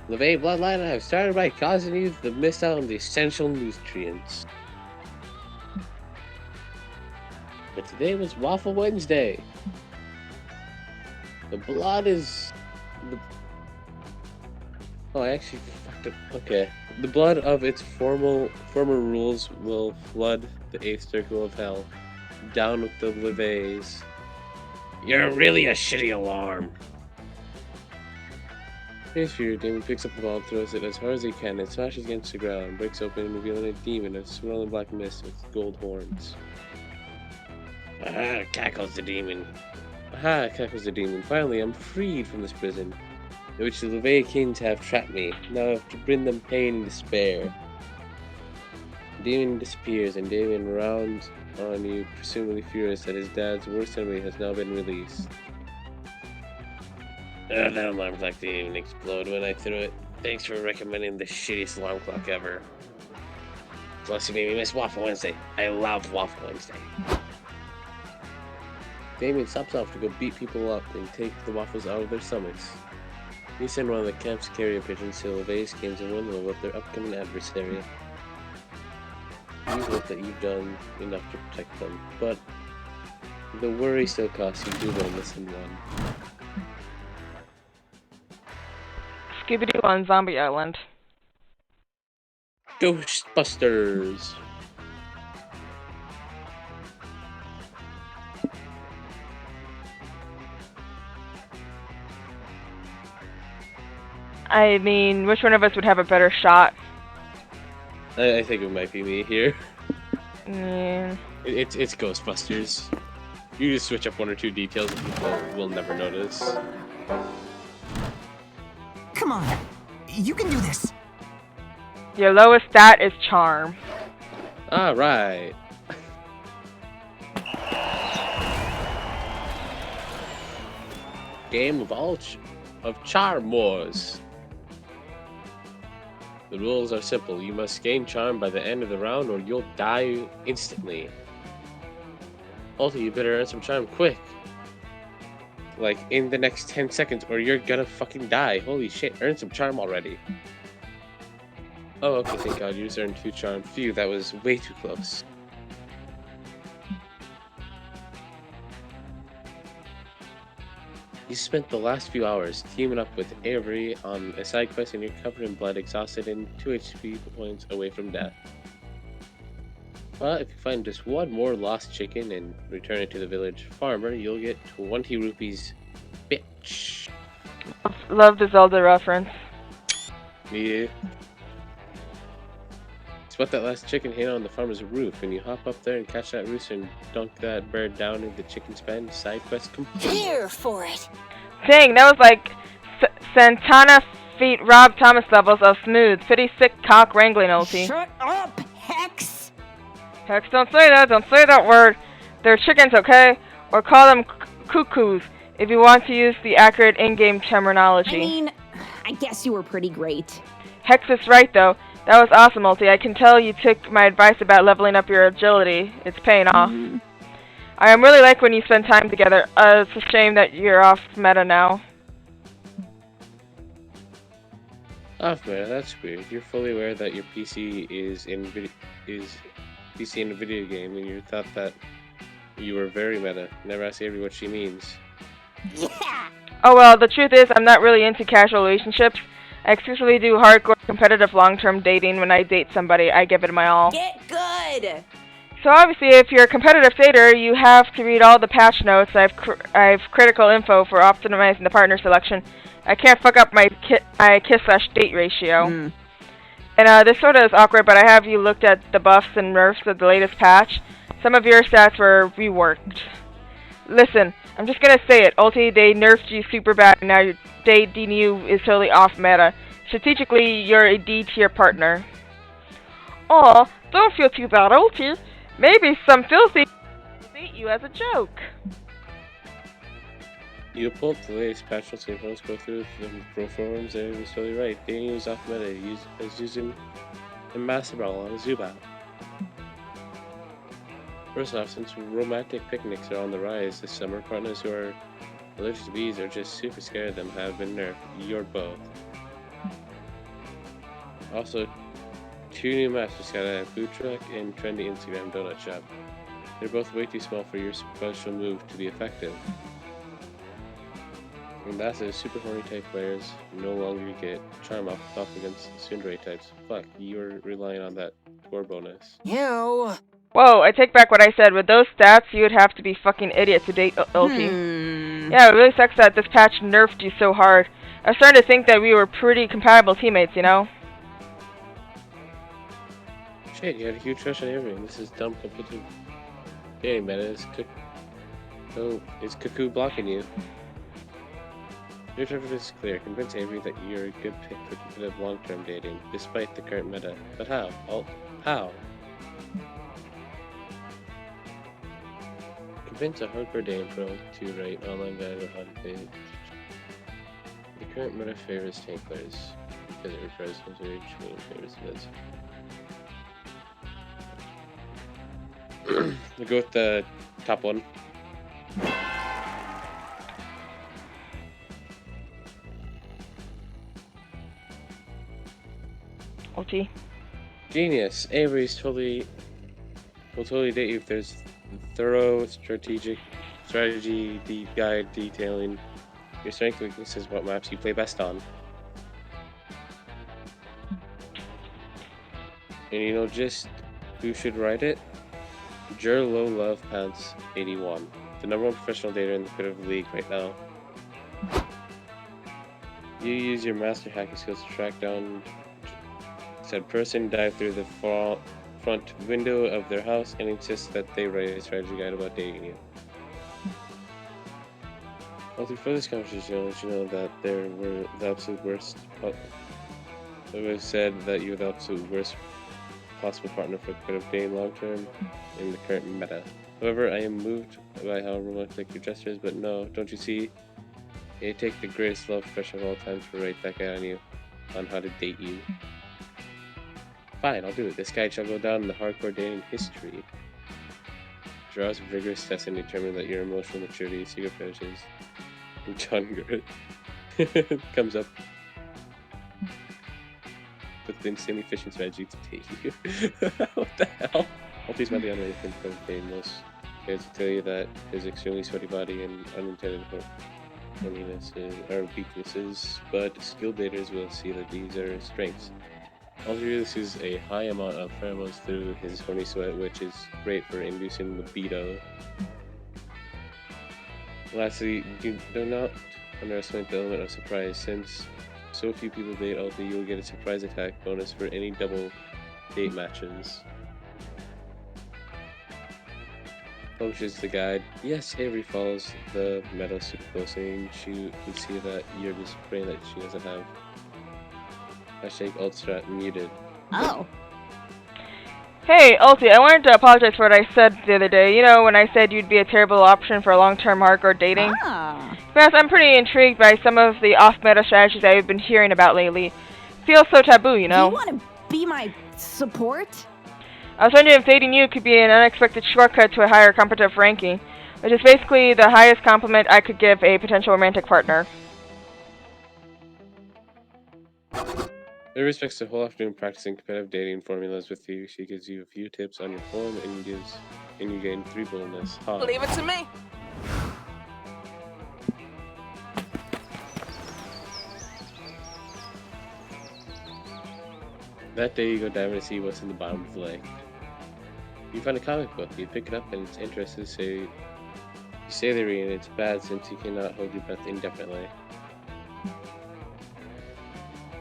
bloodline. I've started by causing you to miss out on the essential nutrients. But today was Waffle Wednesday. The blood is... The... Oh, I actually fucked it. Okay. The blood of its former rules will flood the 8th circle of hell. Down with the levays. You're really a shitty alarm. His fury demon picks up the ball and throws it as hard as he can. It smashes against the ground, breaks open, revealing a demon of swirling black mist with gold horns. Ah, cackles the demon. Aha, cackles the demon. Finally, I'm freed from this prison, in which the Levay kings have trapped me. Now I have to bring them pain and despair. The demon disappears, and Damien rounds on you, presumably furious that his dad's worst enemy has now been released. That alarm clock didn't even explode when I threw it. Thanks for recommending the shittiest alarm clock ever. Plus, you made me miss Waffle Wednesday. I love Waffle Wednesday. Damien stops off to go beat people up and take the waffles out of their stomachs. You send one of the camp's carrier pigeons to Levay's kings and warn them about their upcoming adversary. You hope that you've done enough to protect them, but the worry still costs you 2 bonus in 1. Scooby-Doo on Zombie Island. Ghostbusters! I mean, which one of us would have a better shot? I think it might be me here. Mm. It's Ghostbusters. You just switch up 1 or 2 details that people will never notice. Come on, you can do this. Your lowest stat is charm. Alright. Game of Charm Wars. The rules are simple. You must gain charm by the end of the round or you'll die instantly. Also, you better earn some charm quick. Like, in the next 10 seconds or you're gonna fucking die. Holy shit, earn some charm already. Oh, okay, thank God, you just earned 2 charm. Phew, that was way too close. You spent the last few hours teaming up with Avery on a side quest and you're covered in blood, exhausted, and 2 HP points away from death. Well, if you find just 1 more lost chicken and return it to the village farmer, you'll get 20 rupees. Bitch. Love the Zelda reference. Yeah. Spot that last chicken hanging on the farmer's roof, and you hop up there and catch that rooster and dunk that bird down in the chicken's pen. Side quest complete. Here for it. Dang, that was like Santana feet Rob Thomas levels of smooth. Pretty sick cock wrangling, ulti. Shut up, Hex! Hex, don't say that word. They're chickens, okay? Or call them cuckoos, if you want to use the accurate in-game terminology. I mean, I guess you were pretty great. Hex is right, though. That was awesome, ulti. I can tell you took my advice about leveling up your agility. It's paying off. I really like when you spend time together. It's a shame that you're off meta now. Off meta, that's weird. You're fully aware that your PC is PC in a video game, and you thought that you were very meta. Never ask Avery what she means. Yeah! Oh well, the truth is I'm not really into casual relationships. I exclusively do hardcore competitive long-term dating. When I date somebody, I give it my all. Get good! So obviously, if you're a competitive dater, you have to read all the patch notes. I've critical info for optimizing the partner selection. I can't fuck up my kiss/date ratio. And this sort of is awkward, but I have you looked at the buffs and nerfs of the latest patch. Some of your stats were reworked. Listen, I'm just gonna say it. Ulti, they nerfed you super bad, and now your dating you is totally off meta. Strategically, you're a D tier partner. Aw, don't feel too bad, Ulti. Maybe some filthy date you as a joke. You pulled the latest patch notes and go through the pro forums, and it was totally right. Dating was off meta, using a Master Ball on a Zubat. First off, since romantic picnics are on the rise this summer, partners who are allergic to bees or just super scared of them have been nerfed. You're both. Also, 2 new masters got a food truck and trendy Instagram donut shop. They're both way too small for your special move to be effective. And that's it, super horny type players no longer get charm off against tsundere types. Fuck, you're relying on that score bonus. Ew. Whoa, I take back what I said. With those stats, you would have to be fucking idiot to date Ulti. Yeah, it really sucks that this patch nerfed you so hard. I was starting to think that we were pretty compatible teammates, you know? Shit, you had a huge crush on everyone. This is dumb competitive. Dating meta is is Cuckoo blocking you? Your purpose is clear. Convince Avery that you're a good pick for competitive long-term dating, despite the current meta. But how? How? Convince a hardcore dating pro to write online guide on how to date. The current meta favors tank players because it requires consideration and favors this. We'll go with the top one. Ulti. Genius. Avery's will totally date you if there's thorough strategy guide detailing your strengths, weaknesses, what maps you play best on. And you know just who should write it? Jer Low Love Pants 81, the #1 professional dater in the competitive league right now. You use your master hacking skills to track down said person, dive through the front window of their house, and insist that they write a strategy guide about dating you. Well, through further conversation, I'll let you know that there were the absolute worst. It was said that you were the absolute worst possible partner for competitive dating long term in the current meta. However, I am moved by how romantic your gesture is, but no, don't you see? It take the greatest love professional of all time to write that guide on you, on how to date you. Fine, I'll do it. This guide shall go down in the hardcore dating history. Draws vigorous tests and determine that your emotional maturity, secret fetishes, and John Grit comes up with an insanely efficient strategy to date you. What the hell? Ulti's might be unready to think of dating most guys will tell you that his extremely sweaty body and unintended are weaknesses, but skilled daters will see that these are strengths. Ulti releases a high amount of pheromones through his horny sweat, which is great for inducing libido. Lastly, do not underestimate the element of surprise. Since so few people date Ulti, you will get a surprise attack bonus for any double date matches. Publishes the guide. Yes, Avery follows the meta super closely, and she would see that you're just praying that she doesn't have #altstrat muted. Oh. Hey, Ulti, I wanted to apologize for what I said the other day. You know, when I said you'd be a terrible option for long-term hardcore dating? Because I'm pretty intrigued by some of the off-meta strategies I've been hearing about lately. Feels so taboo, you know? Do you want to be my support? I was wondering if dating you could be an unexpected shortcut to a higher competitive ranking, which is basically the highest compliment I could give a potential romantic partner. It respects the whole afternoon practicing competitive dating formulas with you. She gives you a few tips on your form, and you gain 3 bonus. Ha. Leave it to me. That day you go diving to see what's in the bottom of the lake. You find a comic book, you pick it up and it's interesting, so you say they read it, it's bad since you cannot hold your breath indefinitely.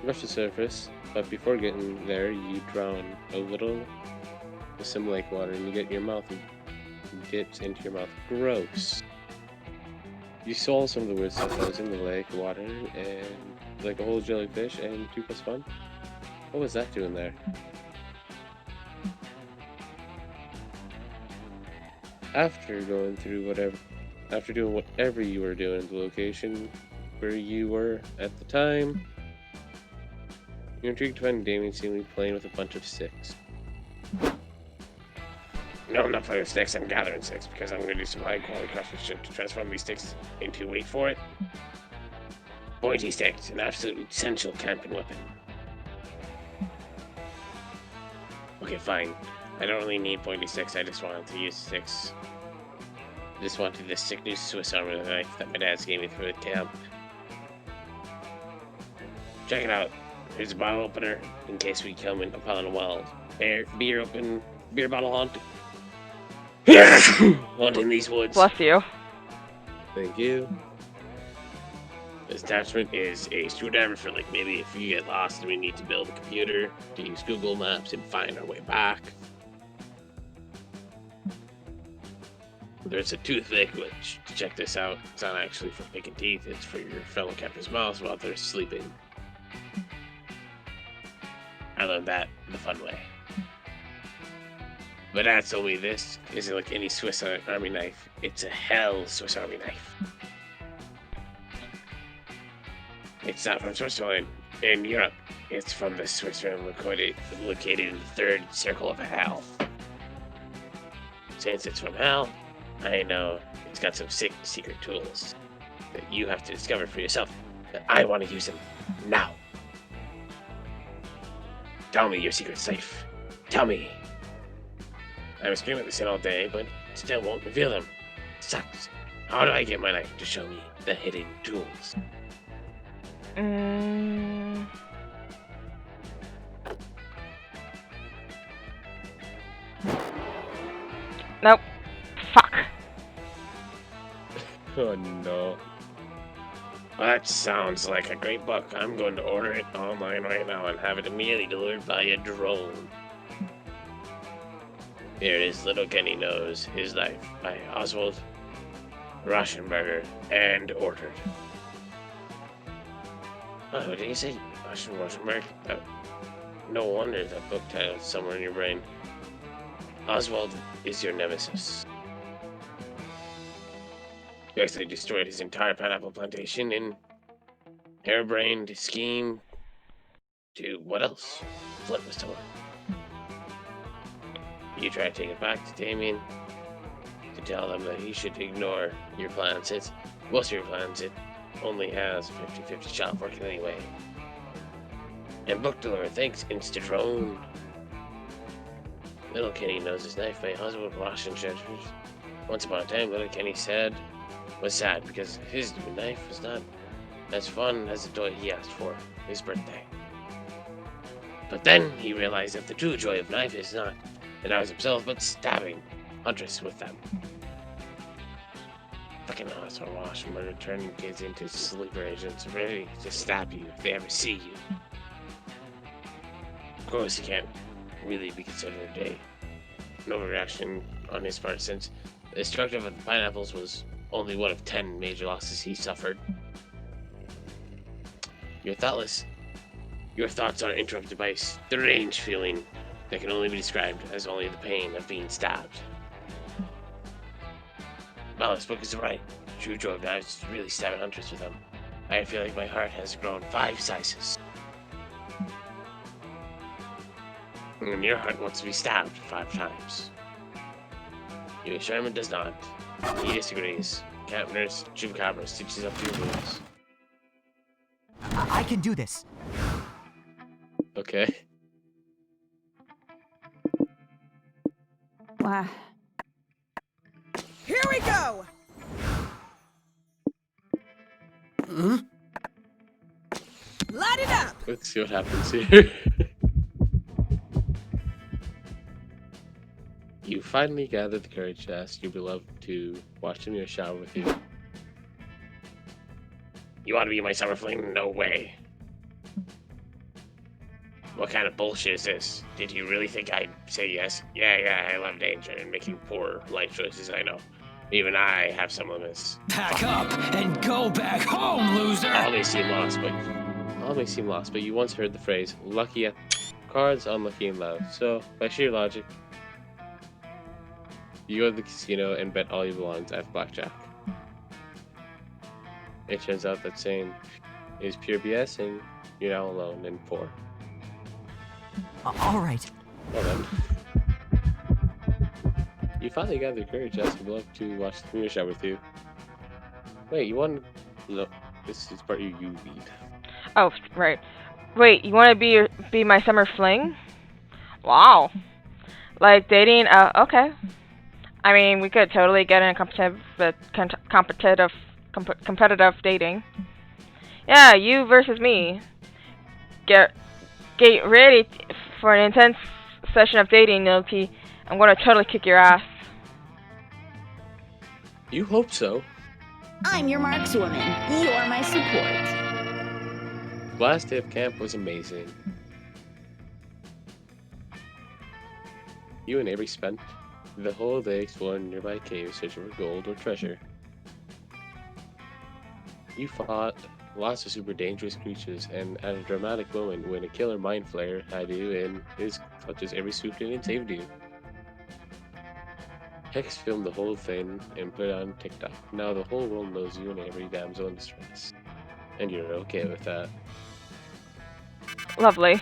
You rush to the surface, but before getting there you drown a little with some lake water and you get your mouth and gets into your mouth. Gross. You swallow some of the weird stuff that was in the lake water and like a whole jellyfish and 2 + 1. What was that doing there? After doing whatever you were doing at the location where you were at the time, you're intrigued to find Damien seemingly playing with a bunch of sticks. No, I'm not playing with sticks, I'm gathering sticks because I'm going to do some high quality craftsmanship to transform these sticks into, wait for it, pointy sticks, an absolute essential camping weapon. Okay, fine. I don't really need pointy sticks, I just wanted to use sticks. I just wanted this sick new Swiss Army knife that my dad's gave me for the camp. Check it out. Here's a bottle opener in case we come upon a wild beer bottle hunt. Haunting these woods. Bless you. Thank you. This attachment is a screwdriver for like maybe if you get lost and we need to build a computer to use Google Maps and find our way back. There's a toothpick, which, to check this out, it's not actually for picking teeth, it's for your fellow captain's mouths while they're sleeping. I learned that the fun way. But that's only this isn't like any Swiss Army knife. It's a hell Swiss Army knife. It's not from Switzerland in Europe. It's from the Switzerland located in the third circle of hell. Since it's from hell, I know it's got some sick secret tools that you have to discover for yourself. But I want to use them now. Tell me your secret's safe. Tell me. I was screaming this in all day, but still won't reveal them. Sucks. How do I get my knife to show me the hidden tools? Nope. Fuck. Oh no. Well, that sounds like a great book. I'm going to order it online right now and have it immediately delivered by a drone. Here it is, Little Kenny Knows His Life by Oswald Rauschenberger and ordered. Oh, who did he say? Rauschenberg? No wonder that book title's somewhere in your brain. Oswald is your nemesis. You actually destroyed his entire pineapple plantation in harebrained scheme to what else? Flip the store. You try to take it back to Damien to tell them that he should ignore your plans. Most of your plans, it only has a 50-50 shot of working anyway. And book deliver, thanks, Insta-drone. Little Kenny Knows His Knife by Oswald Rauschenberger. Once upon a time, Little Kenny was sad because his new knife was not as fun as the toy he asked for his birthday. But then he realized that the true joy of knife is not the knives themselves, but stabbing hunters with them. Fucking Oswald Rauschenberger turning kids into sleeper agents ready to stab you if they ever see you. Of course, he can't really be considered an overreaction on his part, since the destruction of the pineapples was only one of 10 major losses he suffered. Your thoughts are interrupted by a strange feeling that can only be described as only the pain of being stabbed. Well, this book is right. True joy of knives is really stabbing hunters with them. I feel like my heart has grown 5 sizes. And your heart wants to be stabbed 5 times. Your Sherman does not. He disagrees. Camp Nurse Chupacabra stitches up your wounds. I can do this. Okay. Wow. Here we go! Light it up! Let's see what happens here. You finally gathered the courage to ask your beloved to watch him in your shower with you. You want to be my summer fling? No way. What kind of bullshit is this? Did you really think I'd say yes? Yeah, I love danger and making poor life choices, I know. Even I have some limits. Pack up and go back home, loser! All may seem lost, but you once heard the phrase, lucky at cards, unlucky in love. So, by sheer logic, you go to the casino and bet all your belongings at blackjack. It turns out that saying is pure BS and you're now alone and poor. All right. Well then. You finally got the courage to ask your beloved to watch the premiere show with you. Wait, you want... Look, this is part you read. Oh, right. Wait, you want to be my summer fling? Wow. Like dating? Okay. I mean, we could totally get in competitive dating. Yeah, you versus me. get ready for an intense session of dating, Loki. I'm gonna totally kick your ass. You hope so. I'm your markswoman. You're my support. Last day of camp was amazing. You and Avery spent the whole day exploring nearby caves searching for gold or treasure. You fought lots of super dangerous creatures, and at a dramatic moment when a killer mind flayer had you in his clutches, Avery swooped in and saved you. Hex filmed the whole thing and put it on TikTok. Now the whole world knows you and Avery damsel in distress. And you're okay with that. Lovely.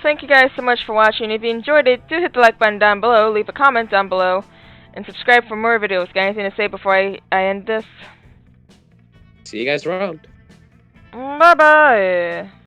Thank you guys so much for watching. If you enjoyed it, do hit the like button down below, leave a comment down below, and subscribe for more videos. Got anything to say before I end this? See you guys around. Bye-bye.